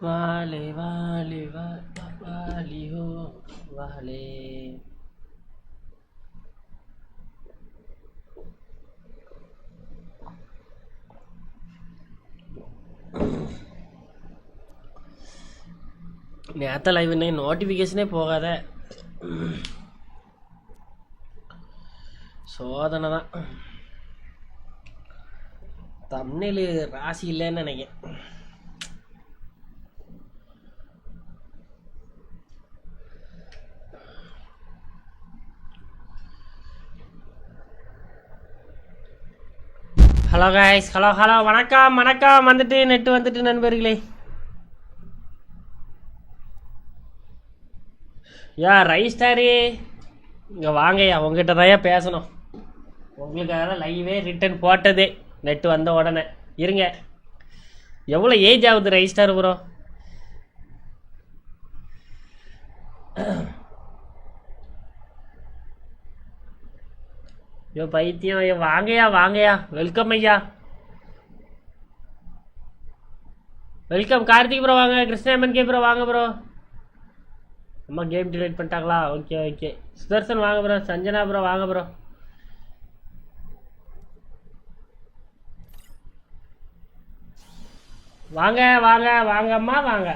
வாலே வாலே வாலிஹோ வாலே. நேற்று லைவ் இன்னைக்கு நோட்டிஃபிகேஷனே போகாத சோதனை தான். தம்ப்நெயில் ராசி இல்லைன்னு நினைக்கிறேன். ஹலோ கைஸ், ஹலோ ஹலோ, வணக்கம் வணக்கம். வந்துட்டு நெட்டு வந்துட்டு நண்பர்களே. ரைஸ் ஸ்டாரு இங்கே வாங்கய்யா, உங்ககிட்ட தான் பேசணும். உங்களுக்காக லைவே ரிட்டன் போட்டதே நெட்டு வந்த உடனே. இருங்க, எவ்வளோ ஏஜ் ஆகுது ரைஸ் ஸ்டார் ப்ரோ? ஐயோ பைத்தியம், ஐயோ வாங்கய்யா வாங்கய்யா. வெல்கம் ஐயா, வெல்கம். கார்த்திக் ப்ரோ வாங்க, கிருஷ்ணாமன் கே ப்ரோ வாங்க ப்ரோ. அம்மா கேம் டிலைட் பண்ணிட்டாங்களா? Okay okay. சுதர்சன் வாங்க ப்ரோ. சஞ்சனா ப்ரோ வாங்க ப்ரோ. வாங்க வாங்க வாங்கம்மா வாங்க.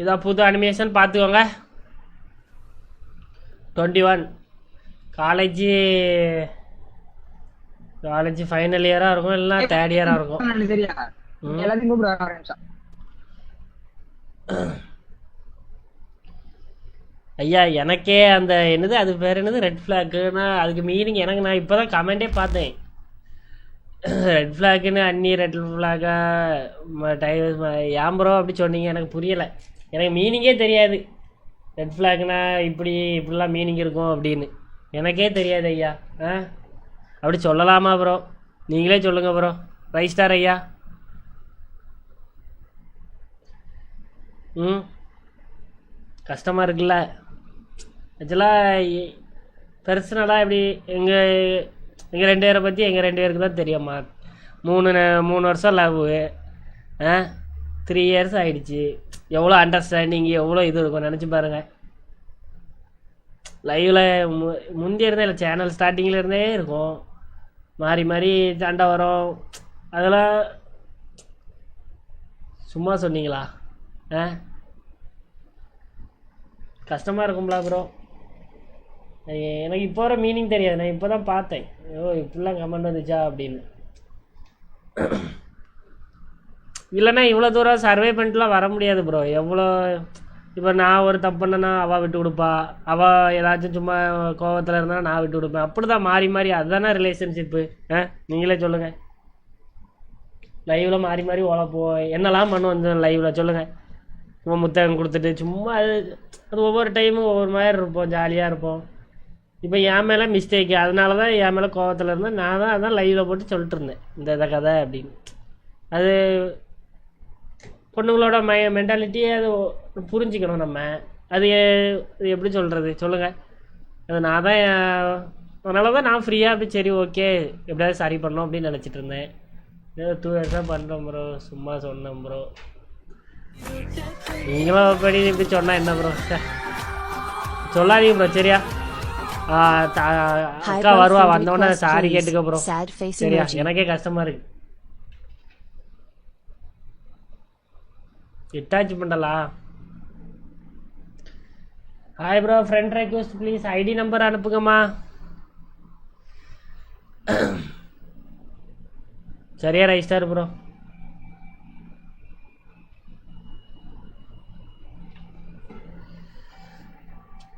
இதான் புது அனிமேஷன் பார்த்துக்கோங்க. 21 காலேஜ் ஃபைனல் இயராக இருக்கும், இல்லைன்னா தேர்ட் இயராக இருக்கும். ஐயா எனக்கே அந்த என்னது அது பேர் என்னது ரெட் ஃப்ளாக்குன்னா அதுக்கு மீனிங் எனக்கு நான் இப்போ தான் கமெண்டே பார்த்தேன். ரெட் ஃப்ளாக்குன்னு அன்னி ரெட் ஃப்ளாக்கா ஏன் ப்ரோ அப்படி சொன்னீங்க? எனக்கு புரியலை, எனக்கு மீனிங்கே தெரியாது. ரெட் ஃப்ளாக்னா இப்படிலாம் மீனிங் இருக்கும் அப்படின்னு எனக்கே தெரியாது ஐயா. அப்படி சொல்லலாமா ப்ரோ? நீங்களே சொல்லுங்கள் ப்ரோ. ரைஸ் ஸ்டார் ஐயா. கஷ்டமாக இருக்குல்ல ஆக்சுவலாக. பர்சனலாக எப்படி எங்கள் 2 பேரை பற்றி எங்கள் 2 பேருக்கு தான் தெரியுமா. 3 வருஷம் லவ், 3 இயர்ஸ் ஆகிடுச்சு. எவ்வளோ அண்டர்ஸ்டாண்டிங், எவ்வளோ இது இருக்கும் நினச்சி பாருங்கள். லைவில் முந்தைய இருந்தே இல்லை, சேனல் ஸ்டார்டிங்கில் இருந்தே இருக்கும். மாறி மாறி சண்டை வரும். அதெல்லாம் சும்மா சொன்னீங்களா? கஷ்டமாக இருக்கும்ல ப்ரோ. எனக்கு இப்போ வர மீனிங் தெரியாது, நான் இப்போ தான் பார்த்தேன். இப்படிலாம் கமெண்ட் வந்துச்சா அப்படின்னு. இல்லைன்னா இவ்வளோ தூரம் சர்வே பண்ணிட்டுலாம் வர முடியாது ப்ரோ. எவ்வளோ இப்போ நான் ஒரு தப்பு பண்ணேன்னா அவள் விட்டு கொடுப்பா, அவள் ஏதாச்சும் சும்மா கோவத்தில் இருந்தால் நான் விட்டு கொடுப்பேன். அப்படி தான் மாறி மாறி, அதுதானே ரிலேஷன்ஷிப்பு. நீங்களே சொல்லுங்கள். லைவில் மாறி மாறி உழப்போம், என்னெல்லாம் பண்ணுவோம் லைவில் சொல்லுங்கள். சும்மா முத்தகம் கொடுத்துட்டு சும்மா அது ஒவ்வொரு டைமும் ஒவ்வொரு மாதிரி இருப்போம், ஜாலியாக இருப்போம். இப்போ என் மேலே மிஸ்டேக்கு, அதனால தான் என் மேலே கோவத்தில் இருந்தேன். நான் தான் அதான் லைவில் போட்டு சொல்லிட்டு இருந்தேன் இந்த கதை அப்படின்னு. அது பொண்ணுங்களோட மென்டாலிட்டியே அது புரிஞ்சிக்கணும் நம்ம. அது எப்படி சொல்கிறது சொல்லுங்கள். அது நான் தான், அதனால தான் நான் ஃப்ரீயாக அப்படி சரி ஓகே எப்படியாவது சரி பண்ணோம் அப்படின்னு நினச்சிட்டு இருந்தேன். ஏதோ 2 இயர்ஸாக பண்ணுறோம் ப்ரோ, சும்மா சொன்னேன் ப்ரோ. நீங்களும் படி இப்படி சொன்னால் என்ன ப்ரோ? சொல்லாதீங்க ப்ரோ சரியா? அக்கா வருவா, வந்தோடனே சாரி கேட்டுக்க ப்ரோ சரியா? எனக்கே கஷ்டமாக இருக்கு. அட்டாச் பண்ணலா? Hi bro, friend request please. ID number அனுப்புங்கம்மா. சரியா ரைஸ் ஸ்டார் ப்ரோ?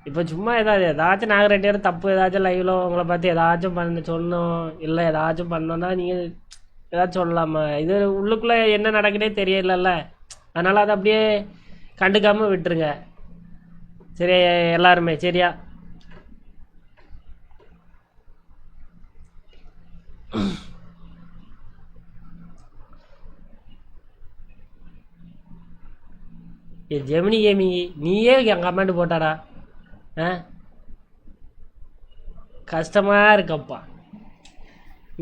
இப்போ சும்மா ஏதாச்சும் நாங்கள் 2 பேரும் தப்பு ஏதாச்சும் லைவில் உங்களை பார்த்து ஏதாச்சும் சொல்லணும், இல்லை ஏதாச்சும் பண்ணோன்னா நீங்கள் ஏதாச்சும் சொல்லலாமா? இது உள்ளுக்குள்ளே என்ன நடக்குன்னே தெரியலல்ல, அதனால் அதை அப்படியே கண்டுக்காமல் விட்டுருங்க சரியா எல்லாருமே சரியா? ஜெமினி கேமிங் நீயே என் கமெண்ட் போட்டாடா. கஷ்டமாக இருக்கப்பா.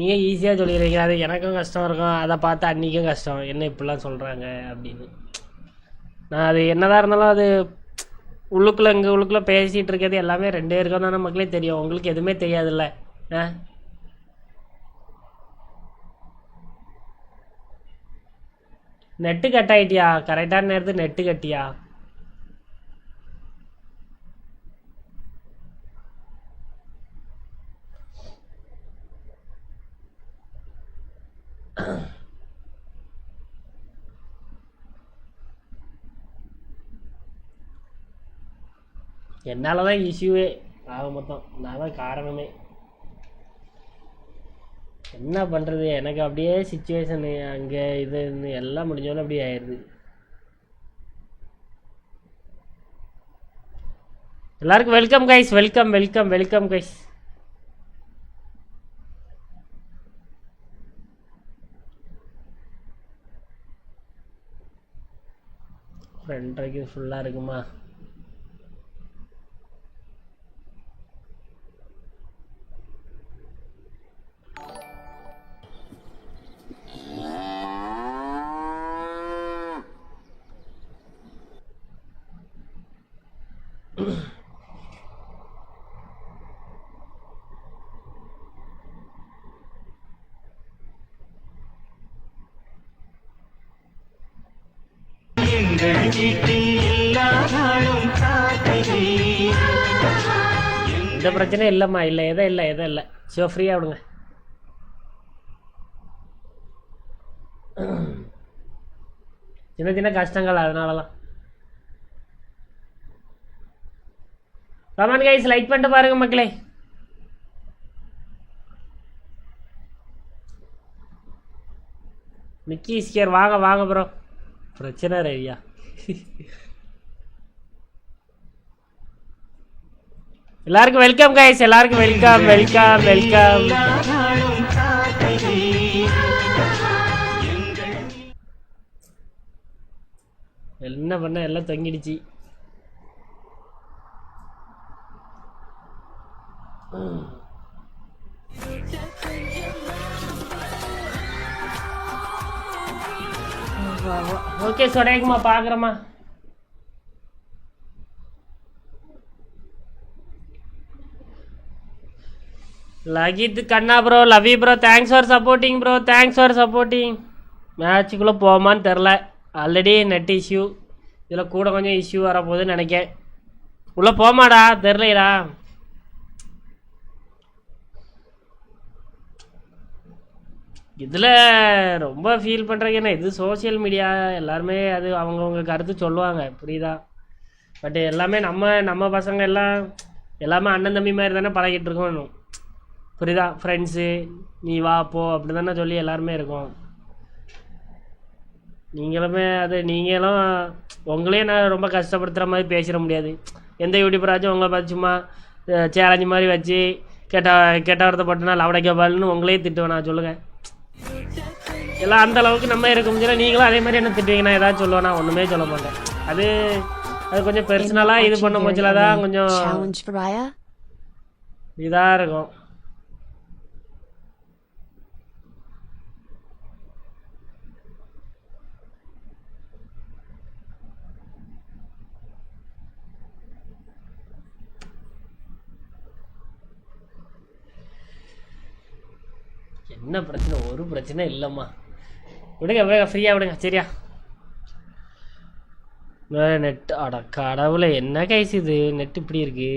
நீங்கள் ஈஸியாக சொல்லிடுறீங்க, அது எனக்கும் கஷ்டம் இருக்கும், அதை பார்த்து அன்றைக்கும் கஷ்டம், என்ன இப்படிலாம் சொல்கிறாங்க அப்படின்னு. நான் அது என்னதான் இருந்தாலும் அது உள்ளுக்குள்ளே பேசிகிட்டு இருக்கிறது எல்லாமே 2 பேருக்கும் தானே மக்களே தெரியும், உங்களுக்கு எதுவுமே தெரியாதுல்ல. நெட்டு கட் ஆகிட்டியா? கரெக்டான நேரத்துக்கு நெட்டு கட்டியா? என்னால் தான் இஷ்யூவே ஆக மொத்தம், நான் தான் காரணமே. என்ன பண்ணுறது, எனக்கு அப்படியே சிச்சுவேஷனு அங்கே இது எல்லாம் முடிஞ்சோன்னு அப்படியே ஆயிடுது. எல்லாருக்கும் welcome guys, welcome welcome welcome guys. ரெண்டரைக்கு ஃபுல்லாக இருக்குமா? இந்த பிரச்சனை இல்லைம்மா, இல்லை எதை இல்லை ஸோ ஃப்ரீயாக விடுங்க. சின்ன சின்ன கஷ்டங்கள் அதனாலலாம். கமெண்ட் கைஸ், லைக் பண்ணிட்டு பாருங்க மக்களே. மிக்கி ஸ்கியர் வாங்க வாங்க ப்ரோ. பிரச்சனை ரவியா. எல்லாருக்கும் வெல்கம் கைஸ், எல்லாருக்கும் வெல்கம் வெல்கம் வெல்கம். என்ன பண்ண, எல்லாம் தொங்கிடுச்சு. ஓகே சொடேக்குமா, பார்க்குறேம்மா. Lakith Kanna bro, Lavi bro, thanks for supporting bro, thanks for supporting. மேட்சுக்குள்ளே போமான்னு தெரில, ஆல்ரெடி நெட் இஷ்யூ, இதில் கூட கொஞ்சம் இஷ்யூ வரப்போகுதுன்னு நினைக்கேன். உள்ளே போமாடா, தெரிலைடா. இதில் ரொம்ப ஃபீல் பண்ணுறீங்கன்னா, இது சோசியல் மீடியா, எல்லாருமே அது அவங்கவுங்க கருத்து சொல்லுவாங்க, புரியுதா? பட் எல்லாமே நம்ம பசங்க எல்லாமே அண்ணன் தம்பி மாதிரி தானே பழகிட்டு இருக்கோம், புரியுதா? ஃப்ரெண்ட்ஸு, நீ வா போ அப்படி தானே சொல்லி எல்லாருமே இருக்கோம். நீங்களும் உங்களையும் நான் ரொம்ப கஷ்டப்படுத்துகிற மாதிரி பேசிட முடியாது. எந்த யூடியூபராச்சும் உங்களை பார்த்து சும்மா சேலஞ்சு மாதிரி வச்சு கெட்ட வார்த்தை போட்டுனா லவடைக்கபால்னு உங்களையே திட்டுவேன் நான், சொல்லுங்கள். எல்லாம் அந்த அளவுக்கு நம்ம இருக்க முடியல, நீங்களும் அதே மாதிரி என்ன திட்டுவீங்கன்னா ஏதாச்சும் சொல்லுவேன், நான் ஒன்றுமே சொல்ல மாட்டேன். அது கொஞ்சம் பர்சனலாக இது பண்ண முடியல தான் கொஞ்சம் இதாக இருக்கும். என்ன பிரச்சனை? ஒரு பிரச்சனை இல்லைம்மா, விடுங்க ஃப்ரீயாக விடுங்க, சரியா? நெட் அட கடவுளை, என்ன கைஸ் இது நெட் இப்படி இருக்கு?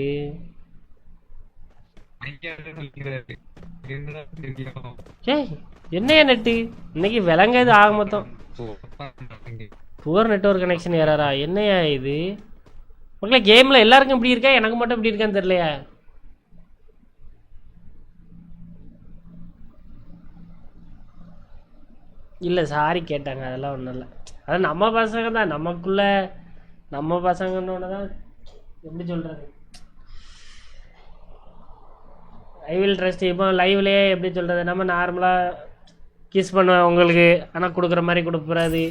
ஏய் என்னையா நெட்டு இன்னைக்கு விளங்குது ஆக மொத்தம். புவர் நெட்வொர்க் கனெக்ஷன் ஏறாரா? என்னையா இது மக்களே? கேமில் எல்லாருக்கும் இப்படி இருக்கா, எனக்கு மட்டும் இப்படி இருக்கான்னு தெரியலையா? இல்லை சாரி கேட்டாங்க, அதெல்லாம் ஒன்றும் இல்லை. அது நம்ம பசங்க தான், நம்ம பசங்கன்னு தான், எப்படி சொல்கிறது, ஐ வில் ட்ரஸ்ட். இப்போ லைவ்லேயே எப்படி சொல்கிறது, நம்ம நார்மலாக கிஸ் பண்ணுவேன் உங்களுக்கு, ஆனால் கொடுக்குற மாதிரி கொடுக்குறாது,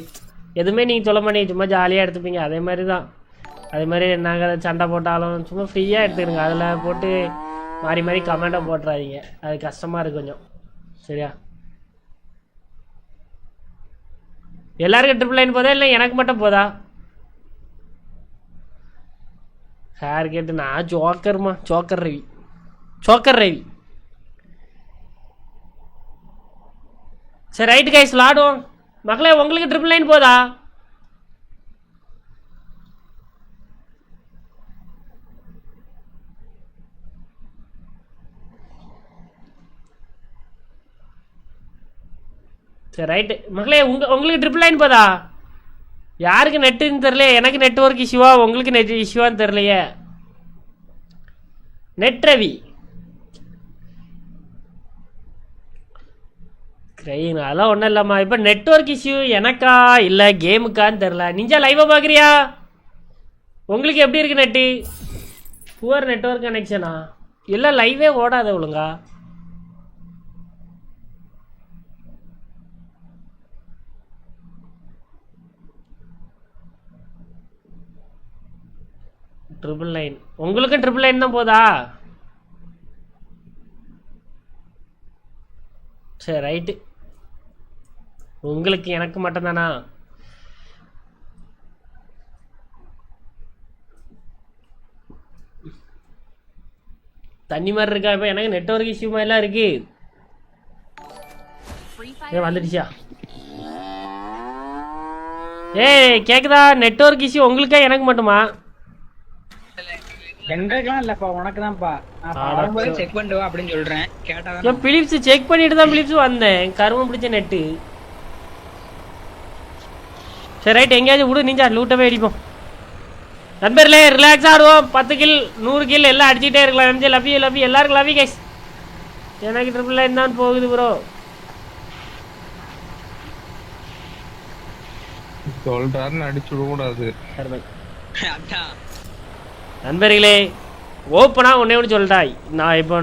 எதுவுமே நீங்கள் சொல்ல மாட்டீங்க, சும்மா ஜாலியாக எடுத்துப்பீங்க. அதே மாதிரி தான், அதே மாதிரி நாங்கள் சண்டை போட்டாலும் சும்மா ஃப்ரீயாக எடுத்துக்கிறோங்க. அதில் போட்டு மாறி கமெண்ட்டை போட்டுறாதீங்க, அது கஷ்டமாக இருக்குது கொஞ்சம். சரியா? எல்லாருக்கும் ட்ரிபிள் லைன் போதா இல்லை எனக்கு மட்டும் போதா? ஹேர் கேட்டு நான் ஜோக்கர்மா, ஜோக்கர் ரவி, ஜோக்கர் ரவி. சரி ரைட்டு கைஸ் விளாடுவோம். மக்களே உங்களுக்கு ட்ரிபிள் லைன் போதா? சரி ரைட்டு மக்களே உங்களுக்கு ட்ரிபிள் லைன் போதா? யாருக்கு நெட்டுன்னு தெரில, எனக்கு நெட்ஒர்க் இஷ்யூவா உங்களுக்கு நெட் இஷ்யூவான்னு தெரிலையே. நெட் ரவி கிரைன் அதெல்லாம் ஒன்றும் இல்லைம்மா. இப்போ நெட்ஒர்க் இஷ்யூ எனக்கா இல்லை கேமுக்கான்னு தெரில. நீஞ்சா லைவாக பார்க்குறியா? உங்களுக்கு எப்படி இருக்கு நெட்டு? Poor network கனெக்ஷனா? இல்லை லைவே ஓடாத ஒழுங்கா. ட்ரிபிள் லைன் உங்களுக்கும் ட்ரிபிள் லைன் தான் போதா? சரி ரைட்டு. உங்களுக்கு எனக்கு மட்டும்தானா? தண்ணி மாதிரி இருக்கா? இப்போ எனக்கு நெட்ஒர்க் இஷ்யூ மாதிரிலாம் இருக்கு. வந்துடுச்சா? ஏய் கேக்குதா? நெட்ஒர்க் இஷ்யூ உங்களுக்கா எனக்கு மட்டுமா? எங்களுக்குலாம் இல்லப்பா, உனக்கு தான்ப்பா. நான் செக் பண்ணிட்டு வா அப்படின்னு சொல்றேன். கேட்டா பிலிப்ஸ் செக் பண்ணிட்டு தான் பிலிப்ஸ் வந்தேன். கரும பிடிச்ச நெட்டு. சரி ரைட் எங்கேயாச்சும் விடு நீஞ்சா லூட்டவே அடிப்போம். நண்பர்களே ரிலாக்ஸ் ஆடுவோம். 10 கில் 100 கில் எல்லாம் அடிச்சுட்டே இருக்கலாம். MG love you love you எல்லாருக்கும் லவ் யூ கைஸ். எனக்கு ட்ரிபிள் லைன் தான் போகுது ப்ரோ. சொல்றாருன்னு அடிச்சு விட கூடாது. நண்பர்களே ஓப்பனா ஒன்னே ஒன்று சொல்லிட்டா. நான் இப்போ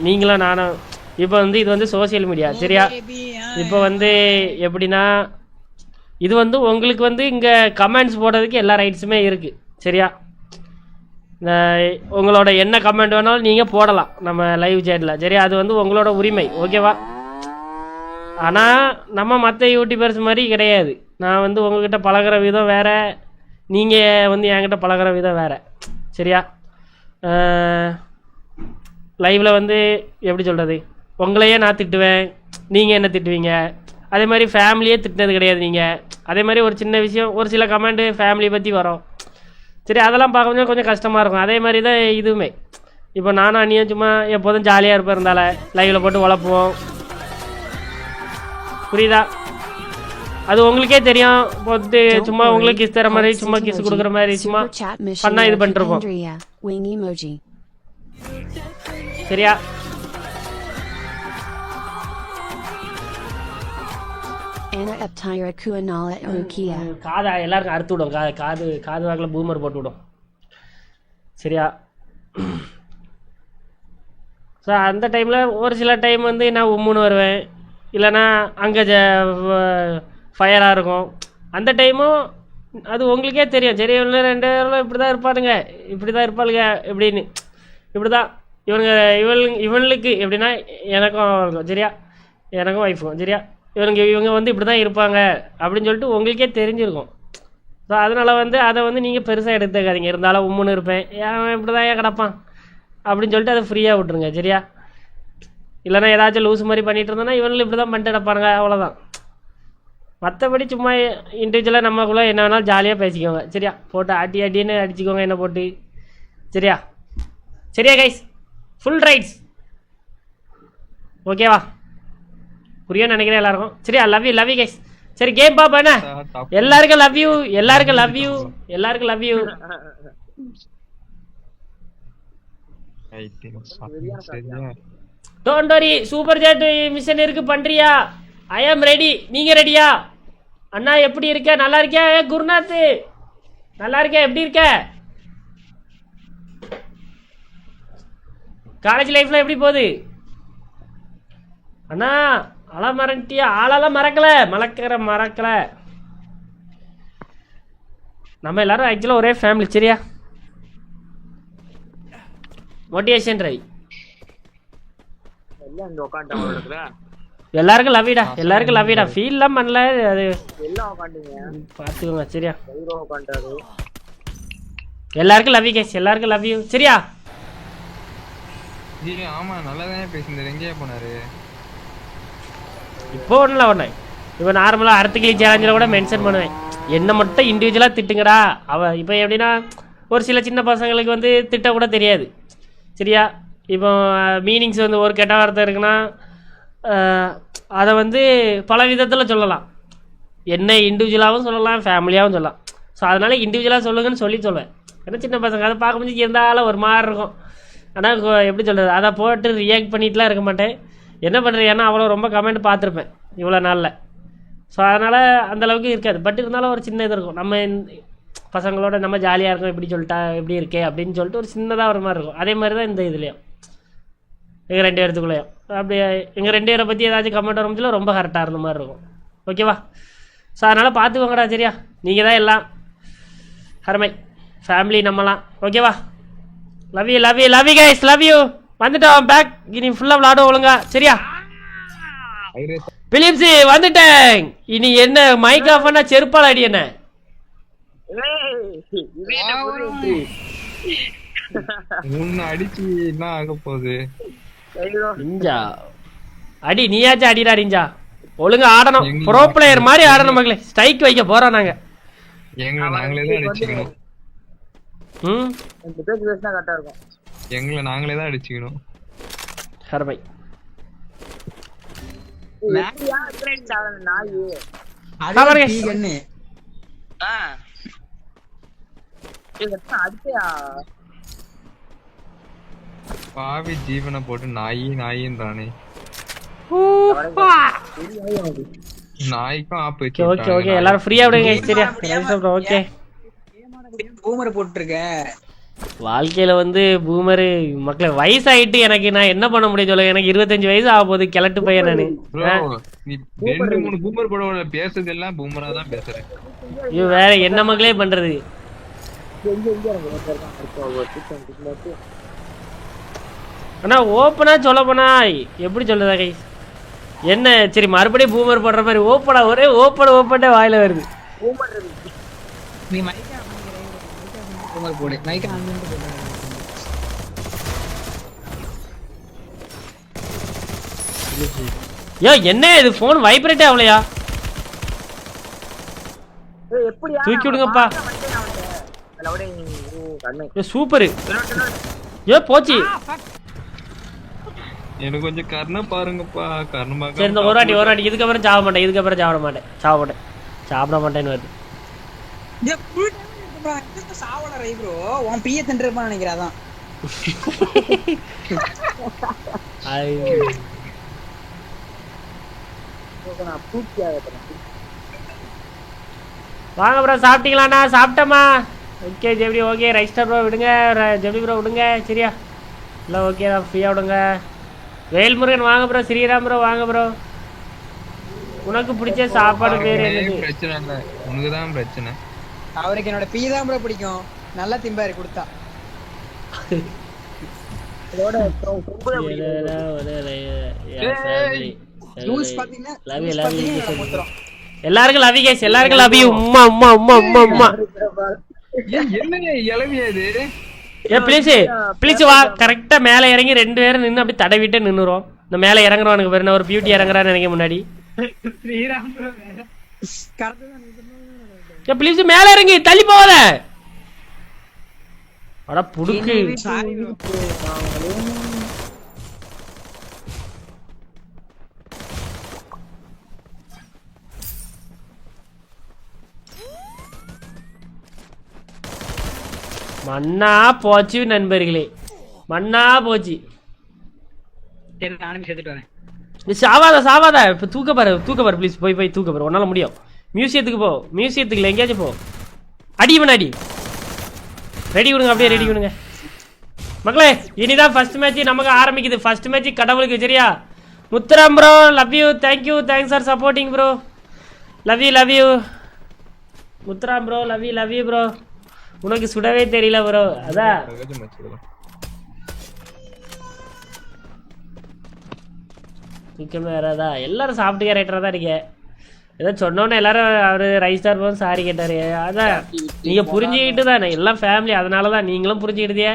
நீங்களும் நானும் இப்போ இது வந்து சோசியல் மீடியா சரியா? இப்போ எப்படின்னா இது உங்களுக்கு இங்கே கமெண்ட்ஸ் போடுறதுக்கு எல்லா ரைட்ஸுமே இருக்குது சரியா? உங்களோட என்ன கமெண்ட் வேணாலும் நீங்கள் போடலாம் நம்ம லைவ் சேட்டில் சரியா? அது உங்களோட உரிமை ஓகேவா? ஆனால் நம்ம மற்ற யூடியூபர்ஸ் மாதிரி கிடையாது. நான் உங்ககிட்ட பழகிற விதம் வேறு, நீங்கள் என்கிட்ட பழகிற விதம் வேறு சரியா? லைவில் எப்படி சொல்கிறது, உங்களையே நான் திட்டுவேன், நீங்கள் என்ன திட்டுவீங்க. அதே மாதிரி ஃபேமிலியே திட்டினது கிடையாது நீங்கள். அதே மாதிரி ஒரு சின்ன விஷயம் ஒரு சில கமெண்ட்டு ஃபேமிலியை பற்றி வரும் சரி, அதெல்லாம் பார்க்க கொஞ்சம் கஷ்டமாக இருக்கும். அதே மாதிரி தான் இதுவுமே. இப்போ நானும் அண்ணியும் சும்மா எப்போதும் ஜாலியாக இருப்பேன், இருந்தால லைவில் போட்டு வளர்ப்போம் புரியுதா? அது உங்களுக்கே தெரியும். சும்மா உங்களுக்கு கிஸ் தர மாதிரி சும்மா கிஸ் கொடுக்குற மாதிரி சும்மா பண்ணா இது பண்ணிருப்போம் சரியா? காதை எல்லாருக்கும் அறுத்து விடும். காது வாக்கில் பூமர் போட்டு விடும் சரியா? ஸோ அந்த டைமில் ஒரு சில டைம் நான் உம்முன்னு வருவேன், இல்லைன்னா அங்கே ஃபயராக இருக்கும். அந்த டைமும் அது உங்களுக்கே தெரியும் சரி. இவங்க 2 பேரும் இப்படி தான் இருப்பானுங்க, இப்படி தான் இருப்பாளுங்க இப்படின்னு. இப்படி தான் இவனுக்கு எப்படின்னா எனக்கும் இருக்கும் சரியா? எனக்கும் ஒய்ஃபுக்கும் சரியா? இவங்க இப்படி தான் இருப்பாங்க அப்படின்னு சொல்லிட்டு உங்களுக்கே தெரிஞ்சிருக்கும். ஸோ அதனால் அதை நீங்கள் பெருசாக எடுத்துக்காதீங்க. இருந்தாலும் உம்முன்னு இருப்பேன், ஏன் இப்படி தான் ஏன் கிடப்பான் அப்படின்னு சொல்லிட்டு அதை ஃப்ரீயாக விட்ருங்க சரியா? இல்லைனா ஏதாச்சும் லூஸ் மாதிரி பண்ணிட்டு இருந்தோன்னா இவங்களும் இப்படி தான் பண்ணிட்டு கிடப்பானுங்க அவ்வளோதான். மற்றபடி சும்மா இண்டிவிஜுவலாக நம்மக்குள்ளே என்ன வேணாலும் ஜாலியாக பேசிக்கோங்க சரியா? போட்டு அடின்னு அடிச்சுக்கோங்க என்ன போட்டு சரியா? சரியா கைஸ்? ஃபுல் ரைட்ஸ் ஓகேவா? புரியும்னு நினைக்கிறேன் எல்லாருக்கும் சரியா? Love you guys. சரி கேம் பாப்பா என்ன? எல்லாருக்கும் லவ் யூ, எல்லாருக்கும் லவ் யூ, எல்லாருக்கும் love you. Don't worry, super chat mission இருக்கு பண்றியா? ஐ ஆம் ரெடி. நீங்க ரெடியா? அண்ணா எப்படி இருக்க? நல்லா இருக்கியா? குருநாத் நல்லா இருக்க? எப்படி இருக்க? காலேஜ் லைஃப்ல எப்படி போகுது அண்ணா? மறந்துட்டியா? ஆளெல்லாம் மறக்கல. நம்ம எல்லாரும் ஆக்சுவலாக ஒரே ஃபேமிலி சரியா? மோட்டிவேஷன் ரவி எல்லாருக்கும் லவ்விடா, எல்லாருக்கும் லவ்விடா. ஃபீல்லாம் பண்ணல, அது எல்லாம் உட்காந்துங்க பார்த்துக்கோங்க சரியா. உட்காண்டாரு. எல்லாருக்கும் லவ் யூ கைஸ், எல்லாருக்கும் லவ் யூ சரியா. ஆமா நல்லாதானே பேசியிருந்தாரு, எங்கேயா போனாரு? இப்போ ஒன்றும் ஒன்று இப்போ நார்மலாக அர்த்தகிளி சேலஞ்சில் கூட மென்ஷன் பண்ணுவேன், என்ன மட்டும் இண்டிவிஜுவலாக திட்டுங்கடா. அவள் இப்போ எப்படின்னா ஒரு சில சின்ன பசங்களுக்கு வந்து திட்ட கூட தெரியாது சரியா. இப்போ மீனிங்ஸ் வந்து ஒரு கெட்ட வார்த்தை இருக்குன்னா அதை வந்து பல விதத்தில் சொல்லலாம். என்ன இண்டிவிஜுவலாகவும் சொல்லலாம், ஃபேமிலியாகவும் சொல்லலாம். ஸோ அதனால் இண்டிவிஜுவலாக சொல்லுங்கன்னு சொல்லுவேன். ஏன்னா சின்ன பசங்க அதை பார்க்கும்போது இருந்தாலும் ஒரு மாதிரி இருக்கும். ஆனால் எப்படி சொல்கிறது, அதை போட்டு ரியாக்ட் பண்ணிட்டுலாம் இருக்க மாட்டேன். என்ன பண்ணுறேன், ஏன்னா அவ்வளோ ரொம்ப கமெண்ட் பார்த்துருப்பேன் இவ்வளோ நாளில். ஸோ அதனால் அந்தளவுக்கு இருக்காது. பட் இருந்தாலும் ஒரு சின்ன இது இருக்கும், நம்ம பசங்களோட நம்ம ஜாலியாக இருக்கோம் இப்படி சொல்லிட்டா எப்படி இருக்கே அப்படின்னு சொல்லிட்டு ஒரு சின்னதாக ஒரு மாதிரி இருக்கும். அதே மாதிரி தான் இந்த இதுலேயும் எங்கள் 2 பேர்த்துக்குள்ளேயும் அப்படி எங்கள் 2 பேரை பற்றி ஏதாச்சும் கமெண்ட் வரமுச்சுல ரொம்ப கரெக்டாக இருந்த மாதிரி இருக்கும். ஓகேவா? ஸோ அதனால் பார்த்துக்கோங்கடா சரியா. நீங்கள் தான் எல்லாம் அருமை ஃபேமிலி நம்மலாம். ஓகேவா? Love you love you love you guys, love you. வந்துட்டோம் பேக், இனி ஃபுல்லாக விளாடும் ஒழுங்கா சரியா. பிலிப்ஸு வந்துட்டேன். இனி என்ன மைக் ஆஃப் பண்ணா செருப்பால் அடி என்ன முன்ன அடிச்சு என்ன ஆக போகுது? இஞ்சா அடி, நீயாச்சும் அடிடா இஞ்சா. ஒழுங்கா ஆடணும், ப்ரோ பிளேயர் மாதிரி ஆடணும் மகளே. ஸ்ட்ரைக் வைக்க போறோம் நாங்க. எங்களை நாங்களே தான் அடிச்சுக்கணும். எங்களை நாங்களே தான் அடிச்சுக்கணும். ஹர்பை பாவி ஜீவனை போட்டு நாயின்றானே. நாய்க்கும் ஆப்பு வச்சு. ஓகே ஓகே எல்லாரும் ஃப்ரீயா விடுங்க சரியா. ஓகே பூமர் போட்டுருக்க வாழ்க்கையில வந்து பூமரு மக்களே வயசாயிட்டு எனக்கு நான் என்ன பண்ண முடியும் சொல்லுங்க. எனக்கு 25 வயசு ஆக போகுது, கிழட்டு பையன் நானு. நீ 2-3 பூமர் போட பேசுறது எல்லாம் பூமரா தான் பேசுறேன். ஐயோ வேற என்ன மக்களே பண்றது. ஆனா ஓப்பனா சொல்ல போனா எப்படி சொல்றதா கை என்ன சரி மறுபடியும் பூமர் போடுற மாதிரி ஓப்பனா ஒரே ஓப்பனே வாயில வருது. நீ மைக்கா பூமர் போடு, மைக்கா ஆன் பண்ணிட்டு போடு. யோ என்ன இது போன் வைப்ரேட் ஆகலையா? தூக்கி விடுங்கப்பா. சூப்பர். ஏ போச்சு. எனக்கு கொஞ்சம் கர்ண பாருங்கப்பா. கர்ணமா சரி இந்த ஒரு வாட்டி இதுக்கப்புறம் சாப்பிட மாட்டேன். சாப்பிட மாட்டேன்னு வருது. சாவல ரை ப்ரோ, உன் பிய தின்றப்பா நினைக்கிறாதான். வாங்க ப்ரோ சாப்பிட்டீங்களாண்ணா? சாப்பிட்டோமா. Okay JP okay. ரைஸ்டர் ப்ரோ விடுங்க, ஜெபி ப்ரோ விடுங்க சரியா. இல்லை ஓகே தான் ஃப்ரீயாக விடுங்க. வேல்முருகன் வாங்க ப்ரோ. ஸ்ரீராம் ப்ரோ வாங்க ப்ரோ. உனக்கு பிடிச்ச சாப்பாடு பேர் என்னது? பிரச்சனை இல்லை, உனக்கு தான் பிரச்சனை. அவருக்கு என்னோட பீ தான் ப்ரோ பிடிக்கும், நல்லா திம்பாரு கொடுத்தா. எல்லாருக்கும் லவ் யூ கைஸ், எல்லாருக்கும் லவ் யூ. உம்மா உம்மா உம்மா உம்மா உம்மா. என்னங்க இளவியா இது? ஏ ப்ளீஸ் வா. கரெக்டா மேல இறங்கி 2 பேரும் நின்று அப்படி தடவிட்டே நின்னுறோம். இந்த மேல இறங்குறவனுக்கு பேரு ஒரு பியூட்டி இறங்குறான்னு நினைக்க முன்னாடி. ப்ளீஸ் மேல இறங்கி தள்ளி போகாத. அட புடுக்கு. மண்ணா போச்சு நண்பர்களே, மண்ணா போச்சு. சரி நானும் சேர்த்துட்டு வரேன். நீ சாவாத இப்போ தூக்க பாரு ப்ளீஸ். போய் தூக்க பாரு, உன்னால முடியும். மியூசியத்துக்கு போ, மியூசியத்துக்கு இல்லை எங்கேயாச்சும் போ. அடி இவன் ரெடி விடுங்க, அப்படியே ரெடி விடுங்க மக்களே. இனிதான் ஃபர்ஸ்ட் மேட்ச் நமக்கு ஆரம்பிக்குது. ஃபர்ஸ்ட் மேட்ச் கடவுளுக்கு சரியா. Muthuram bro love you, thank you, thanks for supporting bro. Love you Muthuram bro. Love you bro. உனக்கு சுடவே தெரியல ப்ரோ. அதான் தூக்கமே வராதா? எல்லாரும் சாப்பிட்டு கேரக்டராக தான் இருக்கே. ஏதோ சொன்னோன்னே எல்லாரும் அவர் ரைஸ் ஸ்டார் போது சாரி கேட்டார். அதான் நீங்கள் புரிஞ்சுக்கிட்டு தானே எல்லாம் ஃபேமிலி, அதனால தான் நீங்களும் புரிஞ்சுக்கிட்டே.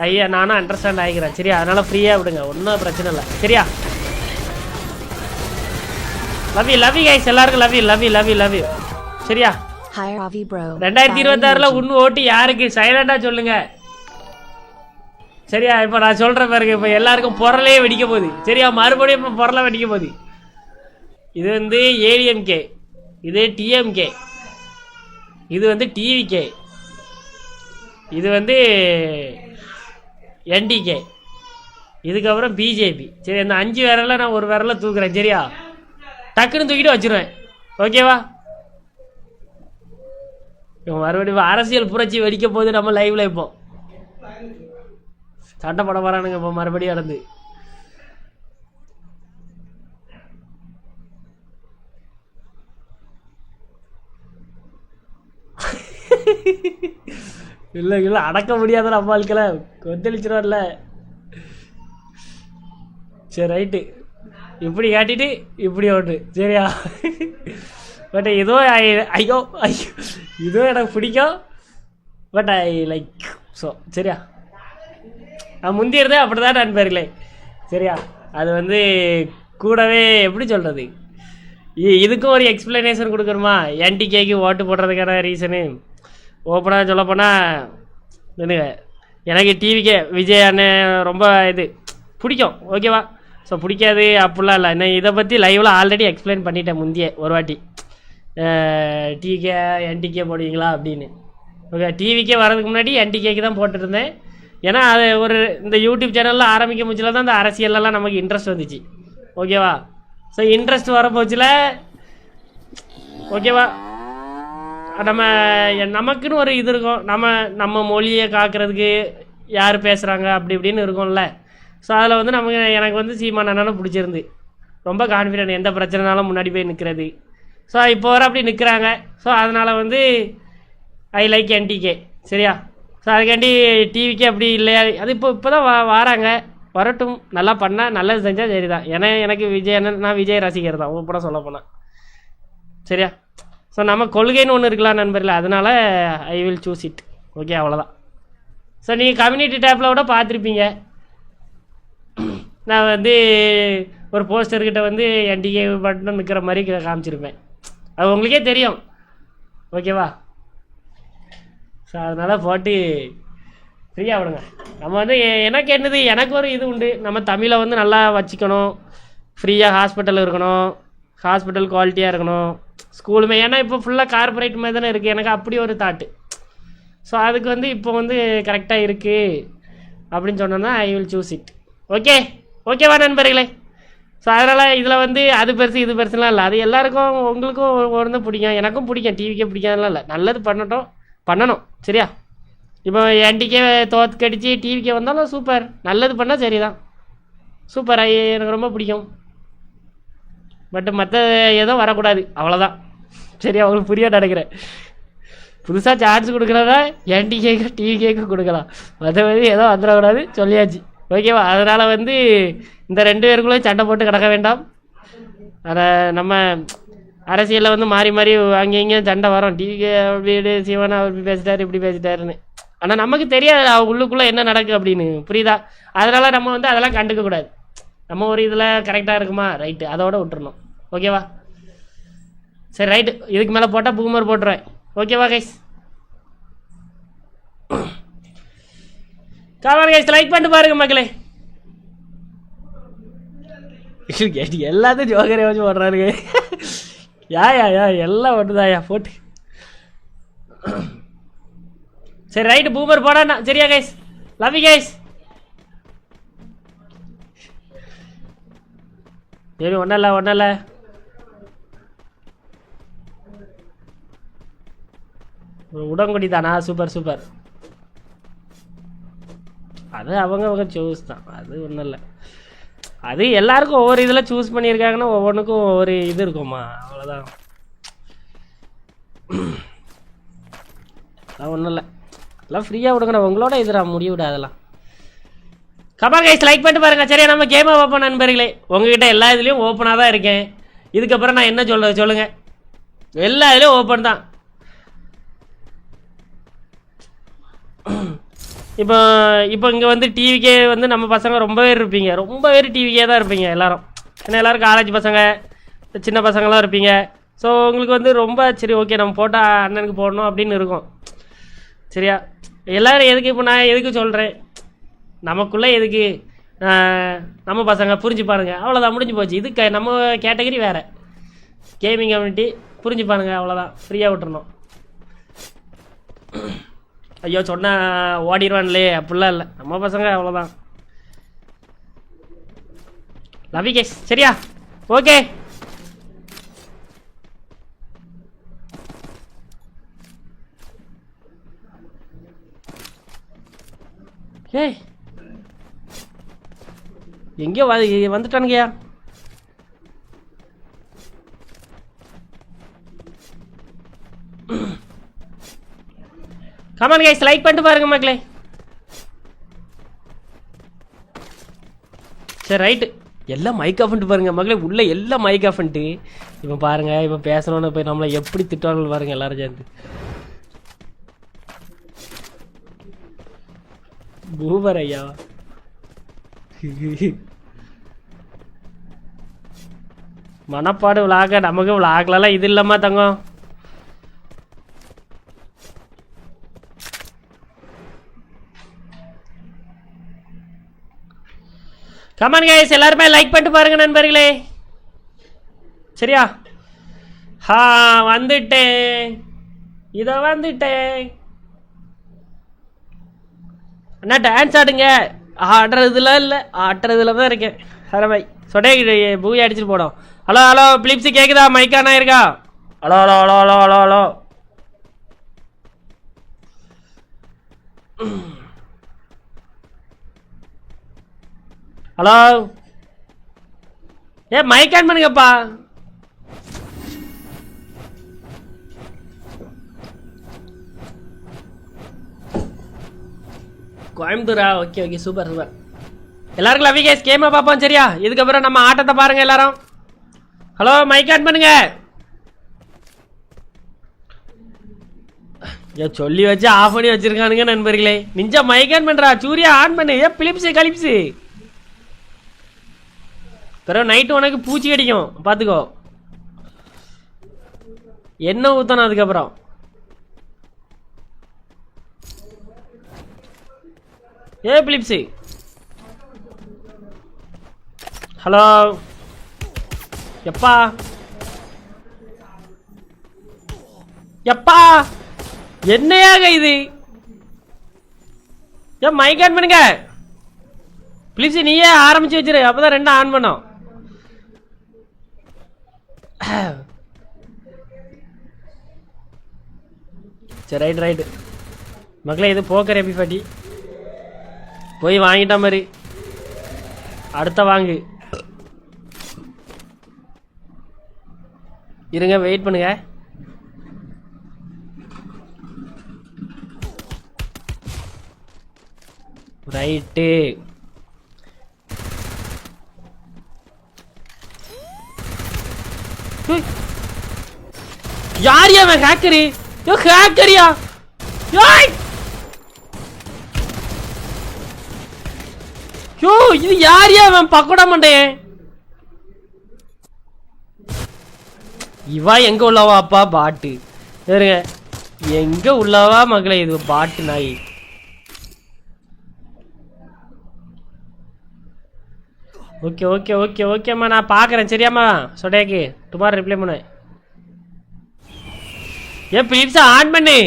ஐயா நானும் அண்டர்ஸ்டாண்ட் ஆகிக்கிறேன் சரியா, அதனால் ஃப்ரீயாக விடுங்க, ஒன்றும் பிரச்சனை இல்லை சரியா. லவ் யூ கைஸ், எல்லாருக்கும் லவ் யூ சரியா. 2026 உன் ஓட்டு யாருக்கு? சைலண்டா சொல்லுங்க சரியா. இப்போ நான் சொல்றேன் பாருங்க, இப்போ எல்லாருக்கும் பொருளையே வெடிக்க போகுது சரியா. மறுபடியும் இப்போ பொருளை வெடிக்க போகுது. இது வந்து ஏடிஎம்கே, இது டிஎம்கே, இது வந்து டிவிகே, இது வந்து என்டிகே, இதுக்கப்புறம் பிஜேபி சரி. இந்த 5 விரல நான் ஒரு விரல தூக்குறேன் சரியா. டக்குன்னு தூக்கிட்டு வச்சிருவேன் ஓகேவா. மறுபடியும் அரசியல் புரட்சி வெடிக்க போது நம்ம லைவ்ல இப்போ சண்டை போட போறானுங்க இப்போ மறுபடியும் நடந்து. இல்லை அடக்க முடியாத நம்ம வாழ்க்கையில கொந்தளிச்சிருவார்ல. சரி ரைட்டு, இப்படி காட்டிட்டு இப்படி ஓட்டு சரியா. பட் ஏதோ ஐயோ இதோ எனக்கு பிடிக்கும், பட் ஐ லைக் ஸோ சரியா. நான் முந்தியிருந்தே அப்படி தான் நண்பர்களே சரியா. அது வந்து கூடவே எப்படி சொல்கிறது, இதுக்கும் ஒரு எக்ஸ்பிளனேஷன் கொடுக்கணுமா. என்டிகேக்கு ஓட்டு போடுறதுக்கான ரீசனு ஓப்பனாக சொல்லப்போனால் எனக்கு டிவிக்கே விஜய் அண்ணன் ரொம்ப இது பிடிக்கும் ஓகேவா. ஸோ பிடிக்காது அப்படிலாம் இல்லை. நான் இதை பற்றி லைவில் ஆல்ரெடி எக்ஸ்பிளைன் பண்ணிட்டேன் முந்தியே ஒரு வாட்டி. டிகே என்டிகே போடுவீங்களா அப்படின்னு. ஓகே, டிவிக்கே வரதுக்கு முன்னாடி என்டிகேக்கு தான் போட்டுருந்தேன். ஏன்னா அது ஒரு இந்த யூடியூப் சேனலில் ஆரம்பிக்க முச்சில் தான் இந்த அரசியலெல்லாம் நமக்கு இன்ட்ரெஸ்ட் வந்துச்சு ஓகேவா. ஸோ இன்ட்ரெஸ்ட் வரப்போச்சில் ஓகேவா, நமக்குன்னு ஒரு இது இருக்கும், நம்ம மொழியை காக்கிறதுக்கு யார் பேசுகிறாங்க அப்படி இப்படின்னு இருக்கும்ல. ஸோ அதில் வந்து எனக்கு வந்து சீமான் அண்ணனும் பிடிச்சிருந்து ரொம்ப கான்ஃபிடென்ட், எந்த பிரச்சனைனாலும் முன்னாடி போய் நிற்கிறது. ஸோ இப்போ வர அப்படி நிற்கிறாங்க. ஸோ அதனால் வந்து ஐ லைக் என்டிகே சரியா. ஸோ அதுக்காண்டி டிவிக்கே அப்படி இல்லையா, அது இப்போ தான் வராங்க, வரட்டும், நல்லா பண்ணால் நல்லது செஞ்சால் சரி தான். ஏன்னா எனக்கு விஜய் அண்ணன், நான் விஜய் ரசிகர் தான் ஓப்பனாக சொல்ல போனால் சரியா. ஸோ நம்ம கொள்கைன்னு ஒன்று இருக்கலாம் நண்பர்களே, அதனால் I will choose it okay, அவ்வளோதான். ஸோ நீங்கள் கம்யூனிட்டி டேப்பில் கூட பார்த்துருப்பீங்க, நான் வந்து ஒரு போஸ்டர்கிட்ட வந்து என்டிகே மட்டும் நிற்கிற மாதிரி காமிச்சிருப்பேன், அது உங்களுக்கே தெரியும் ஓகேவா. ஸோ அதனால் போட்டு ஃப்ரீயாக விடுங்க. நம்ம வந்து எனக்கு என்னது, எனக்கு ஒரு இது உண்டு, நம்ம தமிழை வந்து நல்லா வச்சுக்கணும், ஃப்ரீயாக ஹாஸ்பிட்டல் இருக்கணும், ஹாஸ்பிட்டல் குவாலிட்டியாக இருக்கணும், ஸ்கூலுமே. ஏன்னா இப்போ ஃபுல்லாக கார்பரேட் மாதிரி தானே இருக்குது, எனக்கு அப்படி ஒரு தாட்டு. ஸோ அதுக்கு வந்து இப்போ வந்து கரெக்டாக இருக்குது அப்படின்னு சொன்னோன்னா I will choose it okay. ஓகேவா நண்பர்களே. ஸோ அதனால் இதில் வந்து அது பெருசு இது பெருசுலாம் இல்லை, அது எல்லாருக்கும் உங்களுக்கும் ஒன்று பிடிக்கும், எனக்கும் பிடிக்கும், டிவிக்கே பிடிக்காதெல்லாம் இல்லை, நல்லது பண்ணணும் சரியா. இப்போ என்டிக்கே தோற்கடிச்சு டிவிக்கே வந்தாலும் சூப்பர், நல்லது பண்ணால் சரி தான், சூப்பர், எனக்கு ரொம்ப பிடிக்கும். பட்டு மற்ற எதுவும் வரக்கூடாது அவ்வளோதான் சரியா. அவங்களுக்கு புரிய நடக்கிறேன், புதுசாக சார்ஜ் கொடுக்குறதா என்டிகேக்கு டிவிகேக்கு கொடுக்கலாம், மற்றபடி ஏதோ வந்துடக்கூடாது சொல்லியாச்சு ஓகேவா. அதனால் வந்து இந்த 2 பேருக்குள்ளே சண்டை போட்டு கிடக்க வேண்டாம். அதை நம்ம அரசியலில் வந்து மாறி மாறி அங்கே இங்கேயும் சண்டை வரும், டிவிக்கே அப்படி சிவனா அப்படி பேசிட்டாரு இப்படி பேசிட்டாருன்னு. ஆனால் நமக்கு தெரியாது உள்ளுக்குள்ளே என்ன நடக்குது அப்படின்னு, புரியுதா. அதனால் நம்ம வந்து அதெல்லாம் கண்டுக்கக்கூடாது, நம்ம ஒரு இதில் கரெக்டாக இருக்குமா ரைட்டு, அதோட விட்டுறணும் ஓகேவா. சரி ரைட்டு, இதுக்கு மேலே போட்டால் பூமர் போட்டுருவேன் ஓகேவா கைஸ். காமன் கைஸ் லைக் பண்ணிட்டு பாருங்க மக்களே. எல்லாத்தையும் ஜோகரே வச்சு போடுறாருங்க. யா எல்லாம் ஒன்றுதாயா போட்டு. சரி ரைட்டு, பூமர் போடா சரியா கைஸ். Love you guys. சரி ஒன்றும் இல்லை உடங்குடி தானா, சூப்பர். அது அவங்க சூஸ் தான், அது ஒன்றும் இல்லை, அது எல்லாருக்கும் ஒவ்வொரு இதில் சூஸ் பண்ணியிருக்காங்கன்னா ஒவ்வொன்றுக்கும் ஒவ்வொரு இது இருக்குமா, அவ்வளோதான். அதெல்லாம் ஒன்றும் இல்லை, எல்லாம் ஃப்ரீயாக விடுங்கண்ணா, உங்களோட இது நான் முடிவு விட. அதெல்லாம் கமான் கைஸ் லைக் பண்ணிட்டு பாருங்க. சரியா, நம்ம கேமை ஓப்பன் நண்பர்களே. உங்ககிட்ட எல்லா இதுலேயும் ஓப்பனாக தான் இருக்கேன். இதுக்கப்புறம் நான் என்ன சொல்கிறது சொல்லுங்கள். எல்லா இதுலேயும் ஓப்பன் தான். இப்போ இப்போ இங்கே வந்து டிவிக்கே வந்து நம்ம பசங்க ரொம்ப பேர் இருப்பீங்க. ரொம்ப பேர் டிவிக்கே தான் இருப்பீங்க எல்லாரும். ஏன்னா எல்லோரும் காலேஜ் பசங்க, சின்ன பசங்களாம் இருப்பீங்க. ஸோ உங்களுக்கு வந்து ரொம்ப சரி ஓகே நம்ம போட்டால் அண்ணனுக்கு போடணும் அப்படின்னு இருக்கும். சரியா, எல்லோரும் எதுக்கு இப்போ நான் எதுக்கு சொல்கிறேன், நமக்குள்ளே எதுக்கு நம்ம பசங்க புரிஞ்சுப்பானுங்க, அவ்வளோதான், முடிஞ்சு போச்சு. இது நம்ம கேட்டகரி வேறு, கேமிங் கம்யூனிட்டி புரிஞ்சுப்பானுங்க, அவ்வளோதான், ஃப்ரீயாக விட்டுறணும். ஐயோ சொன்னால் ஓடிடுவான்லே, அப்படிலாம் இல்லை, நம்ம பசங்க அவ்வளோதான். Love you case. சரியா, ஓகே. ஏய் எங்கேயோ வந்துட்டானுங்கய்யா. கமான் கைஸ் லைக் பண்ணிட்டு பாருங்க மக்களே. சரி ரைட்டு, எல்லாம் மைக் ஆஃப் பண்ணிட்டு பாருங்க மக்களே. உள்ள எல்லாம் மைக் ஆஃப் பண்ணிட்டு இப்போ பாருங்க, இப்போ பேசணும்னு போய் நம்மளை எப்படி திட்டுவாங்க பாருங்க எல்லாரும் சேர்ந்து. பூபர் ஐயா மனப்பாடு விளாக, நமக்கு விளாகலாம் இது இல்லம்மா தங்கம். கமான் கைஸ் எல்லாருமே லைக் பண்ணிட்டு பாருங்க நண்பர்களே. சரியா, வந்துட்டேன், இதோ வந்துட்டேன். அண்ணா டான்ஸ் ஆடுங்க. ஆடுறதுலாம் இல்லை, ஆட்டுறதுல தான் இருக்கேன். ஹலோ பாய் சொடே பூய் அடிச்சுட்டு போடும். ஹலோ ஹலோ பிலிப்ஸு கேட்குதா? மைக்கானா இருக்கா? Hello hello hello hello hello hello. Hello mic on பண்ணுங்கப்பா. கோயம்புத்தூரா? Okay okay super super. எல்லாருக்கும் லவ் யூ கைஸ். கேமை பார்ப்போம். சரியா, இதுக்கப்புறம் நம்ம ஆட்டத்தை பாருங்க எல்லாரும். ஹலோ மைக் ஆன் பண்ணுங்க. சொல்லி வச்சு ஆஃப் பண்ணி வச்சிருக்கானுங்க நண்பர்களே. நிஞ்சா மைக் ஆன் பண்றா, சூர்யா ஆன் பண்ணு. பிலிப்ஸு கலிப்ஸு பிறகு நைட்டு உனக்கு பூச்சி கடிக்கும் பார்த்துக்கோ. என்ன ஊற்றணும் அதுக்கப்புறம். பிலிப்ஸு ஹலோ எப்பா எப்பா என்னையாக இது? மைக் ஆன் பண்ணுங்க பிலிப்ஸு. நீயே ஆரம்பிச்சு வச்சிரு, அப்பதான் ரெண்டும் ஆன் பண்ணோம். சரி ரைட் ரைட்டு மக்களே. இது போக்கர் எப்படி பாட்டி போய் வாங்கிட்ட மாதிரி அடுத்த வாங்கு. இருங்க வெயிட் பண்ணுங்க. ரைட்டு யார் அவன்? ஹேக்கரு? ஹேக்கரியா? யோ இது யார் அவன்? பக்கோடா மண்டையன் இவா. எங்க உள்ளவா அப்பா? பாட்டு சரிங்க, எங்க உள்ளவா மகளே? இது பாட்டு நாய். ஓகே ஓகே ஓகே ஓகேம்மா, நான் பார்க்குறேன். சரியாம்மா சொடேக்கு டுமாரோ ரிப்ளை பண்ணு. பிலிப்ஸை ஆன் பண்ணு.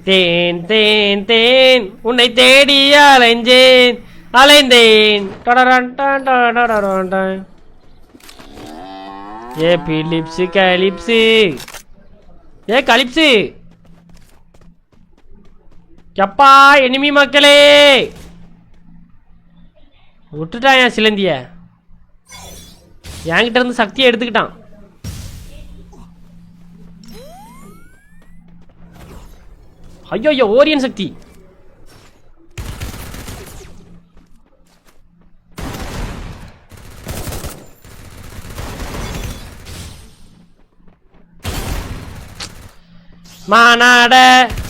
தேன் தேன் தேன் உன்னை தேடி அலைஞ்சேன் அலைந்தேன். பிலிப்ஸு கலிப்ஸு. கலிப்ஸு எப்பா எனிமி மக்களே விட்டுட்டான். என் சிலந்திய என்கிட்ட இருந்து சக்தியை எடுத்துக்கிட்டான். ஐயோ ஐயோ ஓரியன் சக்தி. மானாட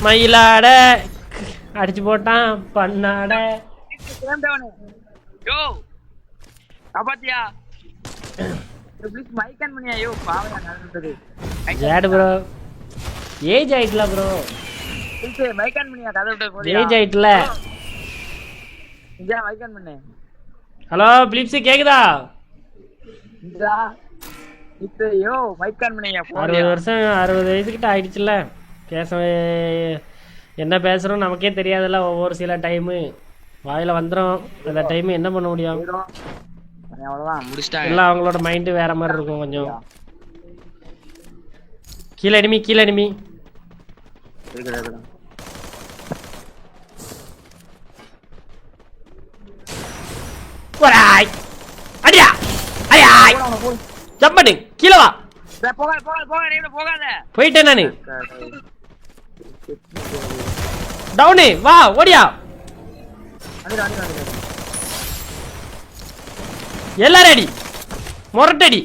மயிலாட அடிச்சு போட்டான் பண்ணாட. யோ காப்பாத்தியா ப்ளீஸ் மைக் ஆன் பண்ணியா. யோ பாவம் நடந்துது. ஜாடு ப்ரோ ஏஜ் ஆயிட்டல ப்ரோ. ப்ளீஸ் மைக் ஆன் பண்ணியா. கதை விட்டு போறியா. ஏஜ் ஆயிட்டல. இங்க மைக் ஆன் பண்ணு. ஹலோ பிலிப்ஸ் கேக்குதா? இங்க இப்போ யோ மைக் ஆன் பண்ணியா. 60 வருஷம் 60 வயசுக்கிட்ட ஆயிடுச்சுல. பேச என்ன பேசுறோம் நமக்கே தெரியாதுல்ல. ஒவ்வொரு சில டைமு வாயில வந்துடும். அந்த டைம் என்ன பண்ண முடியும்? அவ்வளவுதான் முடிச்சிட்டாங்க. எல்லாம் அவங்களோட மைண்டு வேற மாதிரி இருக்கும். கொஞ்சம் கீழே அடிமி கீழே அடிமி. அடியா அடியா ஜம்ப் பண்ணு கீழே வா. போயிட்டேன் நானு. டவுனு வா ஓடியா. எல்லாரும் அடி முரட்டடி.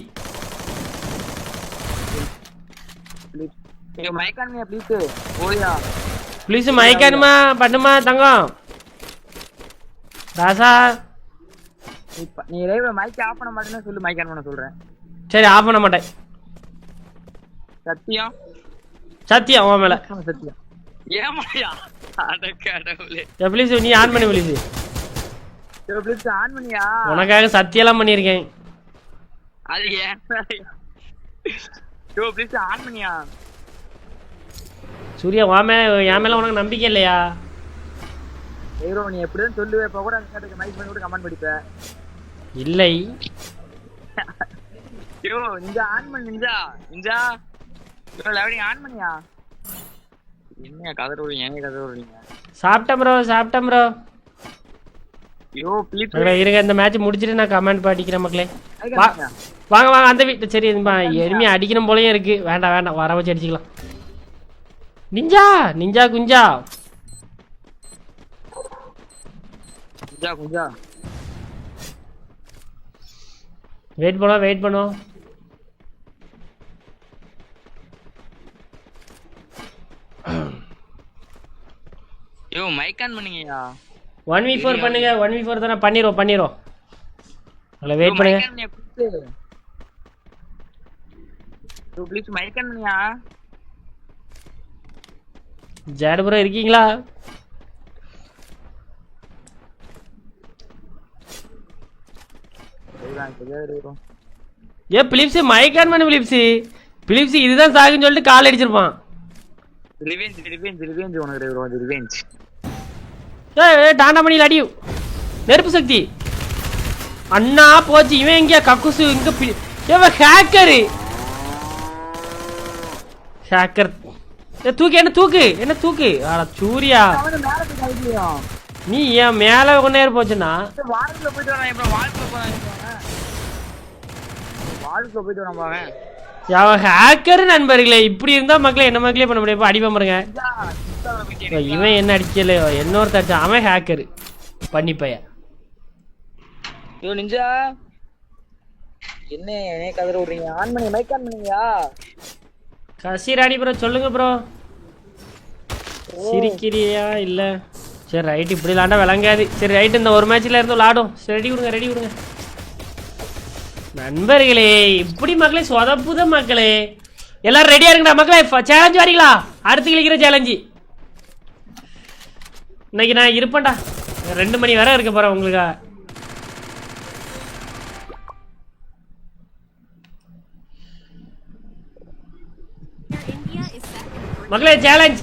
ப்ளீஸ் மைக்கானுமா பண்ணுமா தங்கம் ராசா. நீ மைக் ஆஃப் பண்ண மாட்டேன்னு சொல்லு. மைக் ஆன் பண்ண சொல்றேன். சரி ஆஃப் பண்ண மாட்டேன். சத்தியம் சத்தியம் உன் மேல சத்தியம். ஏமாயா அட கடவுளே. ப்ளீஸ் நீ ஆன் பண்ணி ப்ளீஸ். ப்ளீஸ் ஆன் பண்ணியா. உனக்காக சத்தியெல்லாம் பண்ணியிருக்கேன். அது ஏன் ப்ளீஸ் ஆன் பண்ணியா. சூர்யா என் மேல உனக்கு நம்பிக்கை இல்லையா? ஏரோ நீ எப்படிதான் சொல்லுவே. இப்ப கூட மைக் பண்ணி கூட கமெண்ட் படிப்ப. இல்லை யோ நிஞ்சா ஆன் பண்ணு. நிஞ்சா நிஞ்சா லெவலிங் ஆன் பண்ணியா. என்ன கதற விடுறீங்க. ஏன் கதற விடுறீங்க. சாப்பிட்டேன் ப்ரோ சாப்பிட்டேன் ப்ரோ. யோ ப்ளீஸ் இருங்க இந்த மேட்ச் முடிச்சிட்டு நான் கமெண்ட் படிக்கிறேன் மக்களே. வாங்க வாங்க அந்த வீட்டு. சரி எருமையை அடிக்கணும் போலயே இருக்கு. வேண்டாம் வேண்டாம் வர வச்சு அடிச்சுக்கலாம். நிஞ்சா நிஞ்சா குஞ்சா குஞ்சா குஞ்சா வெயிட் பண்ணோம் வெயிட் பண்ணோம். யோ மைக் ஆன் பண்ணுங்கயா. 1v4 பண்ணுங்க. 1v4 தானே பண்ணிரோம் பண்ணிரோம். அல வெயிட் பண்ணுங்க. யோ ப்ளீஸ் மைக் ஆன் பண்ணியா. ஜாடு ப்ரோ இருக்கீங்களா? ஏ பிலிப்ஸ் மைக் ஆன் பண்ணு பிலிப்ஸ். பிலிப்ஸ் இதுதான் சாகுன்னு சொல்லிட்டு கால் அடிச்சிருப்பான். ரிவெஞ்ச் ரிவெஞ்ச் ரிவெஞ்ச் உனக்கு ரிவெஞ்ச். ஏய் டாண்டா மணியில் அடி. நெருப்பு சக்தி அண்ணா போச்சு. இவன் எங்கேயா கக்குசு இங்க இவன் ஹேக்கரு. ஹேக்கர் தூக்கு என்ன தூக்கு என்ன தூக்கு. ஆனா சூர்யா நீ ஏன் மேல கொண்டே போச்சுன்னா வால்குள்ள போயிட்டு வரேன். இப்போ வால்குள்ள போயிட்டு வரேன் பாவேன். அவன் ஹேக்கர் நண்பர்களே. இப்படி இருந்தா மக்களே என்ன மக்களே பண்ண முடியும். அடி பம்பருங்க. இவன் என்ன அடிக்கல இன்னொருத்த அடிச்சான். அவன் ஹேக்கரு பண்ணிப்பைய. யோ நிஞ்சா என்ன என்ன கதற விடுறீங்க. ஆன் பண்ணி மைக் ஆன் பண்ணீங்களா. கசிராணி ப்ரோ சொல்லுங்க ப்ரோ. சிரிக்கிறியா இல்ல. சரி ரைட் இப்படி விளாண்டா விளங்காது. சரி ரைட் இந்த ஒரு மேட்ச்ல இருந்து விளாடும். ரெடி கொடுங்க ரெடி கொடுங்க நண்பர்களே. இப்படி மக்களே சொதப்புத மக்களே. எல்லாரும் ரெடியா இருக்குடா மக்களே. சேலஞ்சு வரீங்களா? அடுத்து கிளிக்கிற சேலஞ்சு இன்னைக்கு நான் இருப்பேன்டா. 2 மணி வரை இருக்க போறேன் உங்களுக்கு. மக்களே சேலஞ்ச்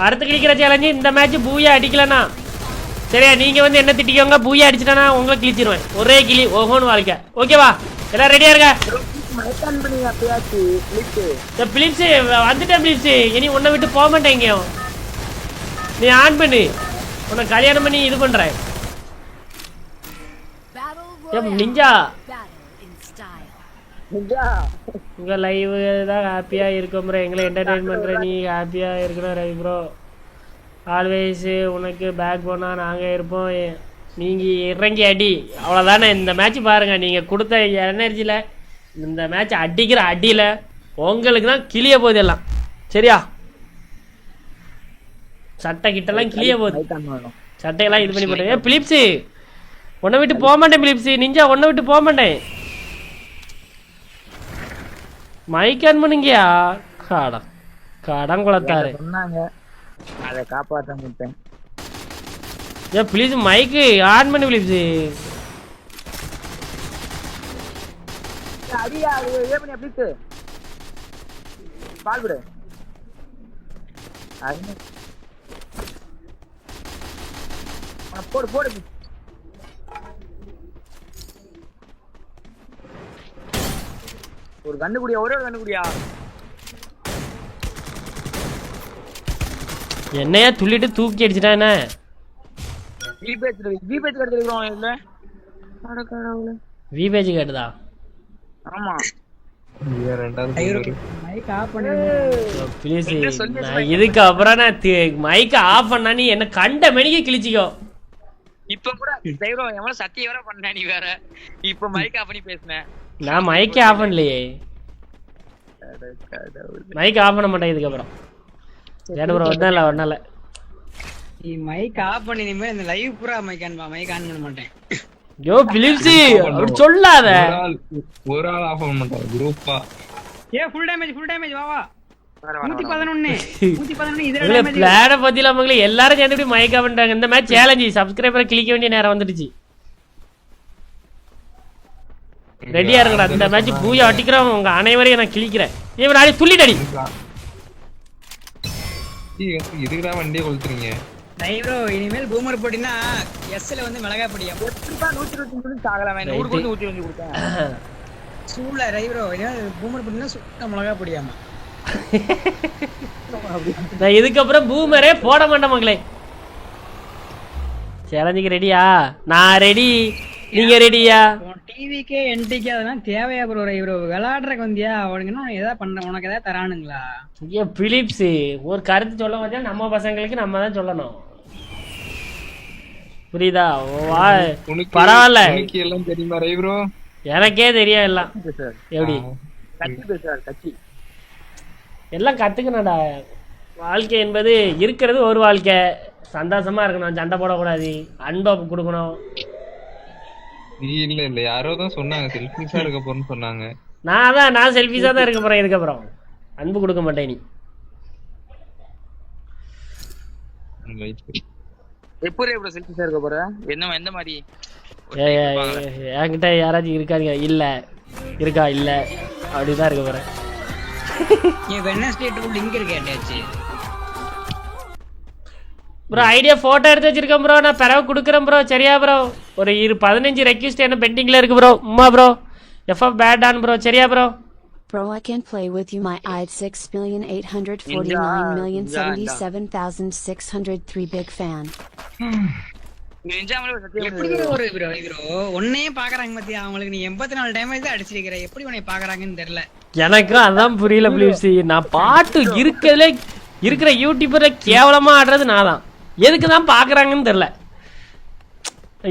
அடுத்து கிளிக்கிற சேலஞ்சு. இந்த மேட்ச் பூயா அடிக்கலனா சரியா நீங்க வந்து என்ன திட்டிக்கோங்க. பூயா அடிச்சிட்டானா உங்களை கிழிச்சிருவேன். ஒரே கிளி ஓஹோன்னு வாழ்க்கை. ஓகேவா எல்லாரும் ரெடியா இருக்க. பிலிப்ஸ் வந்துட்டேன் பிலிப்ஸ். இனி உன்னை விட்டு போக மாட்டேன் எங்கேயும். நீ ஆன் பண்ணு. உன்னை கல்யாணம் பண்ணி இது பண்றேன். நிஞ்சா உங்க லைவ் தான் ஹாப்பியா இருக்கும் ப்ரோ. எங்களை என்டர்டெயின் பண்ற நீ ஹாப்பியா இருக்கணும் ரவி ப்ரோ. ஆல்வேஸ் உனக்கு பேக் போனா நாங்க இருப்போம். நீங்க இறங்கி அடி அவ்வளோதானே. இந்த மேட்ச் பாருங்க. நீங்க கொடுத்த எனர்ஜியில இந்த மேட்ச் அடிக்கிற அடியில உங்களுக்கு தான் கிளிய போகுது எல்லாம். சரியா? சட்டை கிட்டலாம் கிளிய போகுது, சட்டையெல்லாம் இது பண்ணி போட்டேன். பிலிப்ஸு உன்னை விட்டு போக மாட்டேன், பிலிப்ஸு நிஞ்சா உன்னை விட்டு போக மாட்டேன். மைக் ஆன் பண்ணுங்கயா. கடன் குளத்தாரு சொன்னாங்க, அதை காப்பாற்ற முடியும். ஏன் ப்ளீஸ் மைக்கு ஆன் பண்ணு பிலிப்ஸு. அடியா ஏ பண்ணி ப்ளீஸ் பால் விடு. போடு போடு ஒரு கண்ணு குடியா, ஒரே ஒரு கண்ணு குடியா. என்னையா துள்ளிட்டு தூக்கி அடிச்சுட்டா என்ன? விபேஜ் எடுத்துருக்கோம் இல்ல? விபேஜ் கேட்டுதா? ஆமா மைக் ஆஃப் பண்ணு. ப்ளீஸ் நான் இதுக்கு அப்புறம் நான் மைக்க ஆஃப் பண்ணா நீ என்ன கண்ட மெனிக்க கிழிச்சிக்கோ. இப்ப கூட தெய்வம் எவ்வளவு சத்திய வர பண்ண நீ வேற. இப்ப மைக் ஆஃப் பண்ணி பேசுனேன். நான் மைக்கே ஆஃப் பண்ணலையே. மைக் ஆஃப் பண்ண மாட்டேன் இதுக்கப்புறம். ஏன்னா ப்ரோ ஒன்னால நீ மைக் ஆஃப் பண்ணி இனிமே இந்த லைவ் பூரா மைக் ஆன் பண்ண மாட்டேன். யோ பிலிப்ஸி அப்படி சொல்லாத. ஒரு ஆள் ஆஃப் பண்ண மாட்டாங்க குரூப்பா. ஃபுல் டேமேஜ் வா வா. 111 இதுல இல்ல பிளான பத்தில அவங்களே எல்லாரும் சேர்ந்து இப்படி மைக் ஆஃப் பண்ணிட்டாங்க. இந்த மேட்ச் சேலஞ்ச் சப்ஸ்கிரைபர் கிளிக்க வேண்டிய நேரம் வந்துடுச்சு. ரெடியா இருங்கடா, இந்த மேட்ச் பூயா அடிக்கிறோம். உங்க அனைவரையும் நான் கிழிக்கிறேன். இவன் நாளை துள்ளிட்டடி. இதுக்குதான் வண்டியை கொளுத்துறீங்க. ப்ரோ இனிமேல் பூமர் போட்டினா எஸ்ல வந்து மிளகா பொடியா 125 ஆகலாம். 100 கொடுத்து 125 கொடுத்தேன். சூள ப்ரோ இனிமேல் பூமர் போட்டினா சுத்த மிளகா பொடியாமா. நான் இதுக்கப்புறம் பூமரே போட மாட்டேன் மக்களே. சேலஞ்சுக்கு ரெடியா? நான் ரெடி, நீங்க ரெடியா? டிவிக்கே என்டிக்கே அதெல்லாம் தேவையா ப்ரோ? ப்ரோ விளையாடுறக்கு வந்தியா? அவனுக்குன்னா ஏதாவது பண்ற உனக்கு ஏதாவது தரானுங்களா? ஏன் பிலிப்ஸ் ஒரு கருத்து சொல்ல வந்தா நம்ம பசங்களுக்கு நம்ம தான் சொல்லணும், புரியுதா? பரவாயில்ல, எல்லாம் தெரியுமா ரைப்ரோ? எனக்கே தெரியும் எல்லாம். எப்படி கட்சி எல்லாம் கத்துக்கணும்டா. வாழ்க்கை என்பது இருக்கிறது ஒரு வாழ்க்கை. சந்தோஷமா இருக்கணும், சண்டை போடக்கூடாது, அன்பை கொடுக்கணும். இல்ல யாரோ தான் சொன்னாங்க செல்ஃபிஷா இருக்க போறேன்னு சொன்னாங்க. நான் செல்ஃபிஷா தான் இருக்க போறேன். இதுக்கப்புறம் அன்பு கொடுக்க மாட்டேன். நீ எப்படி ப்ரோ செல்ஃபிஷா இருக்க போற? என்ன எந்த மாதிரி? என்கிட்ட யாராச்சும் இருக்காங்க? இல்ல இருக்கா? இல்ல அப்படிதான் இருக்க போறேன். ப்ரோ ஐடியா போட்டோ எடுத்து வச்சிருக்கேன் ப்ரோ. நான் பிறகு கொடுக்குறேன் ப்ரோ. சரியா ப்ரோ? ஒரு 15 ரெக்வெஸ்ட் என்ன பெண்டிங்ல இருக்கு ப்ரோ. உம்மா ப்ரோ எஃப்எஃப் பேட் ஆன் ப்ரோ. சரியா bro? Bro, I can play with you. My ID 6,849,077,603 big fan. ஒரு ப்ரோ உன்னையே பாக்குறாங்க மத்தியா. அவங்களுக்கு நீ 84 டேமேஜ் தான் அடிச்சிருக்கிற. எப்படி உன்னை பாக்குறாங்கன்னு தெரியல. எனக்கும் அதான் புரியல ப்ளீஸ். நான் பாட்டு இருக்கிறதுல இருக்கிற யூடியூபர்ல கேவலமா ஆடுறது நான் தான். எதுக்கு தான் பாக்குறாங்கன்னு தெரியல.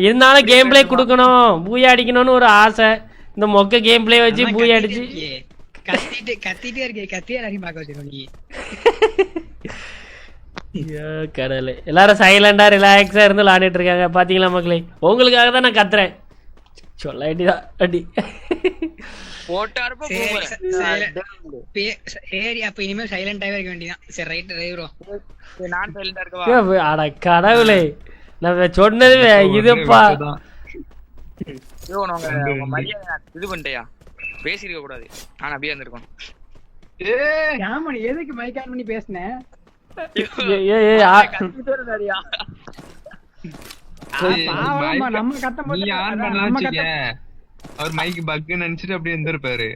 இருந்தாலும் கேம் பிளே கொடுக்கணும், பூயா அடிக்கணும்னு ஒரு ஆசை. இந்த மொக்க கேம் பிளே வச்சு பூயா அடிச்சு கத்திட்டே இருக்கே. கத்தியா எல்லாரையும் பார்க்க வச்சிருக்கோம் நீ. கடவுளே, எல்லாரும் சைலண்டா ரிலாக்ஸா இருந்து விளையாடிட்டு இருக்காங்க பாத்தீங்களா மக்களே? உங்களுக்காக தான் நான் கத்துறேன். சொல்ல வேண்டியதான் அடி. அப்ப இனிமேல் சைலண்டாவே இருக்க வேண்டியதான். சரி ரைட் ப்ரோ. நான் சைலண்டா இருக்கவா? அட கடவுளே, நான் சொன்னது இதுப்பா. ஐயோ நாங்க மரியாதை இது பண்ணிட்டயா? பேசிருக்க கூடாது. நான் அப்படியே இருந்திருக்கோம். யாமணி எதுக்கு மைக் ஆன் பண்ணி பேசுனேன்? அவர் மைக் பக் நினைச்சிட்டு அப்படியே இருந்திருப்பாரு.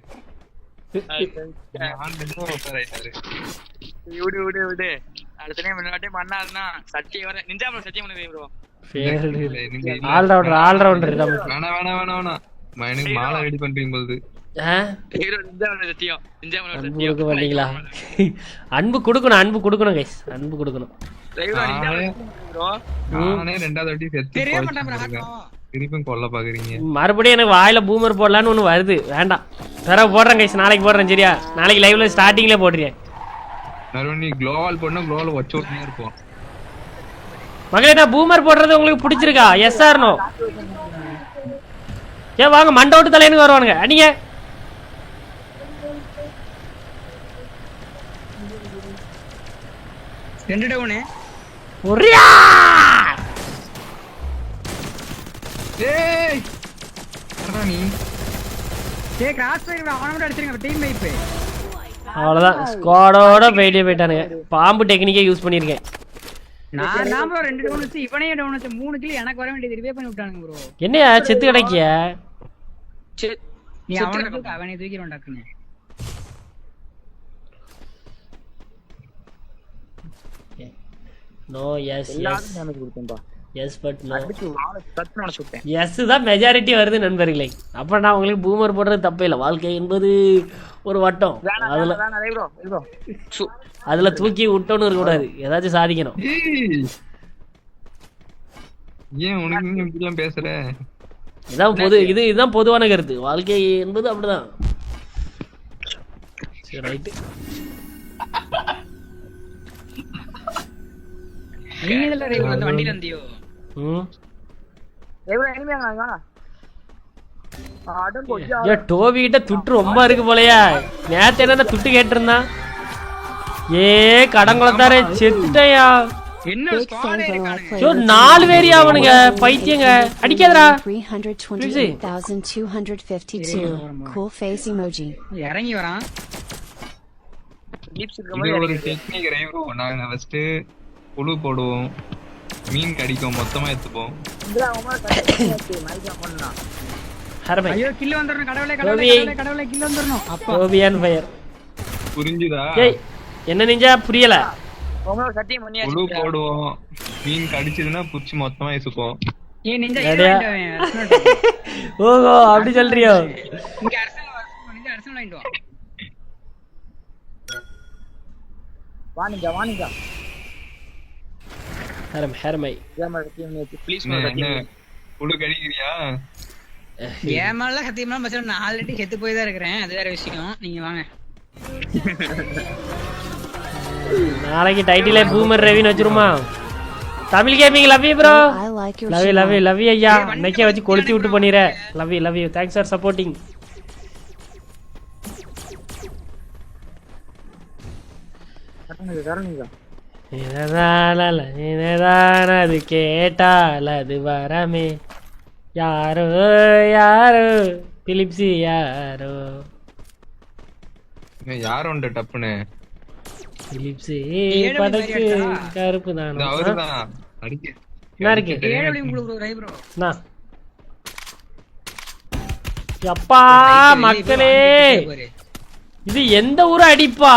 சத்தியம் வர நிஞ்சாம சத்தியம் பண்ணு ப்ரோ. ஆல்ரவுண்டர் எனக்கு மாலை ரெடி பண்றீங்க போது. அன்பு கொடுக்கணும், அன்பு கொடுக்கணும் கைஸ், அன்பு கொடுக்கணும். நானே ரெண்டாவது வாட்டி செத்து திருப்பியும் கொல்ல பாக்குறீங்க. மறுபடியும் எனக்கு வாயில பூமர் போடலான்னு ஒண்ணு வருது. வேண்டாம், பிறகு போடுறேன் கைஸ், நாளைக்கு போடுறேன். சரியா? நாளைக்கு லைவ்ல ஸ்டார்டிங்ல போடுறேன். நீ குளோவால் போடணும் குளோவால் வச்சு விட்டுனே இருப்போம். மகளே நான் பூமர் போடுறது உங்களுக்கு பிடிச்சிருக்கா? Yes or no? ஏன் வாங்க மண்டோட்டு தலைன்னு வருவானுங்க அடிங்க. ரெண்டு டவுனு ஒரியா ஏய் அடடா நீ கிராஸ் ஃபயர் அவன மட்டும் அடிச்சிருங்க டீம் வைப். அவ்வளவுதான் ஸ்குவாடோட போயிட்டானுங்க. பாம்பு டெக்னிக்கே யூஸ் பண்ணிருக்கேன். நான் ப்ரோ ரெண்டு டவுன் வச்சு இவனே டவுன் வச்சு 3 கில் எனக்கு வர வேண்டியது ரிவே பண்ணி விட்டானுங்க ப்ரோ. என்னையா செத்து கிடைக்கிய? நீ அவனை தூக்கிடுவான் டக்குன்னு. நோ எஸ் எல்லாரும் டேமேஜ் கொடுத்தேன்பா. எஸ் பட் நோ சத்துன உடைச்சு விட்டேன். எஸ் தான் மெஜாரிட்டி வருது நண்பர்களே. அப்ப நான் உங்களுக்கு பூமர் போடுறது தப்பே இல்லை. வாழ்க்கை என்பது ஒரு வட்டம். அதுல அதுல தூக்கி விட்டோன்னு இருக்க கூடாது. ஏதாச்சும் சாதிக்கணும். ஏன் உனக்கு நீங்க இப்படிலாம் பேசுற? இதான் இதுதான் பொதுவான கருத்து. வாழ்க்கை என்பது அப்படிதான். சரி ரைட்டு. நீ இதெல்லாம் ரைட் அந்த வண்டில வந்தியோ? டோபி கிட்ட துட்டு ரொம்ப இருக்கு போலயா? நேத்து என்ன துட்டு கேட்டிருந்தான்? ஏ கடங்குளத்தாரே செட்டையா. என்ன ஸ்குவாடே இருக்கானுங்க. 4 பேரியா அவனுங்க பைத்தியங்க. அடிக்காதடா. 328,252. Cool face emoji. இறங்கி வரான். இது ஒரு டெக்னிக் ரைவோ. நாங்க ஃபர்ஸ்ட் புழு போடுவோம், மீன் கடிக்கும், மொத்தமா எடுத்துப்போம். ஐயோ கில் வந்துறணும். கடவுளே கில் வந்துறணும். அப்பா ஓபியன் ஃபயர் புரிஞ்சுதா? ஏய் என்ன நிஞ்சா புரியல? புழு போடுவோம், மீன் கடிச்சதுன்னா புடிச்சு மொத்தமா எடுத்துப்போம். ஏ நிஞ்சா ஓஹோ அப்படி சொல்றியோ? இங்க அரசன் வாங்கிட்டு வா. வாணிங்க ஹரமை ப்ளீஸ் புழு கடிக்கிறியா? ஏமால சத்தியமா மச்சான் நான் ஆல்ரெடி செத்து போய் தான் இருக்கறேன். அது வேற விஷயம். நீங்க வாங்க. நாளைக்கு டைட்டிலே பூமர் ரெவின்னு வச்சிருமா? Tamil gaming love you bro. I like your love you ஐயா. இன்னைக்கே வச்சு கொளுத்தி விட்டு பண்ணிர. Love you thanks for supporting. இதுதான் அது கேட்டால் அது வரமே. யாரோ யாரோ பிலிப்ஸி யாரோ யாரோண்ட டப்புன்னு பிலிப்ஸி படக்கு கருப்பு தானே. அவருதான் அடிக்க என்ன இருக்கு? ஏழு உங்களுக்கு ரை ப்ரோ. நான் அப்பா மக்களே இது எந்த ஊரு அடிப்பா?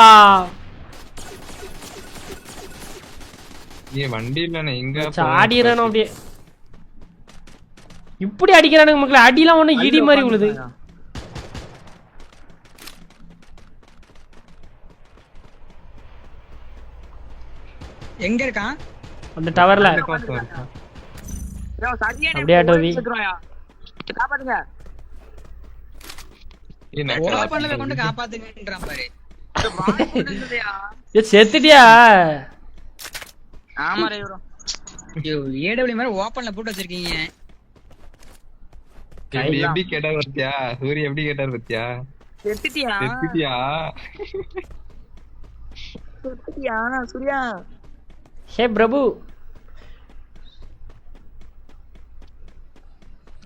ஏ வண்டி இல்லனே எங்க ஆடிறானோ அப்படியே. இப்படி அடிக்கிறானுங்க மக்களே. அடிலாம் ஒண்ணு இடி மாதிரி விழுது. எங்க இருக்கான்? அந்த டவர்ல. அப்படியே டோபி காப்பாத்துங்க. ஓபன்ல கொண்டு காப்பாத்துங்கன்றான் பாரு. ஏ செத்துட்டியா? ஆமா ரே ப்ரோ. ஐயோ ஏடபிள்யூ மாதிரி ஓபன்ல போட்டு வச்சிருக்கீங்க. எப்படி கேட்டார் பத்தியா? சூரிய எப்படி கேட்டார் பத்தியா? செத்துட்டியா சூர்யா? ஹே பிரபு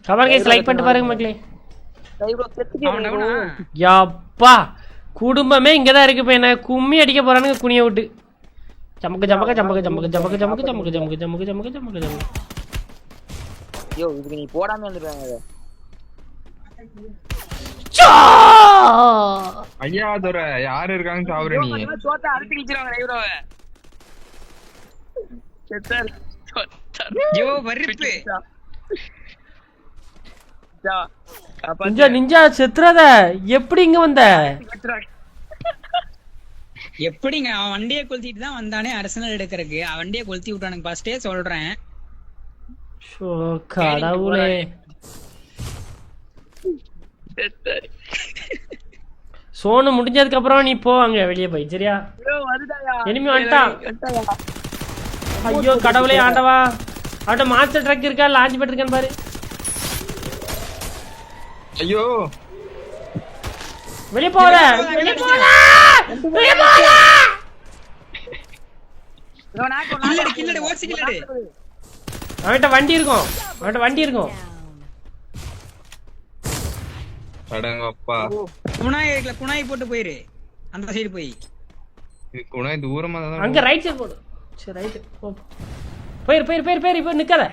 கமெண்ட் கைஸ் லைக் பண்ணிட்டு பாருங்க மக்களே. யப்பா குடும்பமே இங்கதான் இருக்கு. இப்ப என்ன கும்மி அடிக்க போறானுங்க குனிய விட்டு. ஜமக்கு ஜமக்கு ஜமக்கு ஜமக்கு ஜமக்கு ஜமக்கு ஜமக்கு ஜமக்கு ஜமக்கு ஜமக்கு ஜமக்கு ஜமக்கு. யோ இதுக்கு நீ போடாம வந்துறாங்க. ஐயா தோர யார் இருக்காங்க சாவற நீ? சோத்த அறுத்து கிச்சிராங்க ரே ப்ரோ. செத்தர் யோ வரிப்பு. நிஞ்சா செத்துறத எப்படி இங்க வந்த? எப்படிங்க அவன் வண்டியை கொளுத்திட்டு தான் வந்தானே அரசனல் எடுக்கிறதுக்கு. அவன் வண்டியை கொளுத்தி விட்டானுங்க ஃபர்ஸ்டே சொல்றேன். கடவுளே சோனு முடிஞ்சதுக்கு அப்புறம் நீ போ அங்க வெளியே போய் சரியா. இனிமே வந்துட்டான். ஐயோ கடவுளே ஆண்டவா. அவட்ட மாஸ்டர் ட்ரக் இருக்கா லான்ச் பேட் இருக்கான்னு பாரு. ஐயோ வெளியே போற வெளியே போற வெளியே போற. கில்லடி ஓசி கில்லடி. அவன்கிட்ட வண்டி இருக்கும் அவன்கிட்ட வண்டி இருக்கும். அடங்கப்பா குணாய் இருக்குல குணாய் போட்டு போயிரு அந்த சைடு போய். இது குணாய் தூரமா தான் அங்க ரைட் சைடு போடு. சரி ரைட் போ. போயிரு போயிரு போயிரு போயிரு இப்போ நிக்காத.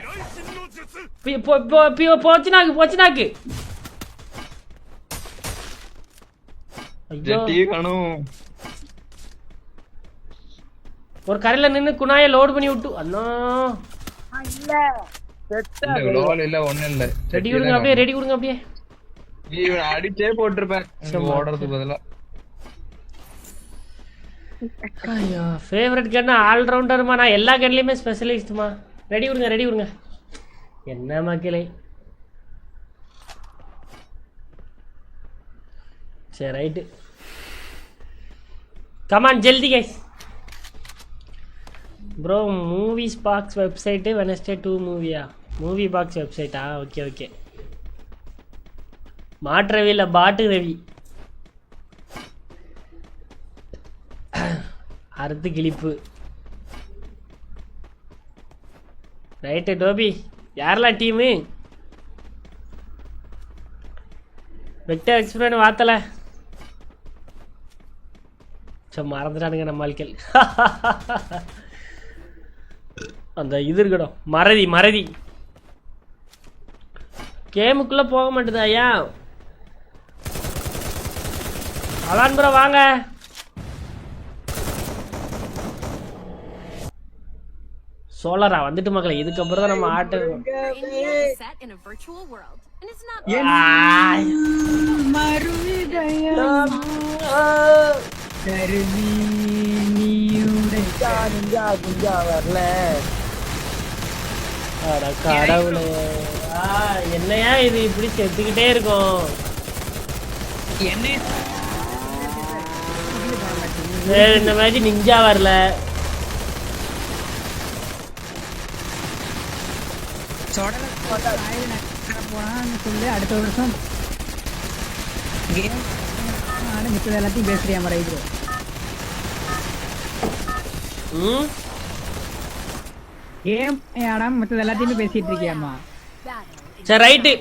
போச்சுனாக்கு. ஐயோ ஜெட்டி காணோம். ஒரு கரையில நின்னு குணாயை லோட் பண்ணி விட்டு அண்ணா. இல்ல லோல் இல்ல ஒண்ணு இல்ல. ரெடி கொடுங்க அப்படியே ரெடி கொடுங்க அப்படியே. நீ அடிச்சே போட்டுருப்பேன் ஓடுறதுக்கு பதிலா. ஐயோ ஃபேவரட் கன் ஆல் ரவுண்டர்மா. நான் எல்லா கன்லயுமே ஸ்பெஷலிஸ்ட்மா. ரெடி கொடுங்க என்ன மக்களே. சரி ரைட்டு கமான் ஜல்தி guys. Bro movies box website Wednesday 2 மூவியா மூவி பாக்ஸ் வெப்சைட்டா. ஓகே மாட்டு இல்லை பாட்டு ரவி அறுத்து கிளிப்பு. ரைட்டு டோபி யாரெல்லாம் டீமு. வெக்டர் எக்ஸ்பிரன் வாத்தல மறந்துட்டானுங்க நம்ம ஆட்கள். அந்த இது இருக்கணும் மறதி கேமுக்குள்ள போக மாட்டேது ஐயா. அதான் ப்ரோ வாங்க. சோலரா வந்துட்டு மக்களே. இதுக்கப்புறம் தான் நம்ம ஆட்டு கடவுளே. என்னையா இது இப்படி செத்துக்கிட்டே இருக்கும். இந்த மாதிரி நிஞ்சா வரல. அடுத்த வருஷம் மிச்சது எல்லாத்தையும் பேசுறியா மறைவு. கேம் ஆடாம மற்றது எல்லாத்தையுமே பேசிட்டு இருக்கியாமா. சரி ரைட்டு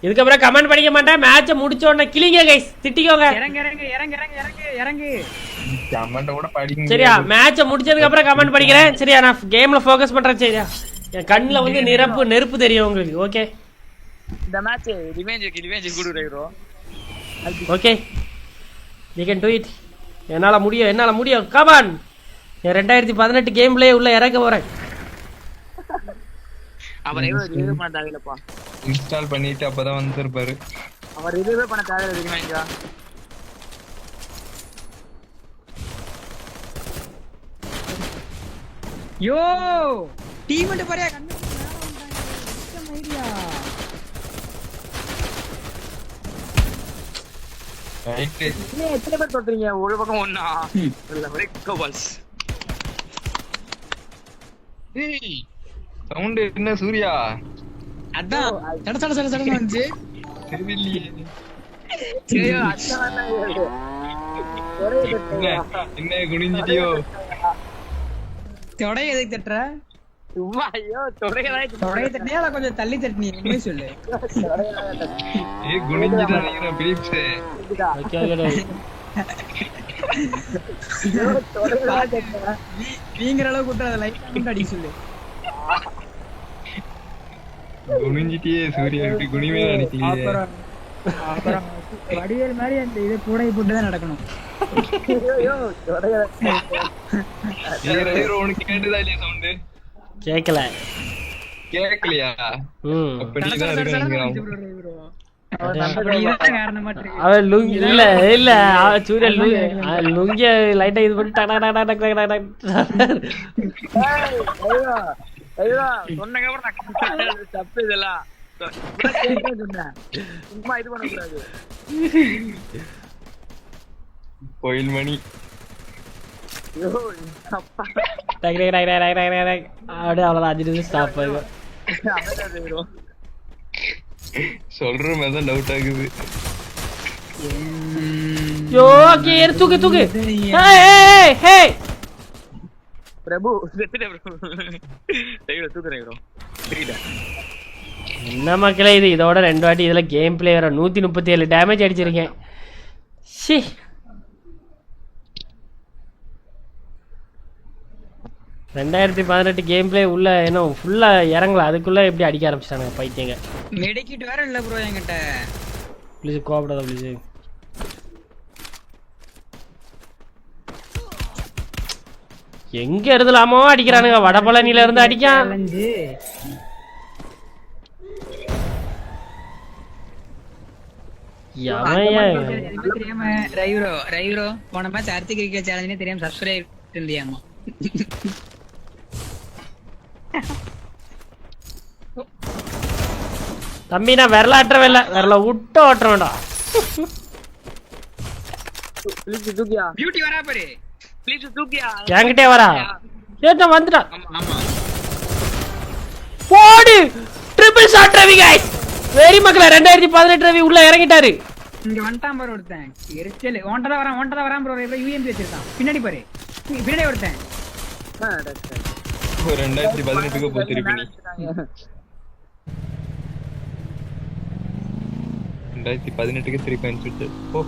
இதுக்கப்புறம் கமெண்ட் படிக்க மாட்டேன். மேட்சை முடிச்ச உடனே கிளிங்க கைஸ் திட்டிக்கோங்க. இறங்கு கமெண்ட் கூட படிங்க சரியா. மேட்சை முடிச்சதுக்கு அப்புறம் கமெண்ட் படிக்கிறேன் சரியா. நான் கேம்ல ஃபோக்கஸ் பண்றேன் சரியா. என் கண்ணுல வந்து நெருப்பு தெரியும் உங்களுக்கு. ஓகே இந்த மேட்ச் ரிவெஞ்ச் குடு bro. Okay you can to it. என்னால முடியும் கமான். நான் 2018 கேம் பிளே உள்ள இறக்க போறேன். அவர் ரிவ்யூ பண்ண தேவையில்லப்பா. இன்ஸ்டால் பண்ணிட்டு அப்பதான் வந்திருப்பாரு. அவர் ரிவ்யூ பண்ண தேவையில்ல தெரியுமா. யோ டீம் மட்டும் பாரியா கண்ணு ஐடியா. ரைட் நீ எத்தனை பேர் தொட்டீங்க ஒரு பக்கம் ஒண்ணா இல்ல பிரேக் கோபால்ஸ். ஏய் சவுண்ட் என்ன சூர்யா. அதான் சட வந்து தெரியலையே. ஐயோ அண்ணா என்ன குனிஞ்சிட்டியோ. தொடைய எதுக்கு தட்டுற. சும்மா ஐயோ தொடைய தட்டினியா கொஞ்சம் தள்ளி தட்டினி என்ன சொல்லு. ஏய் குனிஞ்சிட்டு நினைக்கிறேன் பிலிப்ஸ். நீங்கிற அளவு கூட்ட அதை லைட் அடி சொல்லு. குனிஞ்சிட்டியே சூர்யா இப்படி குனிவே நினைக்கலையே. அப்புறம் வடிவேல் மாதிரி அந்த இதை கூடை போட்டுதான் நடக்கணும். உனக்கு கேட்டுதா இல்லையா சவுண்ட். கேக்கலையா. அவன் இல்ல சூரியன் லுங்கிய லைட்டா இது பண்ணி தப்பு இதெல்லாம் சும்மா இது பண்ணக்கூடாது. கோயில் மணி. அப்படியே அவ்வளோதான் 5 நிமிஷம் ஸ்டாப் ஆகுது. சொல்ற மாதிரி தான் டவுட் ஆகுது. யோ கேர் தூக்கு தூக்கு. ஹே ஹே பிரபு செத்துட்டே ப்ரோ. டைல தூக்குறேன் ப்ரோ. சரிடா. என்ன மக்களே இது இதோட 2 வாட்டி இதுல கேம் பிளே வர 137 டேமேஜ் அடிச்சிருக்கேன். சி 2018 கேம் பிளே உள்ள என்ன ஃபுல்லா இறங்கல, அதுக்குள்ள எப்படி அடிக்க ஆரம்பிச்சிட்டானுங்க பைத்தியங்க. மெடிக்கிட் வேற இல்ல ப்ரோ என்கிட்ட. ப்ளீஸ் கோபப்படாத ப்ளீஸ். எங்க இருந்துலாமோ அடிக்கிறானுங்க, வடபழனில இருந்து அடிக்கான். ரைவரோ போன மேட்ச் அர்த்தி கிரிக்கெட் சேலஞ்சுனே தெரியாம சப்ஸ்கிரைப் இருந்தியாமா. தம்பி நான் விரலாட்டுறவே இல்லை, விரல விட்டு ஓட்டுற வேண்டாம். ப்ளீஸ் தூக்கியா. பியூட்டி வரா பாரு. ப்ளீஸ் தூக்கியா. என்கிட்டே வரா. ஏட்டா வந்துட்டான். ஆமா ஆமா. போடு triple shot Ravi guys. Very மக்களே 2018 ரவி உள்ள இறங்கிட்டாரு. இங்க வந்துட்டான் பாரு ஒருத்தன். எரிச்சல் ஓண்டதா வரான் ப்ரோ. இப்ப யூஎம்பி வச்சிருக்கான். பின்னாடி பாரு. பின்னாடி ஒருத்தன். 2018க்கு போ திருப்பி நீ. 2018க்கு திருப்பி அனுப்பிச்சு போ.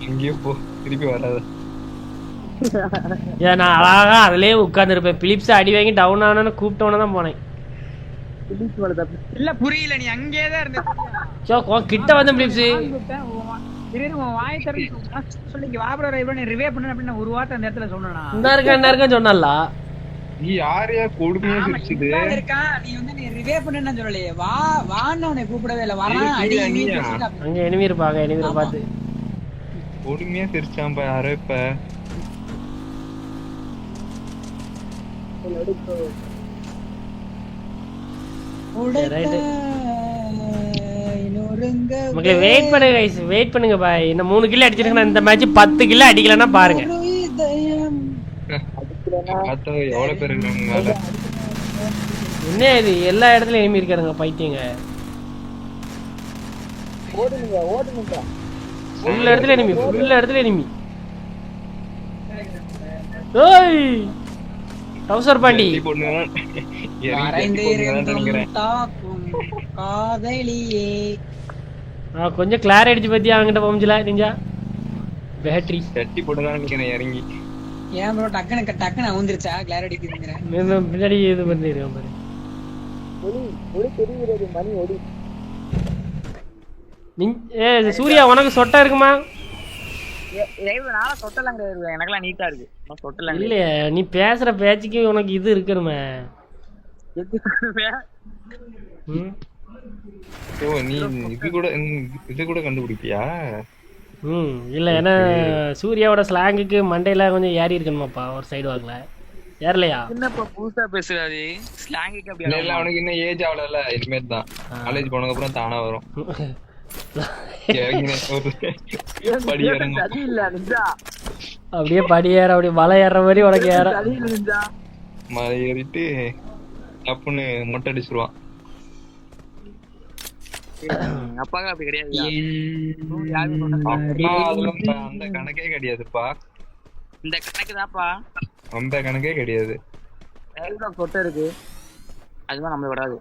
எங்கேயோ போ, திருப்பி வராத. ஏன் நான் அழகா அதுலயே உட்கார்ந்துருப்பேன். பிலிப்ஸ் அடி வாங்கி டவுன் ஆனன்னு கூப்பிட்டோன்னு தான் போனேன். இல்ல புரியல, நீ அங்கேயே தான் இருந்த. சோ கிட்ட வந்து பிலிப்ஸ் வாய் திறந்து சொல்லி வா ப்ரோ ரைவரோ நீ ரிவே பண்ணு அப்படின்னு ஒரு வார்த்தை அந்த இடத்துல சொன்னனா. இந்த இருக்க சொன்னல்ல. நீ யாரையா கொடுமையா சிரிச்சுது இருக்கா. நீ வந்து நீ ரிவே பண்ணுன்னு சொல்லலையே. வா வான்னு உன்னை கூப்பிடவே இல்ல. வரான் அடி மீட் வச்சிருக்கா. அங்க எனிமி இருப்பாங்க, எனிமி பார்த்து கொடுமையா சிரிச்சான் பா யாரோ. இப்ப மக்களே வெயிட் பண்ணுங்க गाइस, வெயிட் பண்ணுங்க பாய். இன்னும் 3 கில் அடிச்சிருக்கேன். இந்த மேட்ச் 10 கில் அடிக்கலன்னா பாருங்க. பார்த்தா எவ்வளவு பேர் இருக்காங்க. என்ன இது எல்லா இடத்துலயும் எனிமி இருக்காருங்க பைத்தியங்க. ஓடுங்க. ஃபுல் இடத்துல எனிமி. ஏய் டவுசர் பாண்டி கொஞ்சம் கிளார் அடிச்சு பத்தியா அவங்கிட்ட போம்ஜில நிஞ்சா பேட்டரி தட்டி போட்டுதான் நினைக்கிறேன் இறங்கி. ஏன் ப்ரோ டக்குன்னு அவுந்திருச்சா கிளார் அடிக்குதுங்கற. பின்னாடி இது பண்ணிருக்கேன் பாரு. ஒளி தெரியுது மணி ஒளி. சூர்யா உனக்கு சொட்டா இருக்குமா? நாளா சொட்டலாம் கிடையாது, எனக்கெல்லாம் நீட்டா இருக்கு. சொட்டலாம் இல்லையா, நீ பேசுற பேச்சுக்கு உனக்கு இது இருக்கணுமே. நீ இது கூட கண்டுபிடிப்பியா? இல்ல ஏன்னா சூர்யாவோட ஸ்லாங்குக்கு மண்டையில கொஞ்சம் ஏறி இருக்கணுமாப்பா ஒரு சைடு வாங்கல. ஏறலையா? என்னப்பா புதுசா பேசுறாரு ஸ்லாங்குக்கு அப்படி இல்ல அவனுக்கு இன்னும் ஏஜ் ஆகல. இனிமேல் தான் காலேஜ் போனதுக்கு அப்புறம் தானா வரும். அப்படியே படி ஏற அப்படியே மலை ஏற மாதிரி உனக்கு ஏற மலை ஏறிட்டு தப்புன்னு மொட்டை அடிச்சிருவான். அப்பாங்க அப்படி கிடையாது. அந்த கணக்கே கிடையாதுப்பா. இந்த கணக்கு தான்ப்பா. அந்த கணக்கே கிடையாது. சொட்டை இருக்கு அதுதான் நம்மள வராது.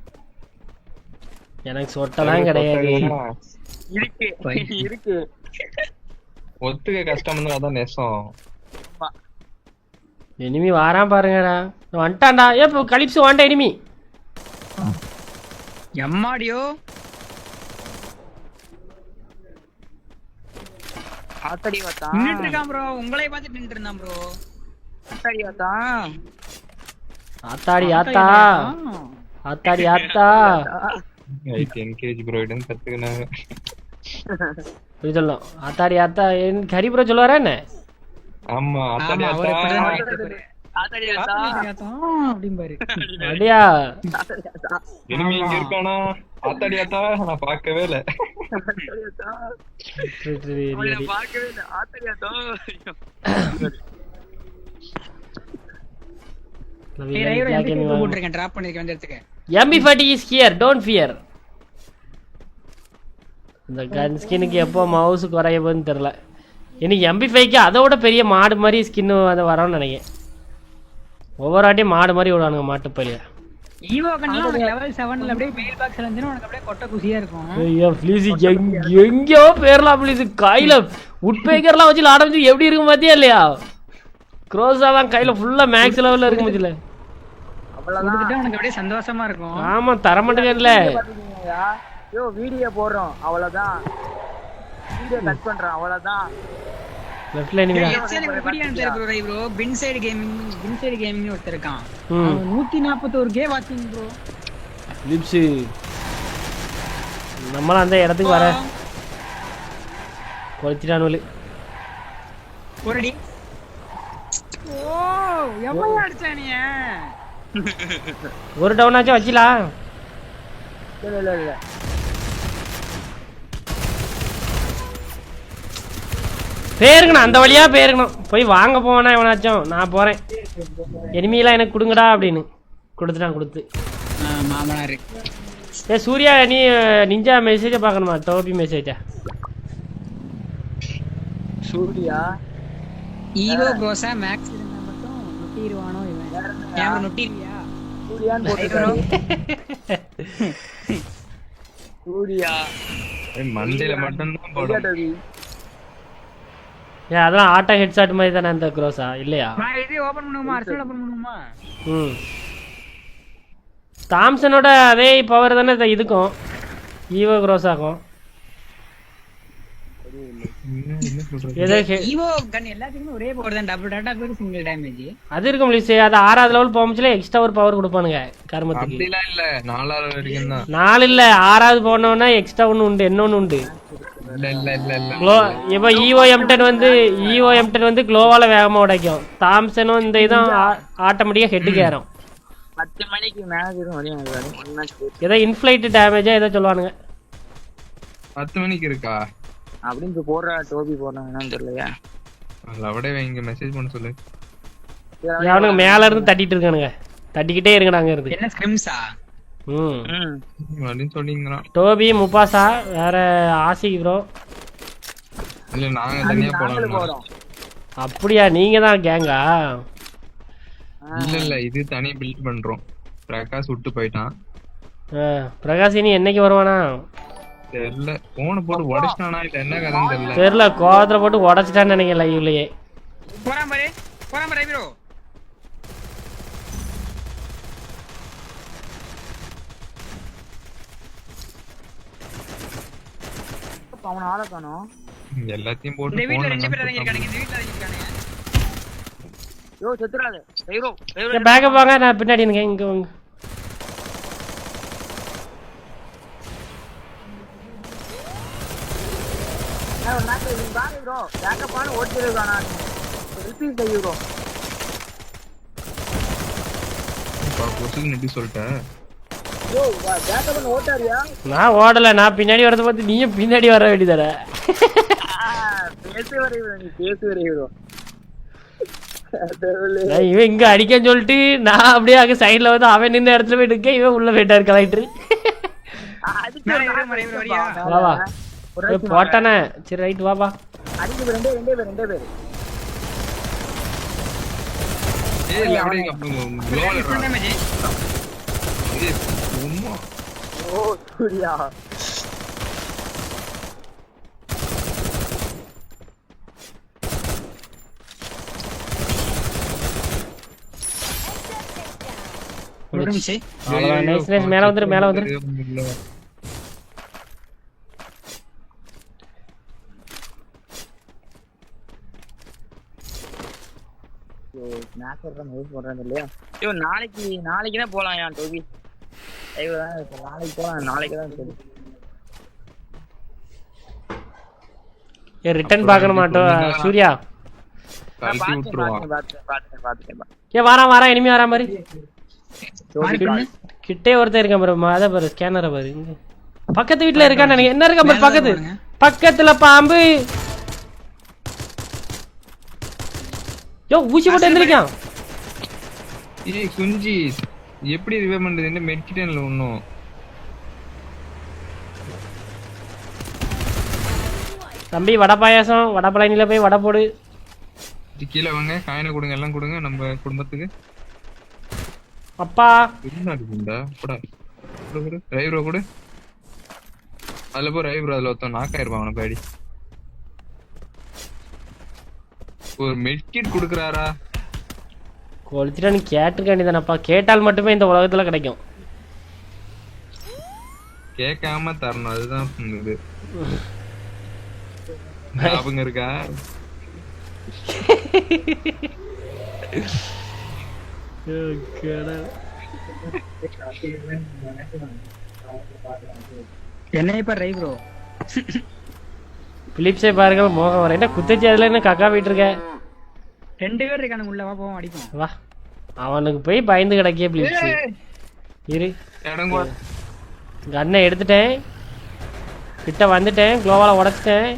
எனக்கு சொட்டெல்லாம் கிடையாது. இருக்கு ஒத்துக்க கஷ்டம் தான், அதான் நெசம். எனிமி வாரான் பாருங்கடா. வந்துட்டான்டா. ஏ கலிப்ஸ் வாண்ட எனிமி. எம்மாடியோ ஆத்தடி வாத்தா நின்னுட்டு இருக்கான் ப்ரோ. உங்களை பார்த்து நின்னுட்டு இருந்தான் ப்ரோ. ஆத்தடி வாத்தா ஆத்தாடி ஆத்தா ஆத்தாடி ஆத்தா என்கேஜ் ப்ரோ இடம் கத்துக்கினாங்க. இது சொல்லணும். ஆத்தாடி ஆத்தா கரி ப்ரோ சொல்லுவாரா என்ன? ஆமா ஆத்தாடி ஆத்தா ஆத்தாடியாத்தா அப்படிம்பாரு. அப்படியா? இனிமே இங்க இருக்கானா ஆத்தாடியாத்தா நான் பார்க்கவே இல்ல. அவனை நான் பார்க்கவே இல்லை. ஆத்தாடியாத்தா ஏய், ரைவரோ MP5 போட்டிருக்கேன், drop பண்ணிருக்கேன் வந்து எடுத்துக்க. MP40 is here, don't fear. இந்த கன் ஸ்கின்னுக்கு எப்போ மவுஸ் குறைய போகுதுன்னு தெரியல. எனக்கு MP5க்கு அதோட பெரிய மாடு மாதிரி ஸ்கின்னு அதை வரோன்னு நினைக்கிறேன். ஒவ்வொரு வாட்டியும் மாடு மாதிரி விடுவானுங்க மாட்டுப்பள்ளிய. ஈவோ கன்லாம் உனக்கு லெவல் 7ல அப்படியே மெயில் பாக்ஸ்ல இருந்துனா உனக்கு அப்படியே கொட்டை குசியா இருக்கும். ஐயோ ப்ளீஸ் எங்கேயோ பேர்லாம் ப்ளீஸ். கையில உட்பேக்கர்லாம் வச்சு ஆரம்பிச்சு எப்படி இருக்கும் பாத்தியா இல்லையா? க்ரோஸாலாம் கையில ஃபுல்லா மேக்ஸ் லெவல்ல இருக்கும் மத்தியில. அவ்வளவுதான் உனக்கு அப்படியே சந்தோஷமா இருக்கும். ஆமா தர மாட்டேங்கல. யோ வீடியோ போடுறோம் அவ்வளவுதான். வீடியோ கட் பண்றோம் அவ்வளவுதான். லெஃப்ட்ல எனிமி. எனக்கு ஒரு வீடியோ அனுப்பிச்சிரு ப்ரோ. பின்சைடு கேமிங் ஒருத்தர் இருக்கான். 141 கே வாட்சிங் ப்ரோ. லிப்ஸ் நம்மள அந்த இடத்துக்கு வர கொளுத்திட்டானுல. ஒருடி. ஓ எவ்வளவு அடிச்சானிய? ஒரு டவுன் ஆச்சு வச்சிலாம். இல்ல பேருங்கண்ணா அந்த வழியா பேருக்கணும். போய் வாங்க போவேனா எவனாச்சும். நான் போறேன். எனிமியெல்லாம் எனக்கு கொடுங்கடா அப்படின்னு கொடுத்துட்டான். கொடுத்து மாமனாரு. ஏ சூர்யா நீ நிஞ்சா மெசேஜை பார்க்கணுமா? டோபி மெசேஜா? சூர்யா ஈவோ ப்ரோஸா மேக்ஸ் இருந்தா மட்டும் நொட்டிடுவானோ இவன். கேமரா நொட்டிடுவியா? சூர்யான்னு போட்டுருக்காரு. சூர்யா மண்டையில மட்டும் தான் போடும். ஏ அதெல்லாம் ஆட்டோ ஹெட்ஷாட் மாதிரி தானே அந்த க்ரோஸா இல்லையா? நான் இது ஓபன் பண்ணுமா? அர்சனல் ஓபன் பண்ணுமா? தாம்சனோட அதே பவர் தானே இதுக்கும் ஈவோ க்ரோஸாக்கும். ஈவோ கன் எல்லாத்துக்குமே ஒரே பவர் தான். டபுள் டாட்டாக்கு சிங்கிள் டேமேஜ் அது இருக்கும் ப்ளீஸ். அது 6வது லெவல் போகும்போதுல எக்ஸ்ட்ரா ஒரு பவர் கொடுப்பானுங்க கர்மத்துக்கு. அப்படிலாம் இல்ல 4வது வரைக்கும் தான். 4 இல்ல 6வது போனோம்னா எக்ஸ்ட்ரா ஒன்று உண்டு. இன்னொன்று உண்டு. க்ளோ இப்போ ஈவோ M10 வந்து க்ளோவால வேகமா உடைக்கும். தாம்சனும் இந்த இதுவும் ஆட்டோமேட்டிக்கா ஹெட்டுக்கு ஏறும். 10 மணிக்கு மேனேஜரும் வரையும் ஏதோ இன்ஃப்ளைட் டேமேஜா ஏதோ சொல்லுவானுங்க. 10 மணிக்கு இருக்கா அப்படின்னு போடுறா. டோபி போடுறாங்கன்னு தெரியலையா? அவடே வைங்க மெசேஜ் பண்ண சொல்லு. அவனுக்கு மேல இருந்து தட்டிட்டு இருக்கானுங்க. தட்டிக்கிட்டே இருங்க நாங்க இருந்து. என்ன ஸ்கிரிம்ஸா? அப்படின்னு சொல்லிங்கறான். டோபி முபாசா வேற ஆசிக் ப்ரோ. இல்ல நாங்க தனியா போறோம். அப்படியா? நீங்க தான் கேங்கா? இல்ல இது தனி பில்ட் பண்றோம். பிரகாஷ் விட்டு போயிட்டான். பிரகாஷ் இனி என்னைக்கு வருவானா தெரியல. போன போட்டு உடைச்சிட்டானா இல்ல என்ன கதைன்னு தெரியல. கோவத்துல போட்டு உடைச்சிட்டான்னு நினைக்கிறேன் லைவ்லயே. போறான் பாரு ப்ரோ. அவன ஆள காணோம். எல்லாத்தையும் போட்டு இந்த வீட்ல 2 பேர் இறங்கிருக்கானுங்க. யோ செத்துறாத. ரைரோ பேக்கப் வாங்க. நான் பின்னாடி இருக்கேன். இங்க வாங்க. நான் நாக்கு பாரு ப்ரோ. பேக்கப் ஆன ஓடிடுறா. நான் ரிப்பீட் செய்ய ப்ரோ. பொசுக்கு நெட்டி சொல்லிட்டேன். யோ பேக்கப் ஆன ஓட்டாரியா? நான் ஓடல. நான் பின்னாடி வரத பார்த்து நீயும் பின்னாடி வர வேண்டியதானே. பேசி வரீங்க. நீ பேசி வரீங்க. இவன் இங்க அடிக்கன்னு சொல்லிட்டு நான் அப்படியே அங்க சைடுல வந்து அவன் நின்ற இடத்துல போய் நிக்க. இவன் உள்ள போயிட்டாரு கலெக்டர். வா போட்டானே. சரி ரைட் வாப்பா. அடிக்கு ரெண்டே பேர். ஏய் அப்படியே க்ளோவல் டேமேஜ். உம்மா. ஓ சூர்யா. ஒரு நிமிஷம். அவ்வளவுதான். நைஸ் மேல வந்துரு. ஸ்நாக்கர் தான் யூஸ் பண்றாங்க இல்லையா? யோ நாளைக்கு தான் போலாம் யா டோபி. ஐயோ நாளைக்கு போலாம். நாளைக்கு தான் சரி. ரிட்டர்ன் பார்க்கணும் மாட்டோம் சூர்யா. கழட்டி விட்டுருவான். பாத்துட்டேன். ஏ வாரான் இனிமே வரா மாதிரி மார்க் பண்ணு. கிட்டே ஒருத்தர் இருக்கான் பாரு அத பாரு ஸ்கேனரை பாரு இங்க பக்கத்து வீட்டுல இருக்கான்னு நினைக்கிறேன். என்ன இருக்கா பாரு பக்கத்துல பாம்பு. யோ ஊசி போட்டு எந்திரிக்கான். ஏய் குஞ்சி எப்படி ரிவைவ் பண்றது? என்ன மெட்கிட்டன்ல ஒண்ணும் தம்பி வடை பாயாசம் வடை பழனியில போய் வடை போடு. கீழே வாங்க, காயினை கொடுங்க, எல்லாம் கொடுங்க நம்ம குடும்பத்துக்கு. அப்பா என்ன இருக்குண்டா போடா கொடு ரைப்ரோ கொடு. அதுல போ ரைப்ரோ, அதுல ஒருத்தன் நாக்காயிருப்பான் அவனை பாடி. ஒரு மெட்கிட் குடுக்குறாரா? கொளுத்திட்டா நீ கேட்டுக்க வேண்டியதானப்பா. கேட்டால் மட்டுமே இந்த உலகத்துல கிடைக்கும். கேட்காம தரணும், அதுதான் இது. ஞாபகம் இருக்கா? என்னைய பாரு ரை ப்ரோ. பிலிப்ஸே பாருங்க மோகம் வர என்ன குத்தச்சி அதுல என்ன கக்கா போயிட்டு இருக்க. 2 பேர் இருக்கானுங்க உள்ள, வா போவோம் அடிப்போம். வா அவனுக்கு போய் பயந்து கிடக்கே பிலிப்ஸ். இரு கண்ணை எடுத்துட்டேன், கிட்ட வந்துட்டேன், குளோவால உடைச்சிட்டேன்.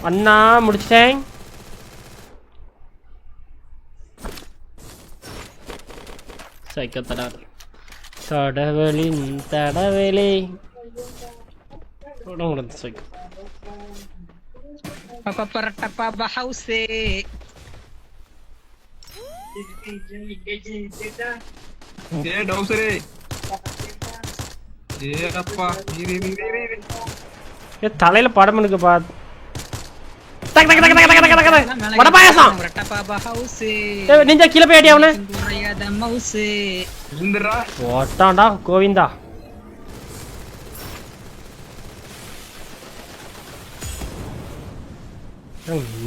அண்ணா முடிச்சிட்டேன். சைக்கத்தடா தடவலின் தடவேலே சைக்கோ ஹவுஸே. ஏ டவுசரே ஏ அப்பா ஏ தலையில படம் இருக்கு பா. டக் டக் டக் டக் டக் டக் டக் வட பாயாசம் நிஞ்சா கீழ போய் அடி அவனே. இந்தடா ஓட்டான்டா கோவிந்தா.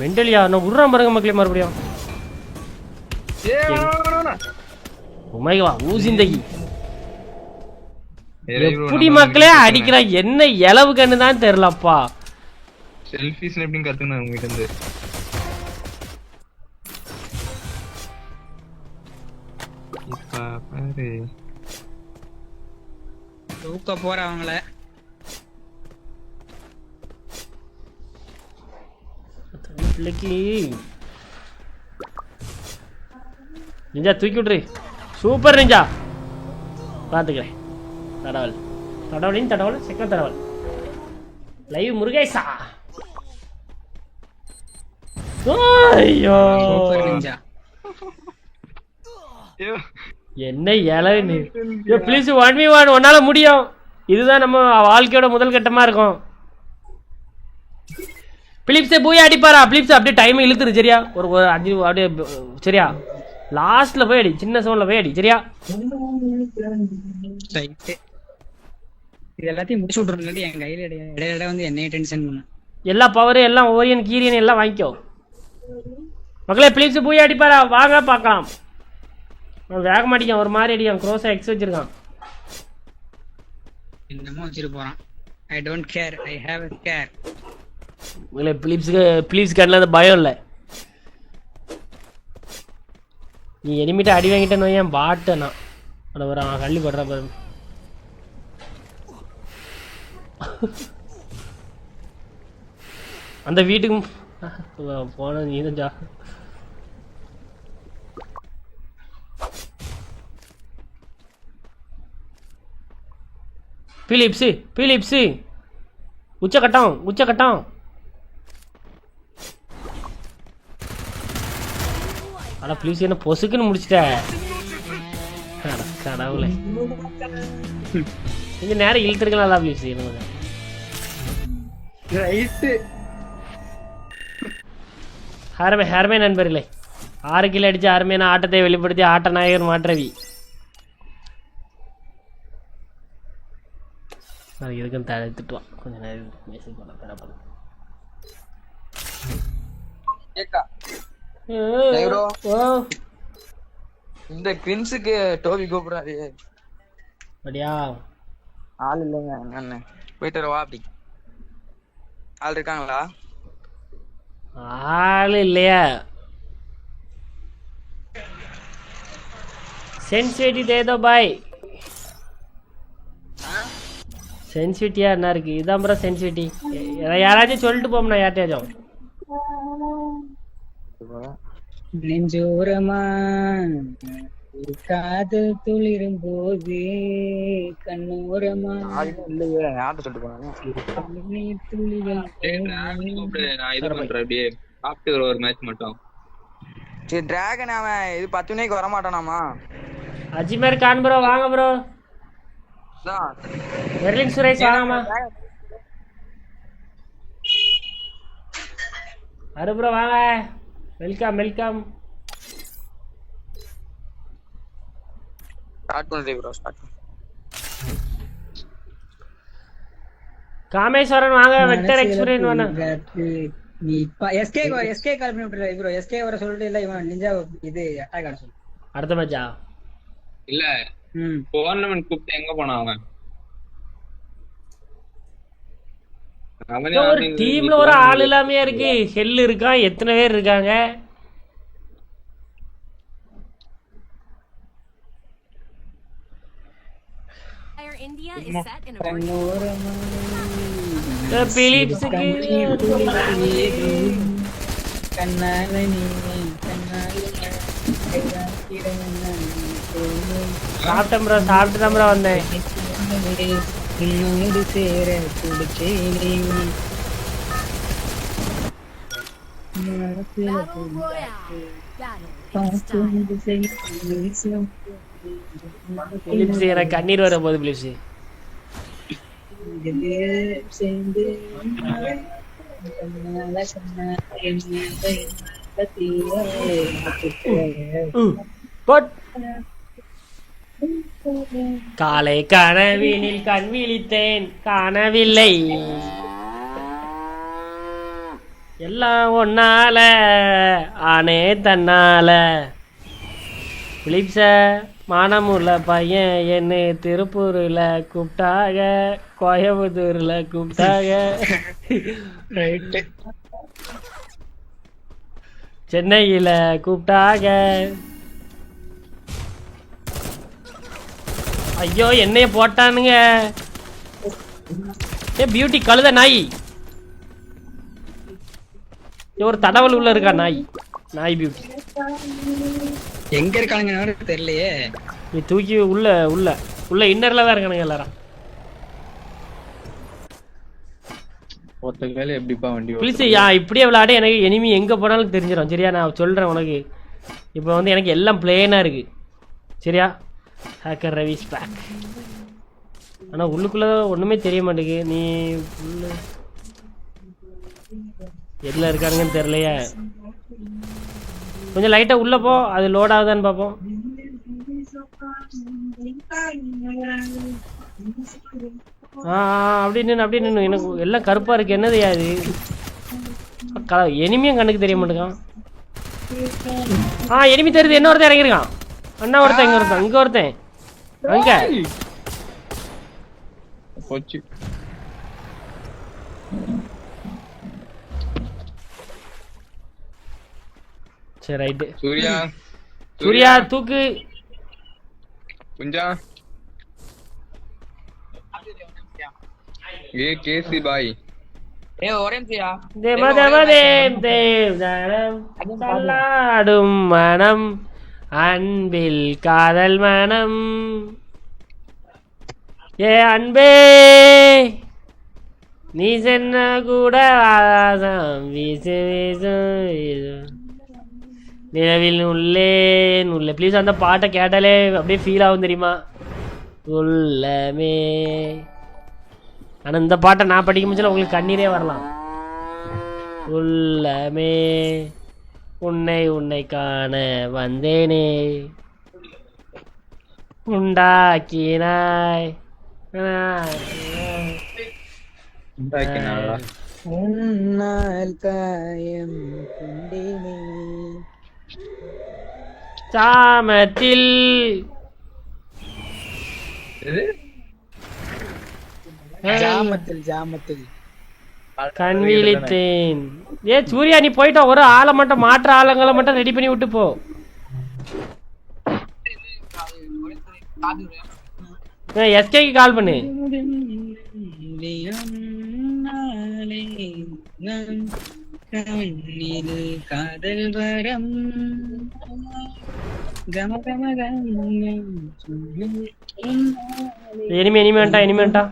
மெண்டலியா நான் உருறான் பாருங்க மக்களே மறுபடியும். ஏ உமைவா ஊசிந்தகி எப்படி மக்களே அடிக்கிறா. என்ன இளவு கண்ணு தான் தெரியலப்பா. செல்ஃபிஸ் எப்படின்னு கத்துனா உங்ககிட்ட இருந்து. பாரு தூக்க போற அவங்கள. பிள்ளைக்கு நிஞ்சா தூக்கி விட்ரு. சூப்பர் நிஞ்சா பாத்துக்கிறேன். தடவல் தடவலின் தடவல் செகண்ட் தடவல் லைவ் முருகேசா. ஐயோ என்ன இளவு. ப்ளீஸ் 1v1 உன்னால முடியும். இதுதான் நம்ம வாழ்க்கையோட முதல் கட்டமா இருக்கும். பிலிப்ஸே போய் அடிப்பாரா? பிலிப்ஸ் அப்படியே டைம் இழுத்துரு சரியா? ஒரு 5 அப்படியே சரியா? லாஸ்ட்ல போய் அடி, சின்ன சவுண்ட்ல போய் அடி சரியா? இது எல்லாத்தையும் முடிச்சு விட்டுருங்க. என் கையில இடையில வந்து என்னைய டென்ஷன் பண்ணு. எல்லா பவரும் எல்லாம் ஓரியன் கீரியன் எல்லாம் வாங்கிக்கோ மக்களே. பிலிப்ஸ் போய் அடிப்பாரா? வாங்க பார்க்கலாம். வேக மாட்டேங்க ஒரு மாதிரி அடிக்கான். க்ரோஸா எக்ஸ் வச்சிருக்கான். என்னமோ வச்சிட்டு போறான். I don't care, I have a care. மக்களே பிலிப்ஸ் கண்ணில் அந்த பயம் இல்லை. நீ எனிமிட்ட அடி வாங்கிட்டேன்னு ஏன் பாட்டேனா அட வர கள்ளி படுற பாரு. அந்த வீட்டுக்கு போன நீதா பிலிப்ஸ் உச்சக்கட்டம். அட பிலிப்ஸ் என்ன பொசுக்குன்னு முடிச்சிட்ட கடவுளே. கொஞ்ச நேரம் இழுத்துருக்கலாம் பிலிப்ஸ். ஹேர்மே நண்பர்களே 6 கிலோ அடிச்சு அருமையான ஆட்டத்தை வெளிப்படுத்தி ஆட்ட நாயகர் மாற்றவி. இதுக்கும் திட்டுவான் கொஞ்ச நேரம். இந்த கிரின்ஸுக்கு டோபி கூப்பிடுறாரு. அப்படியா? ஆள் இல்லைங்க. போயிட்டு வா. அப்படி ஆள் இருக்காங்களா? ஆள் இல்லையா? சென்சிட்டிவிட்டி தேதோ பாய். சென்சிட்டிவிட்டியா என்ன இருக்கு? இதான் ப்ரோ சென்சிட்டிவிட்டி. யாராச்சும் சொல்லிட்டு போம்ண்ணா யார்ட்டையாச்சும். நெஞ்சோரமா காதல் துளிரும் போது கண்ணோரமா இல்லையே யார்கிட்ட சொல்லிட்டு போனாங்க? துளிகள் நான் இது பண்றேன் அப்படியே சாப்பிட்டு ஒரு மேட்ச் மட்டும். சரி டிராகன் அவன் இது 10 மணிக்கு வர மாட்டானாமா? அஜிமேர் கான் ப்ரோ வாங்க ப்ரோ. வெர்லின் சுரேஷ் வாங்கம்மா. அரு ப்ரோ வாங்க. Welcome welcome. ஸ்டார்ட் பண்ணு ப்ரோ ஸ்டார்ட். காமேஸ்வரன் வாங்க. வெக்டர் எக்ஸ்பீரியன்ஸ் வாங்க. நீ எஸ்கே கால் பண்ணி விட்டுற ப்ரோ. எஸ்கே வர சொல்லிட்டு இல்ல இவன் நிஞ்சா இது அட்டாக் ஆட சொல்லு. அடுத்த மேட்சா? இல்ல டோர்னமெண்ட் கூப்பிட்டு எங்க போனா அவன்? ஒரு டீம்ல ஒரு ஆள் இல்லாம இருக்கு. ஹெல் இருக்கான். எத்தனை பேர் இருக்காங்க? India is set in a பிலிப்ஸ்க்கு கண்ணால நீ சாப்பிட்டேன் ப்ரோ. சாப்பிட்டு தான் ப்ரோ வந்தேன். இன்னொரு சேர குடிச்சேனே பிலிப்ஸ் எனக்கு கண்ணீர் வர போகுது. பிலிப்ஸ் காலை கனவினில் கண் விழித்தேன் காணவில்லை. எல்லாம் ஒன்னால ஆனே தன்னால. பிலிப்ஸ மானமுள்ள பையன் என்ன திருப்பூர்ல கூப்பிட்டாக, கோயம்புத்தூர்ல கூப்பிட்டாக, சென்னையில கூப்பிட்டாக. ஐயோ என்னைய போட்டானுங்க. ஏ பியூட்டி கழுத நாய். ஒரு தடவல் உள்ள இருக்கா நாய். நாய் பியூட்டி எங்க இருக்கானுங்க தெரியலையே. நீ தூக்கி உள்ள உள்ள உள்ள இன்னர்ல தான் இருக்கானுங்க எல்லாரும். ஒருத்தர் எப்படிப்பா வண்டி பிளீஸ் இப்படியே விளையாட எனக்கு எனிமி எங்க போனாலும் தெரிஞ்சிடும். சரியா? நான் சொல்றேன் உனக்கு. இப்போ வந்து எனக்கு எல்லாம் பிளேனா இருக்கு. சரியா? Hacker Ravi's back. ஆனா உள்ளுக்குள்ள ஒண்ணுமே தெரிய மாட்டேங்குது. நீ எதுல இருக்கானுங்கன்னு தெரியலையா? கொஞ்சம் லைட்டா உள்ள போ. அது லோட் ஆகுதான்னு பாப்போம். அப்படி நின்று அப்படி நின்று. எனக்கு எல்லாம் கருப்பா இருக்கு. என்னது அது? எனிமியும் கண்ணுக்கு தெரிய மாட்டேங்கான். எனிமி தெரியுது. என்ன ஒருத்தன் இறங்கிருக்கான். அண்ணா ஒருத்தன் இங்க ஒருத்தன் இங்க ஒருத்தன் அங்க போச்சு. சரி ரைட்டு. சூர்யா சூர்யா தூக்கு குஞ்சா. ये केसी भाई ஒரே நிமிஷம்யா. தேவ தேவ தேவ் தேவ் தனம் தள்ளாடும் மனம் அன்பில் காதல் மனம். ஏ அன்பே நீ சென்ன கூட வாசம் வீசு வீசு நிலவில் உள்ளே உள்ளே. ப்ளீஸ் அந்த பாட்டை கேட்டாலே அப்படியே ஃபீல் ஆகும் தெரியுமா? உள்ளமே. ஆனால் இந்த பாட்டை நான் படிக்க முடிச்சல உங்களுக்கு கண்ணீரே வரலாம். உள்ளமே உன்னை உன்னை காண வந்தேனே உண்டாக்கினாய் உன்னால் காயம் கொண்டேனே சாமத்தில். ஜாமத்தில் ஜாமத்தில் கண் விழித்தேன். ஏ சூர்யா நீ போயிட்டா, ஒரு ஆளை மட்டும் மாற்ற ஆளுங்களை மட்டும் ரெடி பண்ணி விட்டு போ. எஸ்கேக்கு கால் பண்ணு. காதல் வரம் இனிமே வேண்டாம்.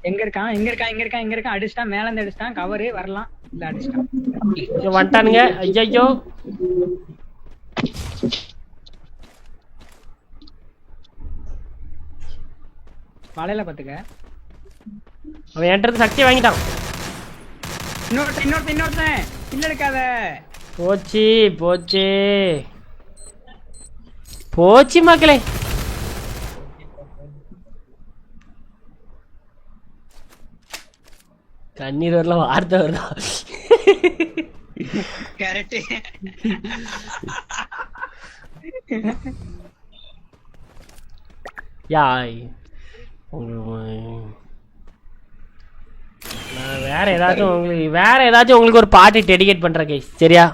எங்க இருக்கான் அடிச்சிட்டான், மேல இருந்து அடிச்சிட்டான். கவரு வரலாம் இல்ல அடிச்சிட்டான். வந்துட்டானுங்க. ஐயோ மலையில பாத்துக்க. அவன் என்கிட்ட சக்தி வாங்கிட்டான். இன்னொருத்தன் இல்ல இருக்காத. போச்சு மக்களே. கண்ணீர் வரலாம், வார்த்தை வருதா? கரெக்ட். யாய் நான் வேற ஏதாச்சும் உங்களுக்கு ஒரு பாட்டு டெடிகேட் பண்றேன் கைஸ், சரியா?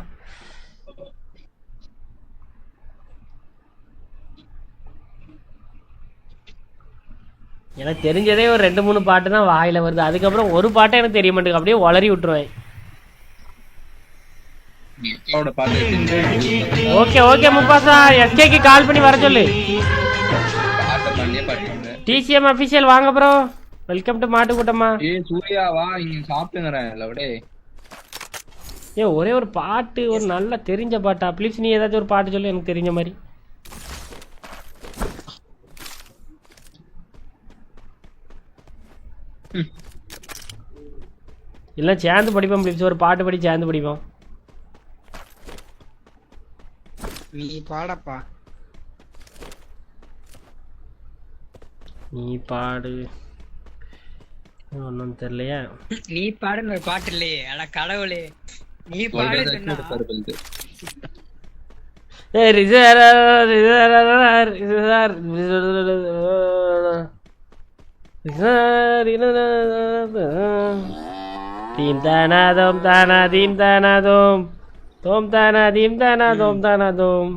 எனக்கு தெரிஞ்சதே ஒரு 2-3 பாட்டு தான் வாயில வருது. அதுக்கப்புறம் ஒரு பாட்டே எனக்கு தெரிய மாட்டேங்குது, அப்படியே வளரி விட்டுருவேன். ஓகே முப்பாசா, எஸ்கேக்கு கால் பண்ணி வர சொல்லு. டிசிஎம் அபிஷியல் வாங்க ப்ரோ. வெல்கம் டு மாட்டு கூட்டமா. சூர்யா வா, இங்க சாப்பிட்டுங்கறேன். ஒரே ஒரு பாட்டு, ஒரு நல்ல தெரிஞ்ச பாட்டா ப்ளீஸ். நீ ஏதாச்சும் ஒரு பாட்டு சொல்லு எனக்கு தெரிஞ்ச மாதிரி. இல்ல சேர்ந்து படிப்போம் ப்ளீஸ், ஒரு பாட்டு படி சேர்ந்து படிப்போம். நீ பாடப்பா. நீ பாடு. ஒன்னும் தெரியலையா? நீ பாடுன்னு ஒரு பாட்டு இல்லையே. அட கடவுளே, நீ பாடு. தீம் தானாதோம் தானா தீம் தானாதோம் தோம் தானா தீம் தானா தோம் தானாதோம்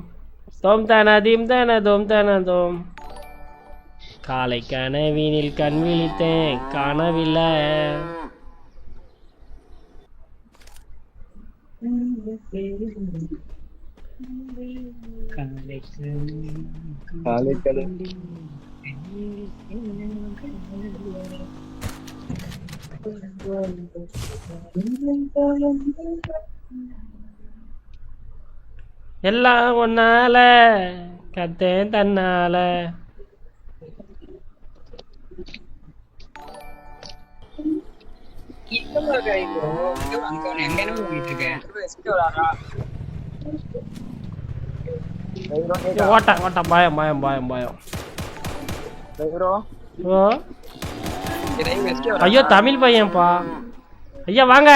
தோம் தானா தீம் தானா தோம் தானாதோம். காலை கனவினில் கண் விழித்தேன், காணவில்லை. எல்லாம் ஒன்னால கத்தேன் தன்னால. ஓட்டம் பயம். ஐயோ தமிழ் பையன்ப்பா. ஐயா வாங்க.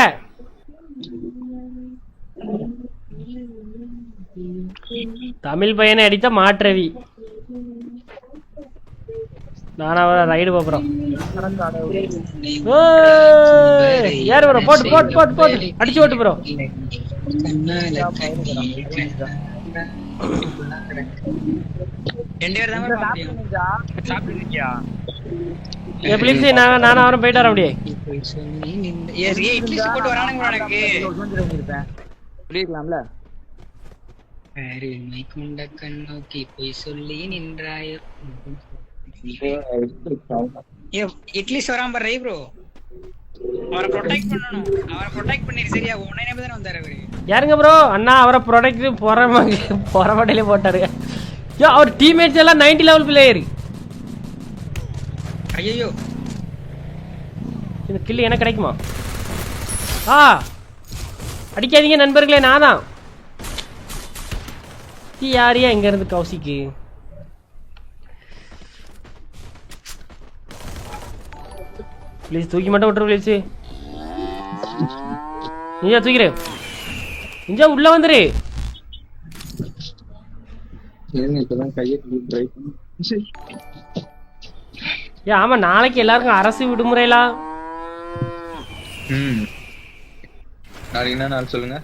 தமிழ் பையனை அடித்த மாற்றவி. நானா ரைடு போறோம். யாரு வரும்? போட்டு அடிச்சு ஓட்டு ப்ரோ. நானும் அவரும் போயிட்டு வர முடியே. இட்லிஸ் வராம பாரு ப்ரோ. அவரை ப்ரொடெக்ட் பண்ணனும். அவரை ப்ரொடெக்ட் பண்ணிரு, சரியா? உன்னை நம்பி தான வந்தாரு அவரு. யாருங்க ப்ரோ? அண்ணா அவரை ப்ரொடெக்ட் பொறவடையில போட்டாரு. யோ அவர் டீம்மேட்ஸ் எல்லாம் 90 லெவல் பிளேயர். ஐயோ இந்த கில் எனக்கு கிடைக்குமா? அடிக்காதீங்க நண்பர்களே, நான் தான். யாரையா இங்க இருந்து கௌசிக்கு? ப்ளீஸ் தூக்கி மட்டும் விட்டுரு ப்ளீஸ். நீயா தூக்கிடு. இஞ்சா உள்ள வந்துரு. ஆமா நாளைக்கு எல்லாருக்கும் அரசு விடுமுறைலாம். நாளைக்கு என்ன நாள் சொல்லுங்க.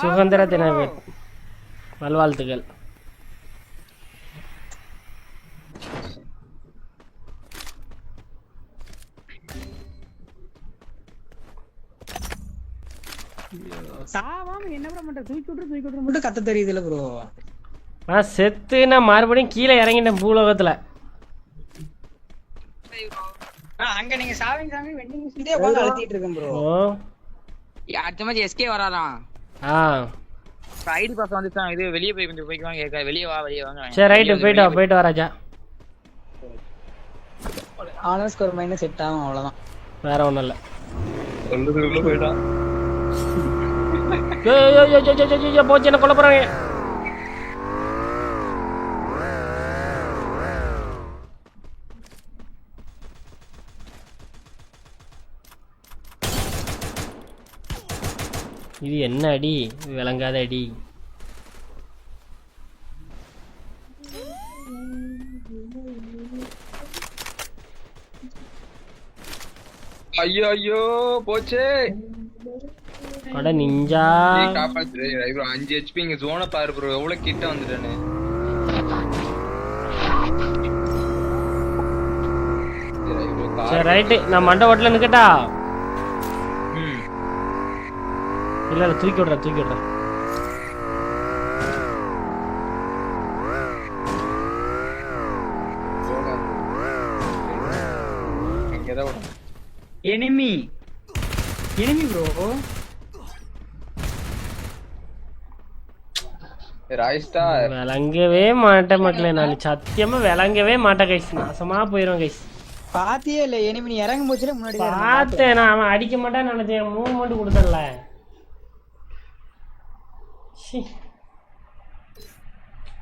சுதந்திர தின நல்வாழ்த்துக்கள். சாவாம என்ன ப்ரோ பண்ற? தூக்கி விட்டு மட்டும் கத்த தெரியுதுல ப்ரோ. நான் செத்து நான் மறுபடியும் கீழே இறங்கிட்டேன் பூலோகத்துல. அங்க நீங்க சாவிங் வெண்டிங் மிஷினே உட்கார்ந்து அழுத்திட்டு இருக்கேன் ப்ரோ. அடுத்த மாதிரி எஸ்கே வராராம். ஐடி பாஸ் வந்துச்சான். இது வெளியே போய் கொஞ்சம் போய்க்குவாங்க. கேட்க வெளியே வாங்க. சரி ரைட்டு போயிட்டு வா ராஜா. ஆனர் ஸ்கோர் மைனஸ் செட் ஆகும் அவ்வளவுதான். வேற ஒண்ணும் இல்ல. சொல்றதுக்குள்ள போயிட்டான். போச்சு என்ன கொல்ல போறாங்க. இது என்ன அடி? விளங்காத அடி. ஐயோ ஐயோ போச்சே. அட நிஞ்சா காப்பாத்து ப்ரோ. 5 HP இங்க ஜோனை பாரு ப்ரோ. எவ்வளவு கிட்ட வந்துட்டானே. சரி ரைட்டு நான் மண்டை ஓட்டல நிக்கட்டா. இல்ல தூக்கி விடுறேன். Enemy bro. விளங்கவே மாட்டேன் மக்களே. நான் சத்தியமா விளங்கவே மாட்டேன் கைஸ். நாசமா போயிரும் கைஸ். பாத்தியே இல்ல எனிமி இறங்கும் போச்சுல முன்னாடி பார்த்தேன். நான் அவன் அடிக்க மாட்டான்னு நினைச்சேன். மூவ்மெண்ட் கொடுத்தல.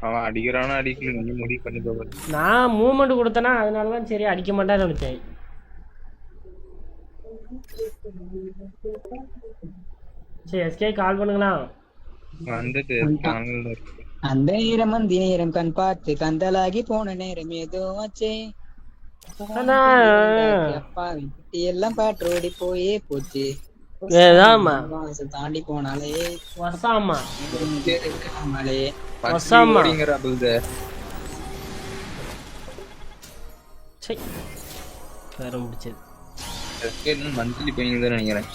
அவன் அடிக்கிறானா அடிக்கல நீ முடிவு பண்ணி போக. நான் மூவ்மெண்ட் கொடுத்தனா அதனாலதான் சரி அடிக்க மாட்டான்னு நினைச்சேன். சரி எஸ்கே கால் பண்ணுங்களா. வந்துட்டு அந்த நேரம் அந்த நேரம் கண் பார்த்து கந்தலாகி போன நேரம் ஏதோ ஆச்சே. எல்லாம் பாட்டோடி போயே போச்சு. தாண்டி போனாலே வசாமா வேற முடிச்சது. மந்த்லி போயிங்க நினைக்கிறேன்.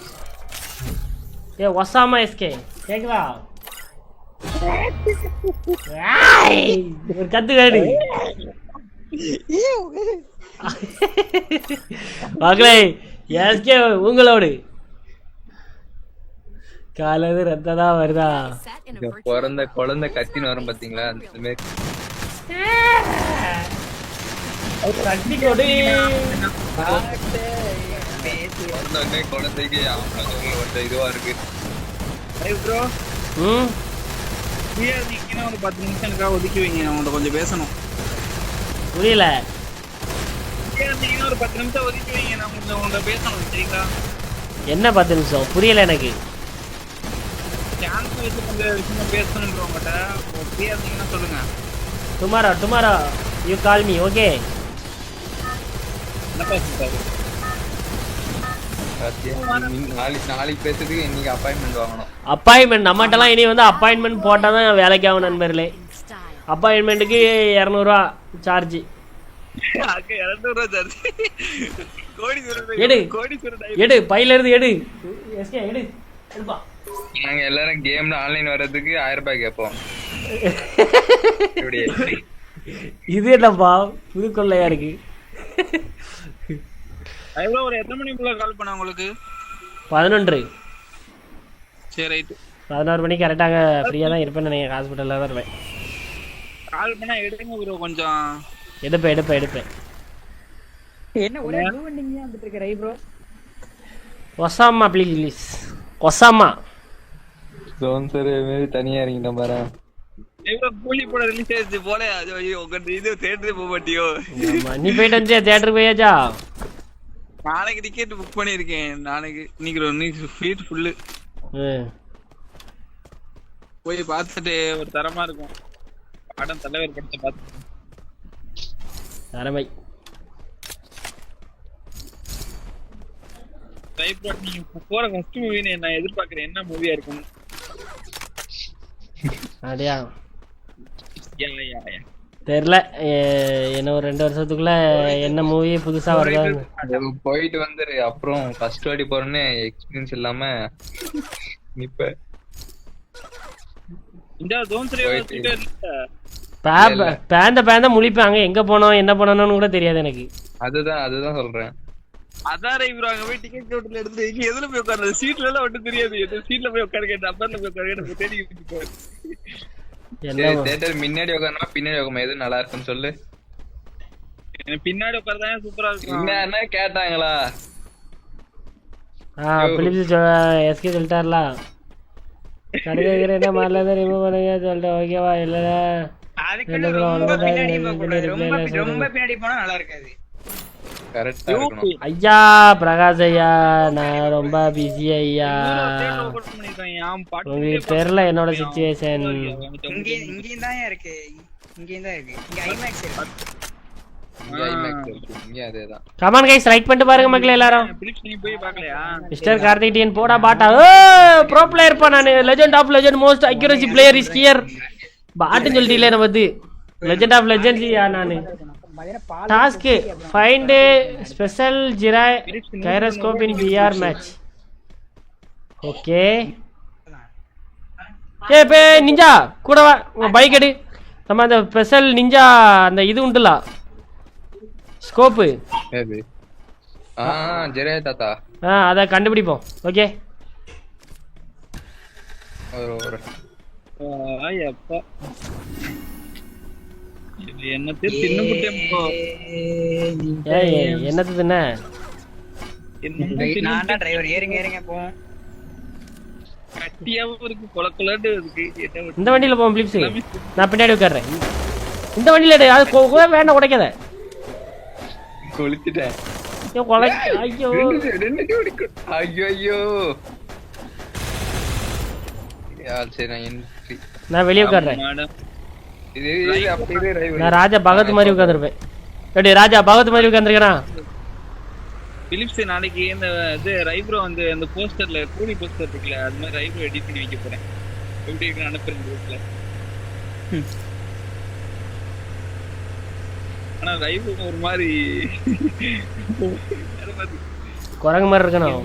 ஏ வசாமா எஸ்கே கேக்குதா? ஒரு கத்து கேடு மகளே. எஸ்கே உங்களோடு காலது ரத்ததா வருதா? பிறந்த குழந்தை கத்தின்னு வரும் பாத்தீங்களா? அந்த மாதிரி கட்டி கொடு. குழந்தைக்கு இதுவா இருக்கு. ஒரு 10 நிமிஷம் எனக்காக ஒதுக்கி வைங்க. நான் உங்கள்ட்ட கொஞ்சம் பேசணும். புரியல. ஒரு 10 நிமிஷம் ஒதுக்கி வைங்க. நான் உங்கள்ட்ட பேசணும். சரிங்களா? என்ன 10 நிமிஷம்? புரியல எனக்கு. சான்ஸ் வச்சு கொஞ்சம் விஷயம் பேசணும்ன்ற உங்கள்கிட்ட. ஃப்ரீயா இருந்தீங்கன்னா சொல்லுங்க. Tomorrow you call me. Okay என்ன பேசுறாரு? நாளைக்கு பேசுறதுக்கு இன்னைக்கு அப்பாயின்மெண்ட் வாங்கணும். அப்பாயின்மெண்ட் நம்மகிட்டலாம் இனி வந்து அப்பாயின்மெண்ட் போட்டால் தான் வேலைக்கு ஆகும் நண்பர்களே. அப்பாயின்மெண்ட்டுக்கு 200 ரூபா சார்ஜ். எடு பையில இருந்து எடு. எடுப்பா. நாங்க எல்லாரும் கேம்ல ஆன்லைன் வர்றதுக்கு 1000 ரூபாய் கேட்போம். இது என்னப்பா புது கொள்ளையா இருக்கு. ஒரு எத்தனை மணிக்குள்ள கால் பண்ண உங்களுக்கு? 11. சரி ரைட். 11 மணிக்கு கரெக்டாக ஃப்ரீயாக தான் இருப்பேன். நீங்கள் ஹாஸ்பிட்டலில் தான் இருப்பேன். கால் பண்ணா எடுங்க ப்ரோ. கொஞ்சம் எடுப்பேன். என்ன ஒரே மூவ்மெண்டிங் வந்துட்டு இருக்கு ரை bro. Osama please. Osama John sir மாதிரி தனியா இறங்கிட்டேன் பாரு. கூலி போட ரிலீஸ் ஆயிடுச்சு போல. அது உங்க இது தியேட்டருக்கு போக மாட்டியோ? நீ போயிட்டு வந்து தியேட்டருக்கு போயாச்சா? நாளைக்கு டிக்கெட் புக் பண்ணிருக்கேன். நாளைக்கு இன்னைக்கு ஃபீட் ஃபுல்லு. போய் பார்த்துட்டு ஒரு தரமா இருக்கும் படம். தலைவர் படத்தை பார்த்து அருமை. நீங்க போற ஃபர்ஸ்ட் மூவி நான் எதிர்பார்க்கறேன் என்ன மூவியா இருக்கும். அப்படியா யா தெரியல. என்ன ஒரு 2 வருஷத்துக்குள்ள என்ன மூவி புதுசா வருதா போயிட்டு வந்துரு. அப்புறம் ஃபர்ஸ்ட் வாட்டி போறேன்னு எக்ஸ்பீரியன்ஸ் இல்லாம நிப்ப. இந்த ஜோன் 3 பேந்த முழிப்பாங்க. எங்க போனோம் என்ன பண்ணணும்னு கூட தெரியாது எனக்கு. அதுதான் சொல்றேன். அதான் ரைவ் அங்க போய் டிக்கெட் கவுண்டர்ல எடுத்து இங்க எதுல போய் உட்கார்றது சீட்ல எல்லாம் ஒன்றும் தெரியாது. எது சீட்ல போய் உட்காருங்க நம்பர்ல போய் உட்காருங்க தேடிக்கிட்டு இருக்காரு. தியேட்டர் முன்னாடி உட்காரணுமா பின்னாடி உட்காருமா எது நல்லா இருக்குன்னு சொல்லு. பின்னாடி உட்கார்றதா சூப்பரா இருக்கும். என்ன கேட்டாங்களா? பிலிப்ஸ் எஸ்கே சொல்லிட்டார்ல. கடைக்கு என்ன மாறல ரிமூவ் பண்ணுங்க சொல்லிட்டு ஓகேவா இல்லடா. ரொம்ப பின்னாடி போனா நல்லா இருக்காது. கரெக்ட்டா இருக்கணும். ஐயா பிரகாஷ் ஐயா நான் ரொம்ப பிஸி ஐயா. உங்களுக்கு தெரியல என்னோட சிச்சுவேஷன். இங்கேயும் தான் இருக்கு. இங்க ஐமேக்ஸ் இருக்கு. இங்க அதேதான். கமான் கைஸ் லைக் பண்ணிட்டு பாருங்க மக்களே எல்லாரும். மிஸ்டர் கார்த்திகேயன் போடா பாட்டா. ப்ரோ பிளேயர் பா நான். Legend of legend most accuracy player is here. பாட்டுன்னு சொல்லிட்டீங்களே நம்ம வந்து லெஜெண்ட் ஆஃப் லெஜெண்ட்ஸ் யா நான். டாஸ்க் ஃபைண்ட் ஸ்பெஷல் ஜிராய் gyroscope in VR match. Okay பே நிஞ்சா கூட வா. உங்க பைக் எடு. நம்ம அந்த ஸ்பெஷல் நிஞ்சா அந்த இது உண்டுல ஸ்கோப்பு. ஏது ஜெராய் தாத்தா. அத கண்டுபிடிப்போம். ஓகே ஒரு ஐயப்பா என்னது என்ன நான் தான் டிரைவர். ஏறுங்க போ. கட்டியாவும் இருக்கு கொலக்கொலன்னு இருக்கு. இந்த வண்டியில போவோம் பிலிப்ஸ். நான் பின்னாடி உட்கார்றேன். இந்த வண்டியில அது வேண்டாம் உடைக்காத. கொளுத்திட்டேன். ஐயோ ஐயோ நான் வெளியே உட்கார்றேன். நான் ராஜா பகத் மாதிரி உட்கார்ந்துருப்பேன். எப்படி ராஜா பகத் மாதிரி உட்கார்ந்துருக்கேனா? பிலிப்ஸ் நாளைக்கு இந்த இது ரைப்ரோ வந்து அந்த போஸ்டர்ல கூலி போஸ்டர் இருக்குல்ல அது மாதிரி ரைப்ரோ எடிட் பண்ணி வைக்க போறேன். எப்படி இருக்கு அனுப்புறேன் குரூப்ல. ஆனா ரைப்ரோ ஒரு மாதிரி குரங்கு மாதிரி இருக்கணும்.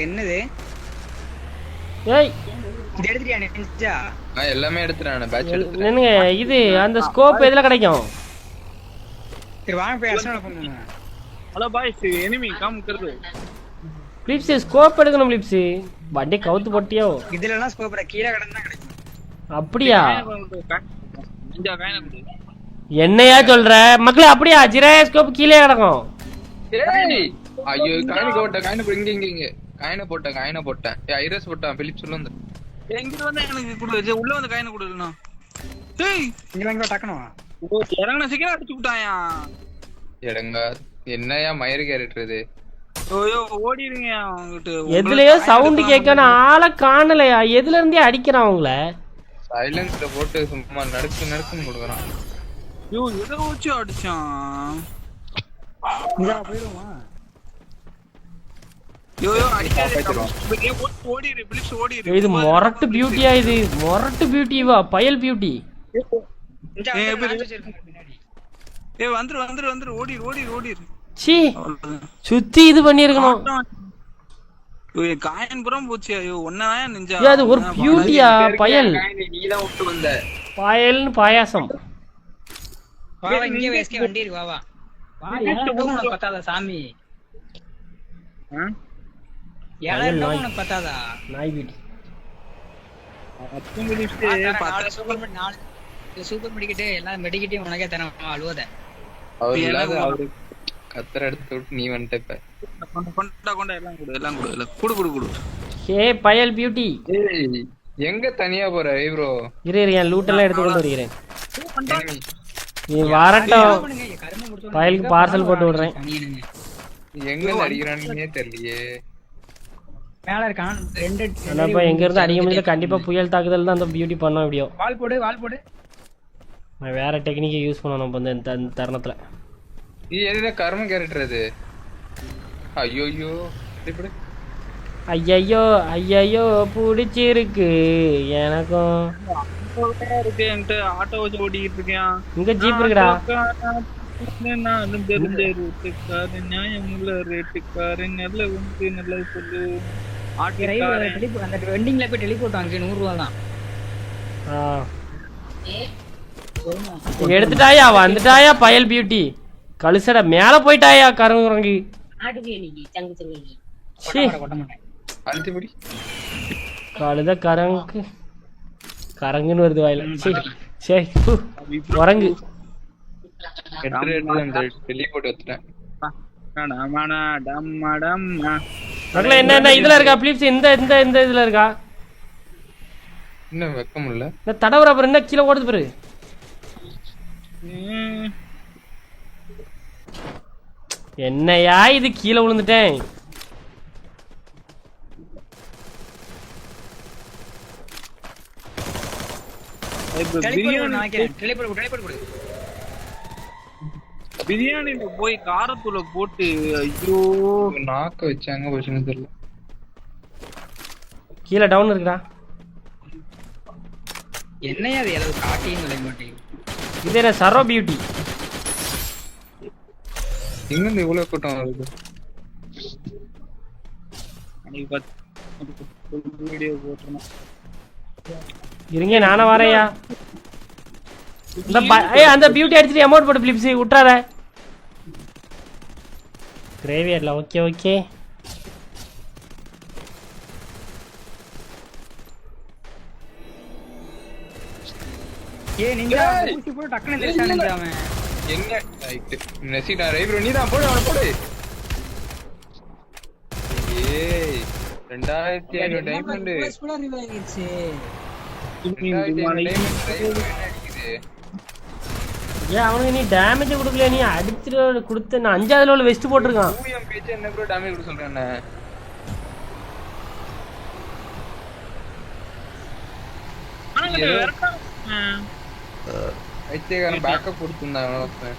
என்னது ஏய் இது எடுத்துட்டியா நிஞ்சா? நான் எல்லாமே எடுத்துறேன். பேட்ச் எடுத்துறேன். என்னங்க இது அந்த ஸ்கோப் எதுல கிடைக்கும்? சரி வாங்க போய் அசன பண்ணுங்க. ஹலோ பாய்ஸ் எனிமி கம் கர்து. பிலிப்ஸ் ஸ்கோப் எடுக்கணும் பிலிப்ஸ். வண்டி கவுத்து போட்டியோ? இதுல எல்லாம் ஸ்கோப் கீழ கடந்தா கிடைக்கும். அப்படியா? நிஞ்சா காயன குடு. என்னையா சொல்ற மக்களே? அப்படியா ஜிராய் ஸ்கோப் கீழே கிடக்கும். ஏய் ஐயோ காயின இங்க காயின போட்டேன். ஐரஸ் போட்டான். பிலிப்ஸ் உள்ள வந்து எங்க வந்து எனக்கு குடு. உள்ள வந்து காயின குடுனா. டேய் இங்க வாங்க டக்கணும். ஓ இறங்கன சீக்கிரம் அடிச்சு விட்டாயா. எடங்க என்னையா மயிறு கேரக்டர். ஓயோ ஓடிடுங்க அவங்கிட்ட. எதுலயோ சவுண்ட் கேட்கணும். ஆளை காணலையா? எதுல இருந்தே அடிக்கிறான் அவங்கள. சைலன்ஸ்ல போட்டு சும்மா நடுக்குன்னு கொடுக்குறான். யோ எதை வச்சு அடிச்சான்? இங்க போயிடுமா? யோ அடிக்காதே. ஓடிரு பிலிப்ஸ் ஓடிரு. இது மொரட்டு பியூட்டியா? இது மொரட்டு பியூட்டிவா? பயல் பியூட்டி. ஏய் வந்துரு ஓடிரு. சீ சுத்தி இது பண்ணிருக்கணும். ஏய் காயன் புறம் போச்சு. ஐயோ ஒண்ணாயா நிஞ்சா. அது ஒரு பியூட்டியா பயல்? நீதான் விட்டு வந்த பயல்னு பாயாசம். வா இங்க வேஸ்கே வண்டி இருக்கு. வா உனக்கு பத்தாதா சாமி? உனக்கு பத்தாதா? நாய் பியூட்டி. சூப்பர் மெடிக்கிட்டு எல்லாம் மெடிக்கிட்டையும் உனக்கே தரேன். அழுவத அவரு கத்தர எடுத்து விட்டு நீ வந்துட்ட. இப்ப கொண்டா எல்லாம் குடு. ஹே பயல் பியூட்டி. எங்க தனியா போற ப்ரோ? இரு என் லூட் எல்லாம் எடுத்து கொண்டு வருகிறேன். நீ வரட்டும். பயலுக்கு பார்சல் போட்டு விடுறேன். எங்க அடிக்கிறானே தெரியலையே. மேல இருக்கான். ஆனாப்பா எங்க இருந்து அடிக்க முடியல. கண்டிப்பா புயல் தாக்குதல் தான் அந்த பியூட்டி பண்ணோம். எப்படியோ வால் போடு. நான் வேற டெக்னிக்கை யூஸ் பண்ணணும் இப்போ இந்த தருணத்துல. நீ என்ன கர்ம கேரக்டர் அது? ஐயோ இப்படி ஐயையோ ஐயையோ பிடிச்சிருக்கு எனக்கும். இருக்கு என்கிட்ட ஆட்டோ வச்சு ஓட்டிக்கிட்டு இருக்கேன். இங்க ஜீப் இருக்குடா. நானும் தெரிஞ்ச ரூட்டுக்காரு நியாயமுள்ள ரேட்டுக்காரன் நல்ல வந்து நல்லது சொல்லு. அந்த வெண்டிங்ல போய் டெலிபோர்ட் வாங்க 100 ரூபா தான். எடுத்துட்டாயா வந்துட்டாயா பயல் பியூட்டி கழுசட மேல போயிட்டாயா கருங்குரங்கு. அழுத்திபடி கழுத கரங்கு கரங்குன்னு வருது வாயில. சரி உறங்கு. டெலிபோர்ட் வச்சுட்டேன். மகளே என்ன என்ன இதுல இருக்கா பிலிப்ஸ்? இந்த இந்த இந்த இதுல இருக்கா? இன்னும் வெக்கம் இல்ல. இந்த தடவுற அப்புறம் என்ன கீழே ஓடுது பாரு. என்னையா இது கீழே விழுந்துட்டேன். பிரியாணி போய் காரத்தூள போட்டு ஐயோ நாக்க வச்சாங்க போச்சுன்னு தெரியல. கீழே டவுன் இருக்குடா. என்னையா அது ஏதாவது காட்டியும் விளைய மாட்டேங்குது. இது என்ன சரோ பியூட்டி? எங்க இருந்து இவ்வளவு கூட்டம் வருது? வீடியோ போட்டுருந்தேன். இருங்க நானும் வரையா. இந்த அந்த பியூட்டி அடிச்சுட்டு அமௌண்ட் போட்டு பிலிப்ஸ் விட்டுறாத. கிரேவியர்ல ஓகே ஓகே. நீங்க ஊசி போட்டு டக்குனு தெரிச்சானே அவன். என்ன ரைட் நெசிடா ரைப்ரோ நீ தான் போடு அவன போடு. ஏய் 2500 டைமண்ட் ஸ்பீடா ரிவைவ் ஆயிடுச்சு. 2500 டைமண்ட் அடிக்குது. ஏன் அவனுக்கு நீ டேமேஜ் கொடுக்கல? நீ அடிச்சுட்டு கொடுத்து நான் 5வது லெவல் வெஸ்ட் போட்டிருக்கான். 2M பேஜ் என்ன ப்ரோ டேமேஜ் கொடுக்க சொல்றேன். ஐச்சேகாரன் பேக்கப் கொடுத்துருந்தான் அவனுக்கு.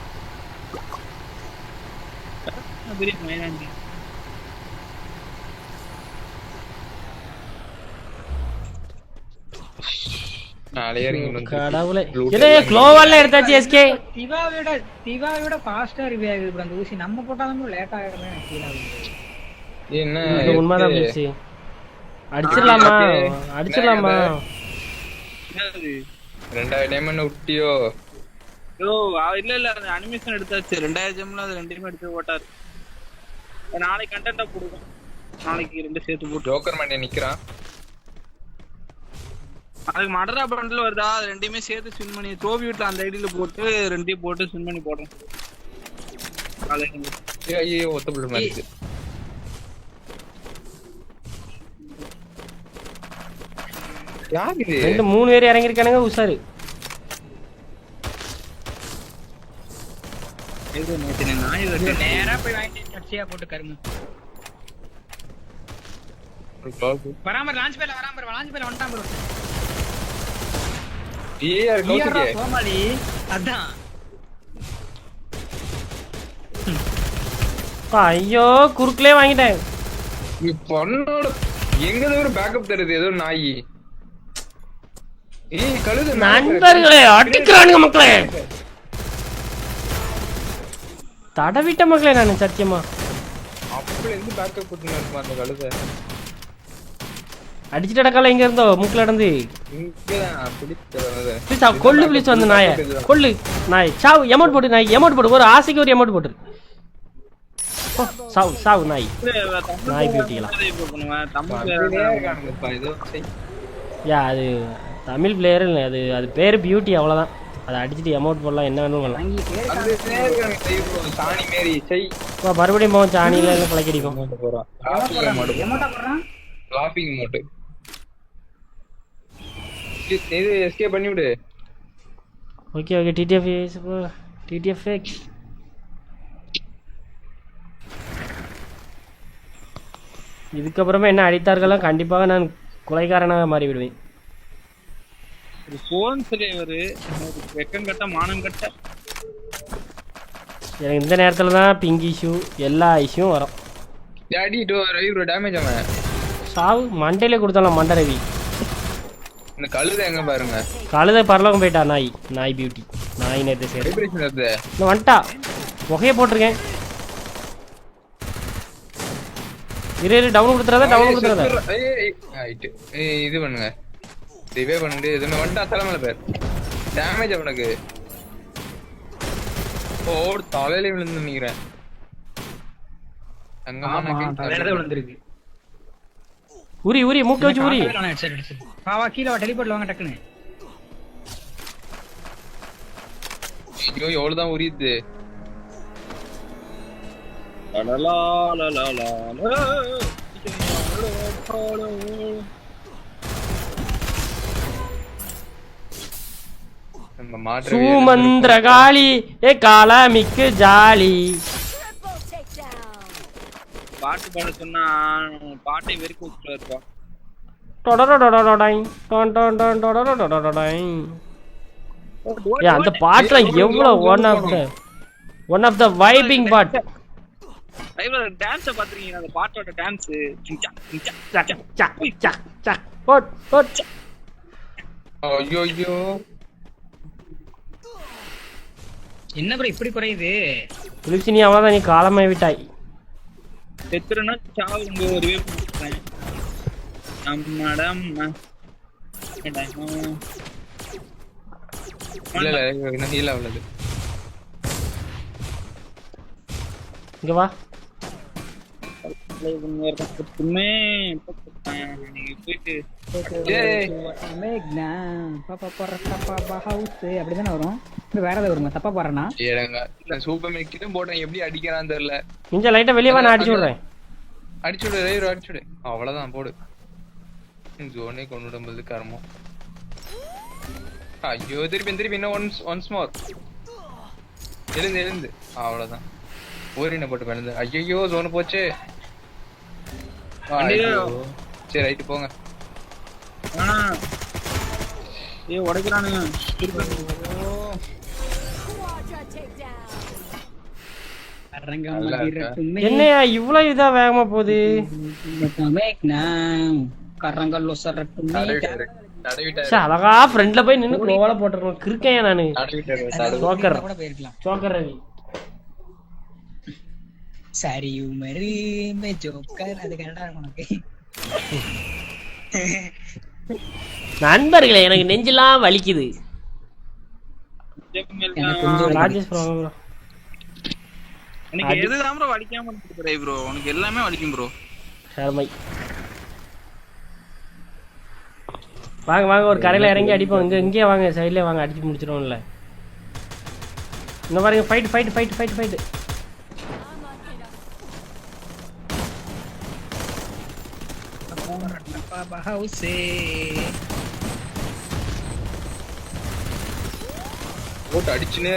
கடவுளே இதே க்ளோவால்ல எடுத்தாச்சு. எஸ்கே திவாவிட ஃபாஸ்டா ரிவைவ் ஆகுது அந்த ஊசி. நம்ம போட்டாலும் லேட் ஆகுதுன்னு ஃபீல் ஆகுது. என்ன இது உண்மைதான் பிலிப்ஸ். அடிச்சிரலாமா அடிச்சிரலாமா? 2000 டைமண்ட் விட்டியோ? இல்ல இல்ல அந்த அனிமேஷன் எடுத்தாச்சு. 2000 ஜெம்ல அது ரெண்டுமே எடுத்து போட்டாரு. நாளைக்கு கண்டென்ட்டா போடுவோம். நாளைக்கு ரெண்டு சேர்த்து போட்டு ஜோக்கர் மண்டே நிக்கிறான். அதுக்கு மடரா பண்டல் வருதா? அது ரெண்டுமே சேர்த்து ஸ்வின் பண்ணி ட்ரோபி வீட்ல அந்த ஐடியில போட்டு ரெண்டையும் போட்டு ஸ்வின் பண்ணி போடுறேன். ஐயோ ஒத்த புள்ள மாதிரி. யார் இது? 2-3 பேர் இறங்கி இருக்கானுங்க உசாரு. ஏதோ நேத்து நாய் வந்து நேரா போய் வாங்கிட்டு கட்சியா போட்டு கருமு. வராம லான்ச் பேல வந்துட்டான் ப்ரோ. ஏஆர் கௌசிகே கோமாளி அதான். ஐயோ குறுக்குலே வாங்கிட்டேன். நீ பொண்ணோட எங்க ஒரு பேக்கப் தருது ஏதோ நாய். ஏய் கழுது நண்பர்களே அடிக்கிறானுங்க மக்களே. தடவிட்ட மக்களே நான் சத்தியமா. அப்பல இருந்து பேக்கப் கொடுத்துட்டு இருக்குமா அந்த கழுதை? அடிச்சிட்டு அடக்கால எங்க இருந்தோ மூக்குல நடந்து. இங்கதான் பிடிச்சது. ப்ளீஸ் கொல்லு ப்ளீஸ் வந்து நாயை கொல்லு. நாய் சாவு. எமௌண்ட் போட்டு நாய் எமௌண்ட் போட்டு ஒரு ஆசைக்கு ஒரு எமௌண்ட் போட்டு. சாவு சாவு நாய் நாய் பியூட்டிகளா. யா அது தமிழ் பிளேயர் இல்லை. அது அது பேர் பியூட்டி அவ்வளோதான். அதை அடிச்சுட்டு அமௌண்ட் போடலாம் என்ன வேணும் பண்ணலாம். மறுபடியும் போவோம் சாணியில கலக்கடிக்கும். இது எஸ்கேப் பண்ணி விடு. ஓகே ஓகே டிடிஎஃப் இதுக்கப்புறமா என்ன அடித்தார்களோ கண்டிப்பாக நான் கொலைகாரனாக மாறி விடுவேன். ஒரு ஃபோன் சிலைவர் வெக்கம் கட்ட மானம் கட்ட. எனக்கு இந்த நேரத்தில் தான் பிங்க் இஷ்யூ எல்லா இஷ்யூவும் வரும். டாடி டோ ரைப்ரோ டேமேஜ் அவன். சாவு மண்டையிலே கொடுத்தாலும் மண்டை ரவி. இந்த கழுதை எங்க பாருங்க. கழுதை பரலோகம் போயிட்டா நாய். நாய் பியூட்டி. நாய் நேரத்தை சரி. வைப்ரேஷன் வருது. இன்னும் வந்துட்டா. புகையை போட்டிருக்கேன். இரு டவுன் கொடுத்துறாத டவுன் கொடுத்துறாத. இது பண்ணுங்க. ரிவே பண்ணுங்க. இதுன்னு வந்துட்டா தலைமையில பேர். டேமேஜ் அவனுக்கு. ஓ தலையில விழுந்து நிக்கிறேன். விழுந்திருக்கு. உரி உரி மூக்க வச்சு உரி. வா கீழே வா டெலிபோர்ட்ல வாங்க டக்குன்னு. ஐயோ எவ்வளவுதான் உரியுது. நம்ம மாற்ற சூமந்திரகாளி ஏ காலாமிக்கு ஜாலி. பாட்டு பாட சொன்னா பாட்டை வெறுக்க வச்சுருப்பா. அந்த பாட்டுல எவ்வளவு ஒன் ஆஃப் த வைபிங் பாட். டான்ஸ பாத்துறீங்க அந்த பாட்டோட டான்ஸ். ஐயோ ஐயோ என்ன ப்ரோ இப்படி குறையுது? நீ அவ்வளவுதான், நீ காலமே விட்டாய். எத்தனை சாவுங்க ஒரு வே போட்டுறேன். அம்மாடம்மா இல்ல என்ன ஹீல் ஆவலது. இங்க வா. அப்படிதானே வரும். வேற ஏதாவது வருமா? தப்பா பாருனா சூப்பர் மேக்கிட்டும் போட்டேன். எப்படி அடிக்கிறான்னு தெரியல. கொஞ்சம் லைட்டா வெளியே வா, நான் அடிச்சு விடுறேன். அடிச்சு விடு ரைவ் அடிச்சு விடு. அவ்வளவுதான் போடு. ஜோனே கொண்டு விடும்போது கர்மம். ஐயோ திருப்பி இன்னும் ஒன்ஸ் மோர். எழுந்து அவ்வளவுதான். ஓரின போட்டு பிறந்து. ஐயோ ஜோனு போச்சு. சரி ரைட்டு போங்க. உடைக்கிறானுங்க. என்னையா இவ்வளவு இதா வேகமா போகுது? அழகா ஃப்ரெண்ட்ல போய் நின்னு கோவால போட்டுறோம். கிறுக்கேன் நானு. சோக்கர் ரவி. சரி உமரு மே ஜோக்கர் அது கரெக்டா இருக்கும் உனக்கு. நண்பர்களே எனக்கு நெஞ்செல்லாம் வலிக்குது. ராஜேஷ் ப்ரோ எனக்கு எதுதான் ப்ரோ வலிக்காம இருக்கு ப்ரோ. உனக்கு எல்லாமே வலிக்கும் ப்ரோ. சர்மை வாங்க வாங்க ஒரு கரையில இறங்கி அடிப்போம். இங்கே வாங்க, சைட்லேயே வாங்க, அடிச்சு முடிச்சிடுவோம்ல. இந்த பாருங்க fight fight fight fight fight. போட்டு அடிச்சுனே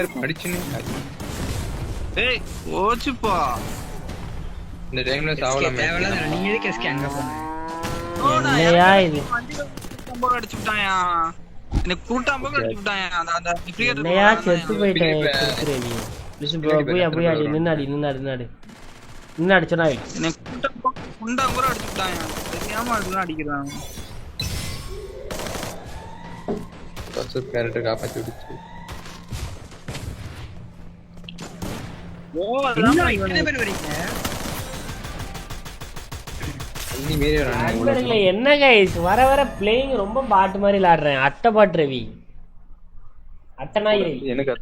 ஏய் ஓச்சுப்பா. இந்த டைம்ல சாவலாமே. நீங்க எதுக்கு எஸ்கே அங்க போங்க? என்னையா இது? கூட்டாம்போ அடிச்சு விட்டாயா. எனக்கு கூட்டாம்போ அடிச்சு விட்டாயா. அந்த கிரியேட்டர் என்னையா செத்து போயிட்டேன். செத்துறேன். லிசன் ப்ரோ போய் அடி நின்னு அடிச்சனா. எனக்கு கூட்டாம்போ அடிச்சு விட்டாயா. தெரியாம அதுல அடிக்குறாங்க. பசு கேரக்டர் காப்பாத்தி விடுச்சு. ஓ அதான் இவனே பேர் வரீங்க. நீ மேரே நண்பர்களே என்ன गाइस வர வர பிளேயிங் ரொம்ப பாட்டு மாதிரி விளையாடுறேன். அட்டை பாட்டு ரவி. அட்டனாய் ரவி. எனக்கு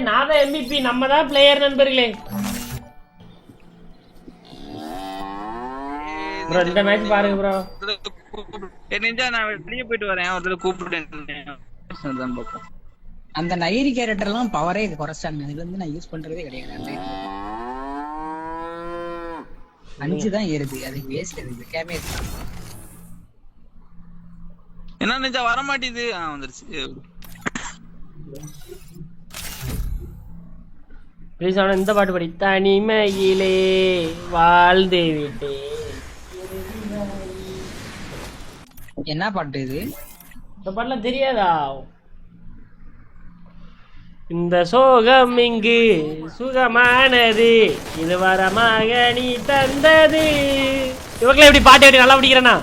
நான் தான் MVP. நம்ம தான் பிளேயர் நண்பர்களே. ப்ரோ இந்த மேட்ச் பாருங்க ப்ரோ. என்னஞ்சா நான் வெளிய போயிட்டு வரேன். ஒருத்தர கூப்பிடுறேன். அந்த நைரி கேரக்டர் எல்லாம் பவரே குறைச்சாங்க. அதுல இருந்து நான் யூஸ் பண்றதே கிடையாது. 5 தான் ஏறுது. அது வேஸ்ட். அது கேமேஜ் தான். என்ன நிஜா வர மாட்டேது. வந்துருச்சு. ப்ளீஸ் அவன இந்த பாட்டு படி. தனிமையிலே வாழ்ந்து விட்டே. என்ன பாட்டு இது? இந்த பாட்டுலாம் தெரியாதா? இந்த சோகம் இங்கு சுகமானது இது வரமாக நீ தந்தது. இவங்களே எப்படி பாட்டு எப்படி நல்லா பிடிக்கிறேன்னா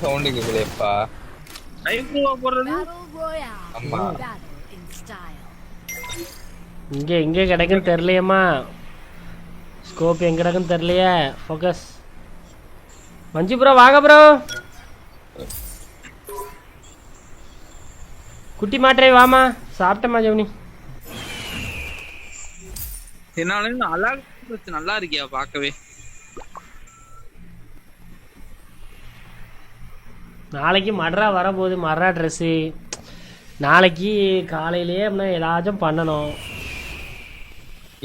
சவுண்ட் கேக்குதேப்பா. ரைப்ரோ போடுறது Battle Royale. ஆமா. Battle in style. இங்கே எங்கே கிடைக்குன்னு தெரியலையம்மா. ஸ்கோப் எங்கே கிடக்குன்னு தெரியலையே. ஃபோக்கஸ். மஞ்சு ப்ரோ வாங்க ப்ரோ. குட்டி மாட்டே வாமா. சாப்பிட்டம்மா ஜவுனி. என்னாலும் நல்லா இருக்கியா பார்க்கவே. நாளைக்கு மட்ரா வரப்போகுது. மட்ரா ட்ரெஸ்ஸு நாளைக்கு காலையிலேயே அப்படின்னா ஏதாச்சும் பண்ணணும்.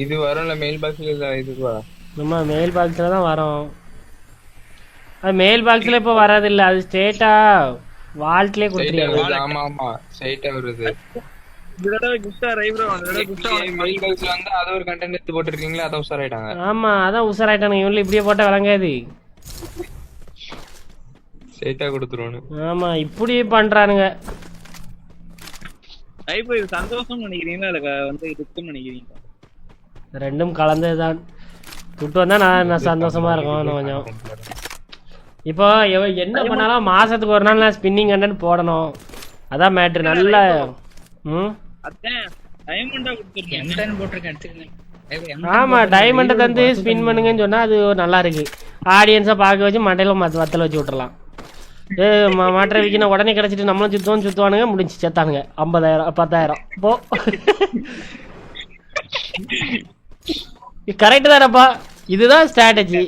இது வரும்ல மெயில் பாக்ஸ்ல இதுவா? நம்ம மெயில் பாக்ஸில் தான் வரோம். அது மெயில் பாக்ஸில் இப்போ வராதில்ல, அது ஸ்ட்ரெயிட்டாக வால்ட்லேயே கொடுத்துருக்காங்க. ஆமா ஆமா ஸ்ட்ரைட்டா வருது. இந்த தடவை கிஃப்டா ரைப்ரோ அந்த தடவை கிஃப்டா மெயில் பாக்ஸ்ல வந்து அது ஒரு கண்டென்ட் எடுத்து போட்டுருக்கீங்களா, அத உஷாராயிட்டாங்க. ஆமாம் அதான் உஷாராயிட்டானுங்க. இவங்கள இப்படியே போட்டால் விளங்காது. ஸ்ட்ரைட்டா கொடுத்துருவானு. ஆமாம் இப்படி பண்ணுறானுங்க. ரைப்ரோ இது சந்தோஷம் நினைக்கிறீங்களா இல்ல வந்து துக்கம் நினைக்கிறீங்களா? ரெண்டும் கலந்தது தான். துட்டு வந்தால் நான் சந்தோஷமா இருக்கும் இன்னும் கொஞ்சம். இப்போ என்ன பண்ணாலும் மாசத்துக்கு ஒரு நாள் நான் ஸ்பின்னிங் கண்டென்ட் போடணும். அதான் மேட்ரு. நல்ல அதான் டைமண்டா கொடுத்துருக்கேன். M10 போட்டிருக்கேன் எடுத்துக்கங்க. ஆமா டைமண்டை தந்து ஸ்பின் பண்ணுங்கன்னு சொன்னா அது நல்லா இருக்கு. ஆடியன்ஸை பார்க்க வச்சு மண்டையில வத்தல வச்சு விட்டுறலாம். மாற்ற விற்கின உடனே கிடைச்சிட்டு நம்மளும் சுத்துவானுங்க. முடிஞ்சு செத்தானுங்க. 50,000 10,000 போ. கரெக்ட் தானப்பா. இதுதான் ஸ்ட்ராட்டஜி.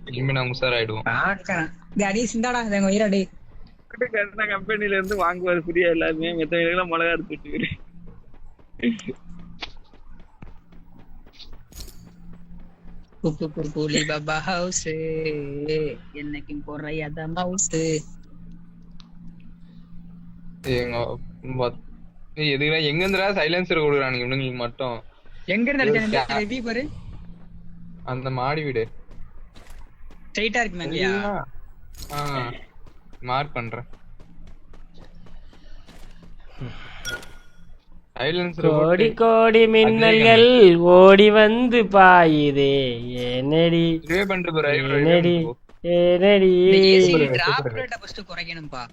இனிமே நான் உஷாராயிடுவோம். பாக்கறேன். டேடி சிந்தாடா எங்க உயிரடி. கம்பெனில இருந்து வாங்குவாரு புரியா எல்லாருமே. மத்தவங்க மிளகா எடுத்துட்டு கூலி பாபா ஹவுஸ் என்னைக்கும் போறையாத மவுஸ். எதுக்குடா எங்க இருந்துடா சைலன்சர் கொடுக்குறானுங்க இவனுங்களுக்கு மட்டும். எங்க இருந்து ரிவ்யூ பாரு. அந்த மாடி வீடு ஸ்ட்ரைட்டா இருக்கு மேங்கயா. மார்க் பண்றேன். சைலன்சர் கோடி கோடி மின்னல்கள் ஓடி வந்து பாயுதே. என்னடி பண்ணிட்டு போற என்னடி என்னடி டிராப் ரேட்ட ஃபர்ஸ்ட் குறைக்கணும்பா.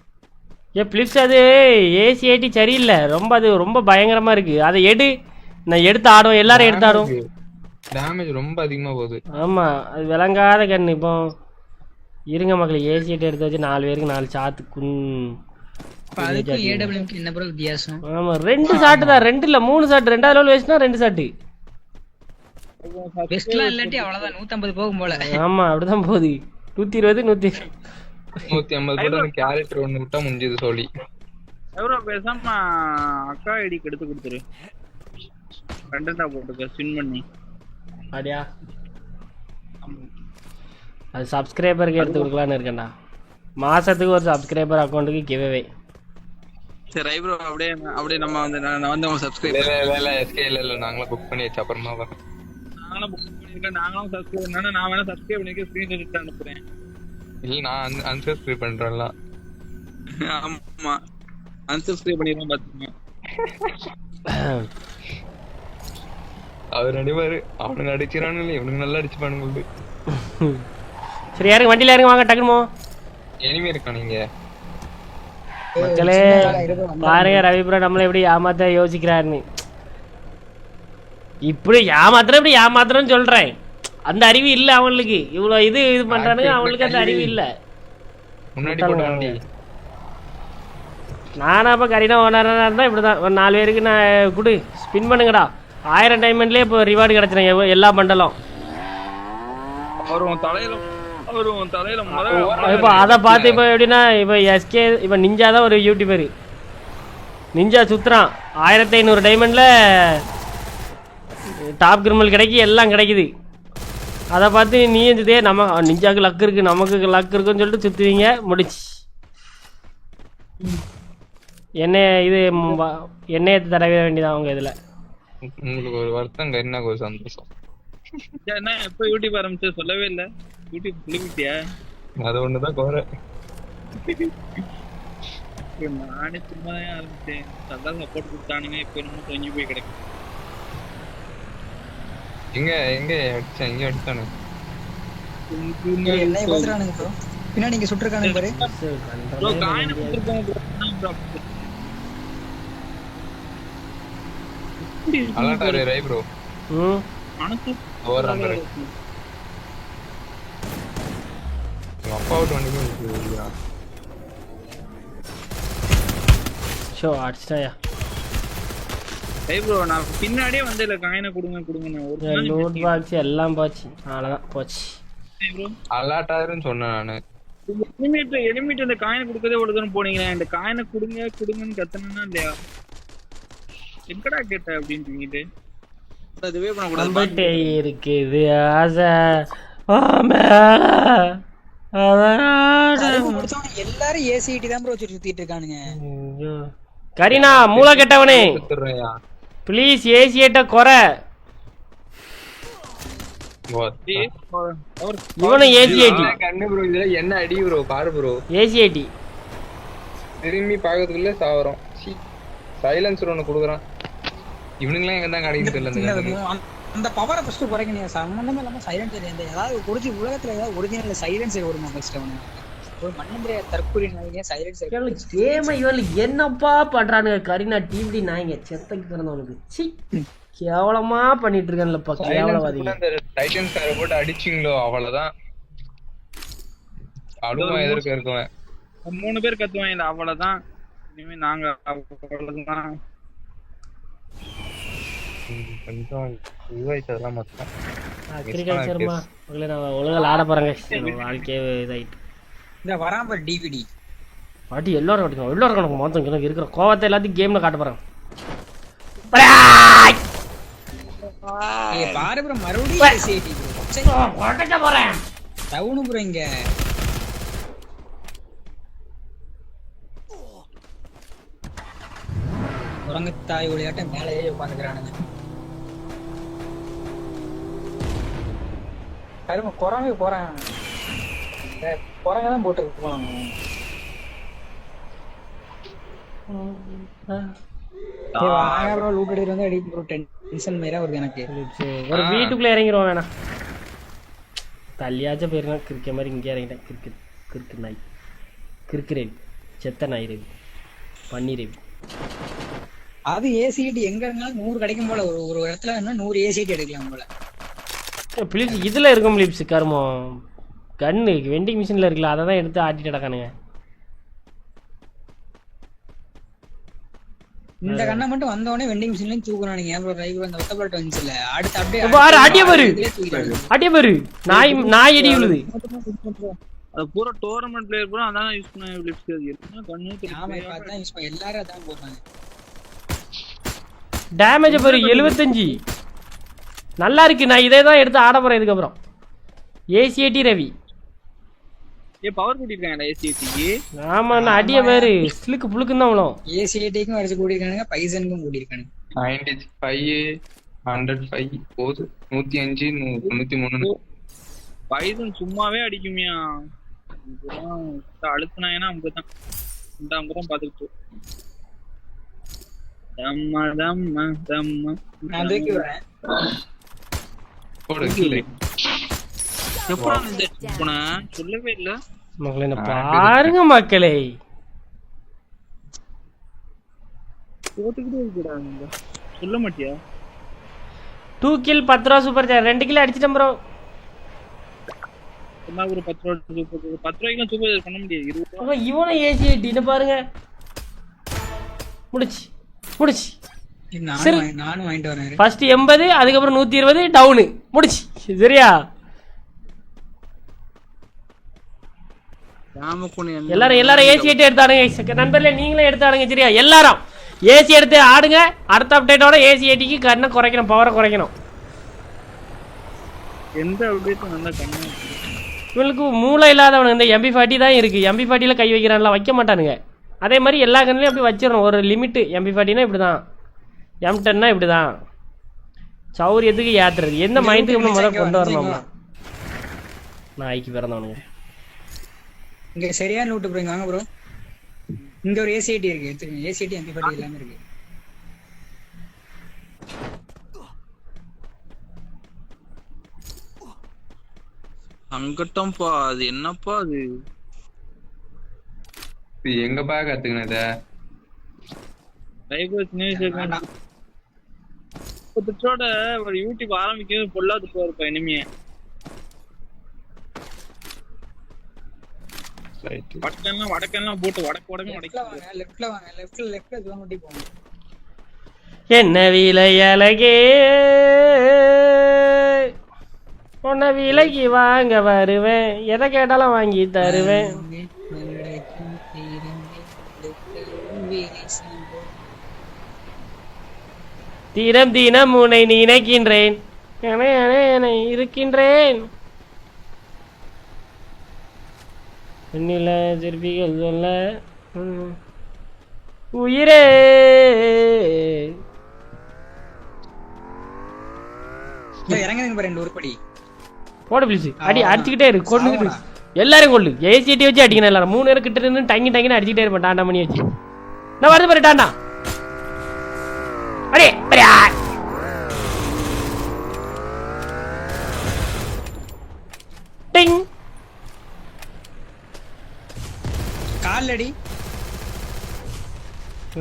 பிளிப்ஸ் அது ஏசி சரியில்லை ரொம்ப. அது ரொம்ப பயங்கரமா இருக்கு. அதை எடு. நான் எடுத்து ஆடும். எல்லாரும் எடுத்து ஆடும். டேமேஜ் ரொம்ப அதிகமா போகுது. ஆமா அது விளங்காத கண்ணு. இப்போ இருங்க மக்கள், ஏசி எடுத்து வச்சு 4 பேருக்கு 4 சாத்து. அதுக்கு ஏடபிள்யூக்கு என்ன ப்ரோ வித்தியாசம்? ஆமா 2 ஷாட் தான். 2 இல்ல 3 ஷாட். 2வது லெவல் வேஸ்ட்னா 2 ஷாட். வெஸ்ட்லாம் இல்லாட்டி அவ்வளவுதான் 150 போகும் போல. ஆமா அப்படிதான் போகுது. 120 150 போட்டு கேரக்டர் ஒன்னு விட்டா முடிஞ்சது சொல்லி. எவ்வளோ பேசாம அக்கா ஐடிக்கு எடுத்து கொடுத்துரு. கண்டென்ட்டா போட்டுக்க ஸ்பின் பண்ணி. அப்படியா? அது சப்ஸ்கிரைபருக்கு எடுத்து கொடுக்கலான்னு இருக்கேன்டா. மாசத்துக்கு ஒரு சப்ஸ்கிரைபர் அக்கௌண்ட்டுக்கு கிவ்அவே. சரி ரைப்ரோ அப்படியே நம்ம வந்து நான் வந்து அவங்க சப்ஸ்கிரைபர் இல்ல எஸ்கேல இல்ல நாங்களே புக் பண்ணி வச்ச அப்புறமா வா. நாங்களும் புக் பண்ணிருக்கேன். நாங்களும் சப்ஸ்கிரைப் பண்ணா நான் வேணா சப்ஸ்கிரைப் பண்ணிக்க ஸ்கிரீன் எடுத்து அனுப்புறேன். இல்ல நான் அன்சப்ஸ்கிரைப் பண்றேன்ல. ஆமா அன்சப்ஸ்கிரைப் பண்ணிடுறேன் பாத்துங்க. அவர் அடிவாரு. அவனுக்கு அடிச்சிரானு இல்ல இவனுக்கு நல்லா அடிச்சுப்பானுங்க. சரி யாருங்க வண்டியில யாருங்க வாங்க டக்குமோ. எனிமே இருக்கா நீங்க மக்களே பாருங்க ரவிபுரா நம்மள எப்படி ஏமாத்த யோசிக்கிறாருன்னு. இப்படி ஏமாத்துறேன்னு சொல்றேன். அந்த அறிவு இல்ல அவங்களுக்கு. இவ்வளவு இது பண்றானுங்க. அவங்களுக்கு அந்த அறிவு இல்ல. முன்னாடி போட்ட வண்டி நானா அப்ப கரீனா ஓனரா இருந்தா இப்படிதான். ஒரு 4 பேருக்கு நான் குடு ஸ்பின் பண்ணுங்கடா. 1000 டைமண்ட்லயே இப்போ ரிவார்டு கிடைச்சிடும் எல்லா பண்டலும். இப்போ அதை பார்த்து இப்போ எப்படின்னா இப்போ எஸ்கே இப்போ நிஞ்சா தான் ஒரு யூடியூபர். நிஞ்சா சுத்துறான் 1500 டைமண்டில் டாப் கிரிமல் கிடைக்கி எல்லாம் கிடைக்குது. அதை பார்த்து நீ இருந்ததே நம்ம நிஞ்சாவுக்கு லக் இருக்குது நமக்கு லக் இருக்குன்னு சொல்லிட்டு சுற்றுவீங்க. முடிச்சு எண்ணெய் இது எண்ணெயை தடவிட வேண்டியதான் அவங்க இதில். உங்களுக்கு ஒரு வருத்தம் எனக்கு ஒரு சந்தோஷம். என்ன எப்போ யூடியூப் ஆரம்பிச்சு சொல்லவே இல்லை. யூடியூப் புளிவிட்டியா? அது ஒண்ணுதான் கோர. நானே சும்மா தான் ஆரம்பிச்சேன். அதான் சப்போர்ட் கொடுத்தானுங்க. இப்போ என்னமோ தொங்கி போய் கிடக்கு. எங்க எங்க அடிச்சான், இங்க அடிச்சானு என்ன பண்றானுங்க ப்ரோ? பின்னாடி நீங்க சுட்டுருக்கானுங்க பாரு. ப்ரோ காயினை கொடுத்துருக்கோம் ப்ரோ. அலர்ட் ரை ப்ரோ. அனக்கு ஓவர் 100. அப்பா அவுட் பண்ணிட்டு ஷோ அடிச்சிட்டாயா. ரை ப்ரோ நான் பின்னாடியே வந்து இல்ல காயினை கொடுங்க ஒரு லூட் பாக்ஸ் எல்லாம் போச்சு. அவ்வளவுதான் போச்சு. ப்ரோ அலர்ட் ஆயிருன்னு சொன்னேன் நானு. எலிமிட் அந்த காயினை கொடுக்கதே ஒரு தூரம் போனீங்களா? இந்த காயினை கொடுங்கன்னு கத்தனா இல்லையா? எங்கடா கேட்ட அப்படின்னு சொல்லிட்டு அதுவே நம்பிட்டே இருக்குது ஆசை. எல்லாரும் ஏசிடி தான் ப்ரோ சுத்திட்டு இருக்கானுங்க. கரீனா மூளை கெட்டவனே ப்ளீஸ் ஏசியேட்ட குறை. இவனும் ஏசிஐடி கண்ணு ப்ரோ. இதுல என்ன அடி ப்ரோ பாரு ப்ரோ. ஏசிஐடி திரும்பி பாக்கிறதுக்குள்ள சாவறோம். சைலன்சர் ஒன்னு குடுக்குறான். இவனுங்களாம் எங்க தான் கிடைக்கும் தெரியல. அந்த பவரை ஃபர்ஸ்ட் குறைக்கணும். சம்பந்தமே இல்லாம சைலன்சர் எந்த ஏதாவது குடிச்சு உலகத்துல ஏதாவது ஒரிஜினல் சைலன்சர் வருமா ஃபர்ஸ்ட் அவனு? ஒரு மண்ணந்திர தற்கொலை நாய்ங்க சைலன்சர் கேம் இவனுக்கு என்னப்பா பண்றானுங்க? கரீனா டிவிடி நாய்ங்க செத்தக்கு பிறந்தவனுக்கு சி கேவலமா பண்ணிட்டு இருக்கான்லப்பா. கேவலவாதிங்க. டைட்டன் காரை போட்டு அடிச்சிங்களோ அவ்வளவுதான். அழுவா எதிர்க்க இருக்குவேன். 3 பேர் கத்துவாங்க அவ்வளவுதான். இனிமே நாங்க அவ்வளவுதான். கொஞ்சம் இதுவாயிட்டதெல்லாம் மொத்தம் அக்ரிகல்ச்சர்மா உங்களை நான் ஒழுங்கா ஆட போறேங்க. வாழ்க்கையே இதாயிட்டு இந்த வராம்பர் டிவிடி பாட்டி எல்லாரும் அடிக்கணும். எல்லாரும் கணக்கு மொத்தம் எனக்கு இருக்கிற கோவத்தை எல்லாத்தையும் கேம்ல காட்ட போறேன். பாரு ப்ரோ மறுபடியும் ஏசிடி உடைக்க போறேன். டவுன் ப்ரோ இங்க உறங்கத்தாய் விளையாட்ட மேலேயே உட்காந்துக்கிறானுங்க. கரும குரங்கு போறான். குரங்க தான் போட்டு போவாங்க. லூட் அடி வந்து அடி ப்ரோ. டென்ஷன் மேரா வருது எனக்கு. ஒரு வீட்டுக்குள்ள இறங்கிடுவோம் வேணாம். தள்ளியாச்சும் போயிருக்கேன். கிரிக்க மாதிரி இங்கே இறங்கிட்டேன். கிறுக்கு நாய் கிறுக்குறேன். செத்த நாய் ரேவி பன்னீரேவி. அது ஏசிடி எங்க இருந்தாலும் 100 கிடைக்கும் போல. ஒரு இடத்துல 100 ஏசிடி எடுக்கலாம் போல. பிலிப்ஸ் இதுல இருக்கும். பிலிப்ஸ் கருமம் கண்ணு வெண்டிங் மிஷின்ல இருக்குல்ல, அதை தான் எடுத்து ஆட்டிட்டு கிடக்கானுங்க. இந்த கண்ணை மட்டும் வந்தவொடனே வெண்டிங் மிஷின்ல தூக்குறானுங்க. ஏன் ப்ரோ ரைவ் அந்த வெத்தப்பல்ட் வந்துச்சுல அடுத்து அப்படியே பாரு அடிய பாரு நாய் அடி விழுது. அது பூரா டோர்னமென்ட் பிளேயர் பூரா அதான் யூஸ் பண்ணாங்க. பிலிப்ஸ் அது என்ன கண்ணு ஆமா இப்ப அதான் யூஸ் பண்ண எல்லாரும் அதான் போறாங்க. டேமேஜ் பாரு 75 நல்லா இருக்கு. நான் இதே தான் எடுத்து ஆட போறேன் இதுக்கப்புறம். ஏசிஏடி ரவி பவர் கூட்டிருக்காங்க ஏசிஏடிக்கு. ஆமா நான் அடிய பாரு ஸ்லிக்கு புளுக்குன்னு தான் விழும். ஏசிஏடிக்கும் அடிச்சு கூட்டிருக்கானுங்க. பைசனுக்கும் கூட்டிருக்கானுங்க. 95 105 போது 105 103. பைசன் சும்மாவே அடிக்குமியா. அழுத்தினாங்கன்னா அங்கதான் அங்கதான் பாத்துக்கிட்டு நான் தூக்கி வரேன். சொல்லவே இல்ல மக்களே பாருங்க மக்களே. சொல்ல மாட்டியா? 2 kill 10 ரூபா சூப்பர் சார். 2 கிலோ அடிச்சிட்டேன் ப்ரோ. ஒரு 10 ரூபாய்க்கு சூப்பர் பண்ண முடியாது. 20 ரூபா இவனும் ஏசிஐடி பாருங்க. முடிச்சு நானும் வாங்கிட்டு வரேன். ஃபர்ஸ்ட் 80 அதுக்கப்புறம் 120 டவுனு முடிச்சு. சரியா எல்லாரும் ஏசி எடுத்தாடுங்க நண்பர்களே. நீங்களும் எடுத்தாடுங்க. சரியா எல்லாரும் ஏசி எடுத்து ஆடுங்க. அடுத்த அப்டேட்டோட ஏசி ஏடிக்கு கண்ணை குறைக்கணும். பவரை குறைக்கணும். எந்த அப்டேட்டும் நல்லா கண்ணு இவங்களுக்கு மூளை இல்லாதவனுங்க. இந்த MP40 தான் இருக்கு. MP40ல கை வைக்கிறான்ல வைக்க மாட்டானுங்க. அதே மாதிரி எல்லா கன்லையும் அப்படி வச்சிடணும் ஒரு லிமிட்டு. MP40னா இப்படி தான், M10னா இப்படி தான். சௌரியத்துக்கு ஏற்றுறது எந்த மைண்டுக்கு நம்ம முதல்ல கொண்டு வரணும்னா நாய்க்கு பிறந்தவனுங்க. இங்க சரியான லூட் ப்ரோ. இங்க வாங்க ப்ரோ. இங்க ஒரு ஏசிஐடி இருக்கு, எடுத்துக்கங்க. ஏசிஐடி MP40 எல்லாமே இருக்கு. அங்கட்டம்பா அது என்னப்பா அது? எங்கப்பா கத்துக்கினத ஒரு யூடியூப் ஆரம்பிக்கிறது பொல்லாது போறப்ப இனிமே வடக்கெல்லாம் போட்டு லெஃப்ட்ல வாங்க. லெஃப்ட்ல இதுல மட்டும் போங்க. என்ன விலை அழகே உன்னை விலைக்கு வாங்க வருவேன், எதை கேட்டாலும் வாங்கி தருவேன். தினம் தினம் உன்னை நினைக்கின்றேன், இருக்கின்றேன். பெண்ணில திருப்பிகள் சொல்ல உயிரே. இறங்குங்க பாரு, 2 உருப்படி போடு ப்ளீஸ். அடி அடிச்சுக்கிட்டே இரு, கொண்டு எல்லாரும் கொள்ளு. ஏசிட்டி வச்சு அடிக்கணும். எல்லாரும் 3 பேர் கிட்ட இருந்து டங்கின்னு அடிச்சுக்கிட்டே இருப்பேன் டாண்டா மணி வச்சு. நான் வருது பாரு டாண்டா. அடே டிங் கால்லடி.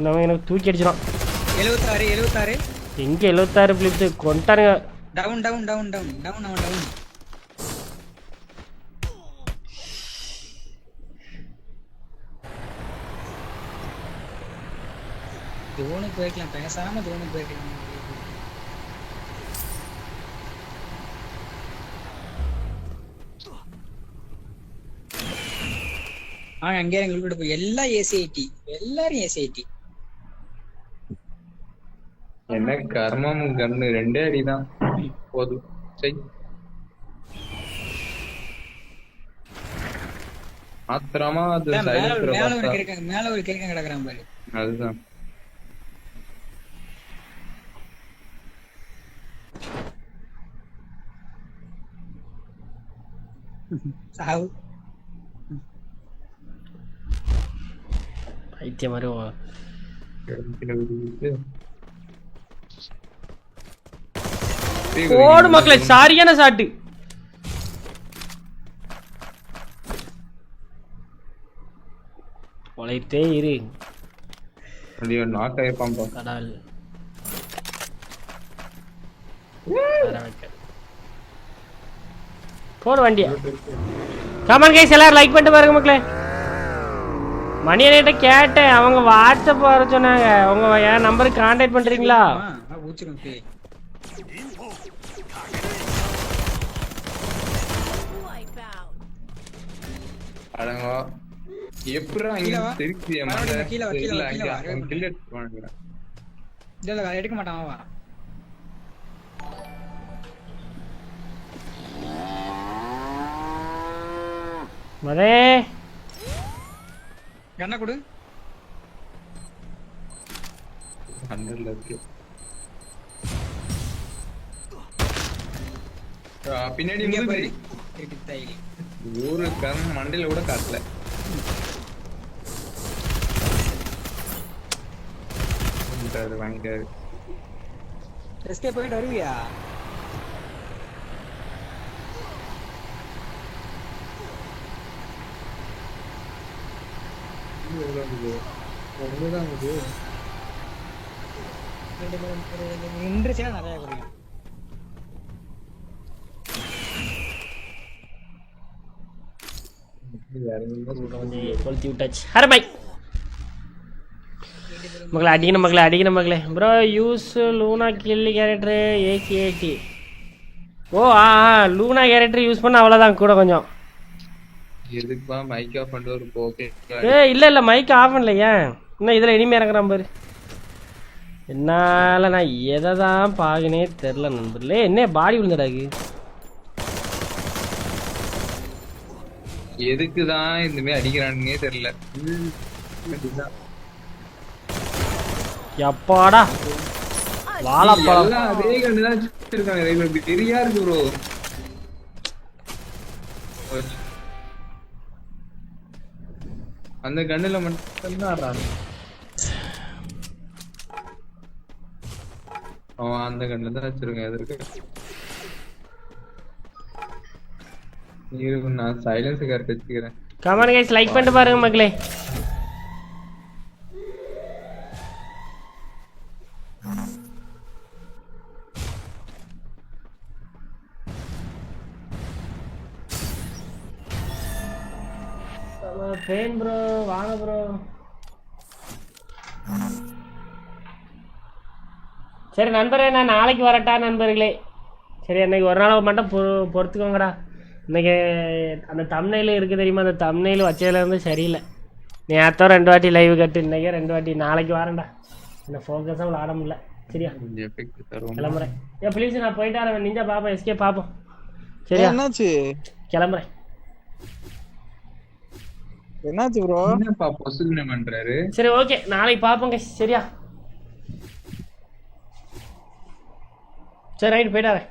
நம்ம எனக்கு தூக்கி அடிச்சிடும். 76 எங்க 76 பிளிப்ஸ் கொண்டாருங்க. Down down down down down அவன் டவுன். தோனுக்கு போய்க்கலாம், பேசாம தோனுக்கு போய்க்கலாம். அங்கே எங்களுக்கு போய் எல்லா ஏசிஐடி, எல்லாரும் ஏசிஐடி. என்ன கர்மம், கண்ணு 2 அடிதான் போதும். சரி ஆத்திரமா அது மேல ஒரு கிழக்க கிடக்குறான் பாரு. அதுதான் சாவு பைத்திய மாதிரி ஓடு மக்களே. சரியான சாட்டு. உழைத்தே இரு. நாக் ஆயிருப்பான் கடவுள். போடு வண்டியா. கமெண்ட் கைஸ் எல்லாரும் லைக் பண்ணிட்டு பாருங்க மக்களே. மணியன்கிட்ட கேட்டேன், அவங்க வாட்ஸ்அப் வர சொன்னாங்க. உங்க என் நம்பருக்கு கான்டாக்ட் பண்றீங்களா? எப்படா இங்க தெரிக்கிறிய மண்ட கீழ எடுக்க மாட்டான். வா மதே கண்ண கொடு. 100ல இருக்கு. பின்னாடி முதுகு ஒரு கண் மண்டையில கூட காட்டல. வாங்கிட்டாரு. எஸ்கேப் போயிட்டு வருவியா? இன்ட்ரெஸ்டா நிறைய குறையும். கொளுத்தி விட்டாச்சு. ஹர பை மகளே, அடிக்கணும் மகளே. ப்ரோ யூஸ் லூனா கில்லி கேரக்டரு AC80. ஓ லூனா கேரக்டர் யூஸ் பண்ண அவ்வளோதான், கூட கொஞ்சம். எதுக்குப்பா மைக் ஆஃப் பண்ணிட்டு ஒரு போக்கே? இல்லை மைக் ஆஃப் பண்ணல. ஏன் இன்னும் இதில் இனிமே இறங்குறான் பாரு. என்னால் நான் எதை தான் பார்க்கனே தெரில நண்பர்களே. என்ன பாடி விழுந்தடாக்கு. எதுக்குதான் இந்த மாதிரி அடிக்கிறானுன்னே தெரியல. எப்பாடா வாழைப்பழம் எல்லாம் அதே கண்டுதான் வச்சிருக்காங்க. இப்படி பெரியா இருக்கு ப்ரோ. அந்த கண்ணுல மட்டும்தான் அவன் அந்த கண்ணுல தான் வச்சிருக்கேன். எதற்கு நான் சைலன்ஸ் கார்டு வச்சுக்கிறேன். கமெண்ட் கைஸ் லைக் பண்ணிட்டு பாருங்க மக்களே. பேன் ப்ரோ வாங்க ப்ரோ. சரி நண்பரே, நான் நாளைக்கு வரட்டா நண்பர்களே? சரி, அன்னைக்கு ஒரு நாள் மட்டும் பொறுத்துக்கோங்கடா. இன்னைக்கு அந்த தம்ப்நெயில் இருக்குது தெரியுமா, அந்த தம்ப்நெயில் வச்சதுலேருந்து சரியில்லை. நீ நேற்றோ 2 வாட்டி லைவ் கட்டு, இன்றைக்கே 2 வாட்டி. நாளைக்கு வரேன்டா, என்ன ஃபோக்கஸாக விளாட முடியல. சரியா கிளம்புறேன். ஏன் ப்ளீஸ், நான் போயிட்டு வரேன். நிஞ்சா பார்ப்போம், எஸ்கே பார்ப்போம். சரியா என்னாச்சு கிளம்புறேன். என்னாச்சு ப்ரோ? என்னப்பா பொசுக்குன்னு பண்றாரு? சரி ஓகே, நாளைக்கு பார்ப்போங்க. சரியா சரி ரைட், போயிட்டு வரேன்.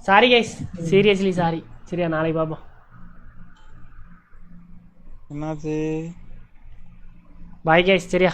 Sorry guys, seriously sorry. சரியா நாளைக்கு பார்ப்போம். என்னாச்சு? Bye guys. சரியா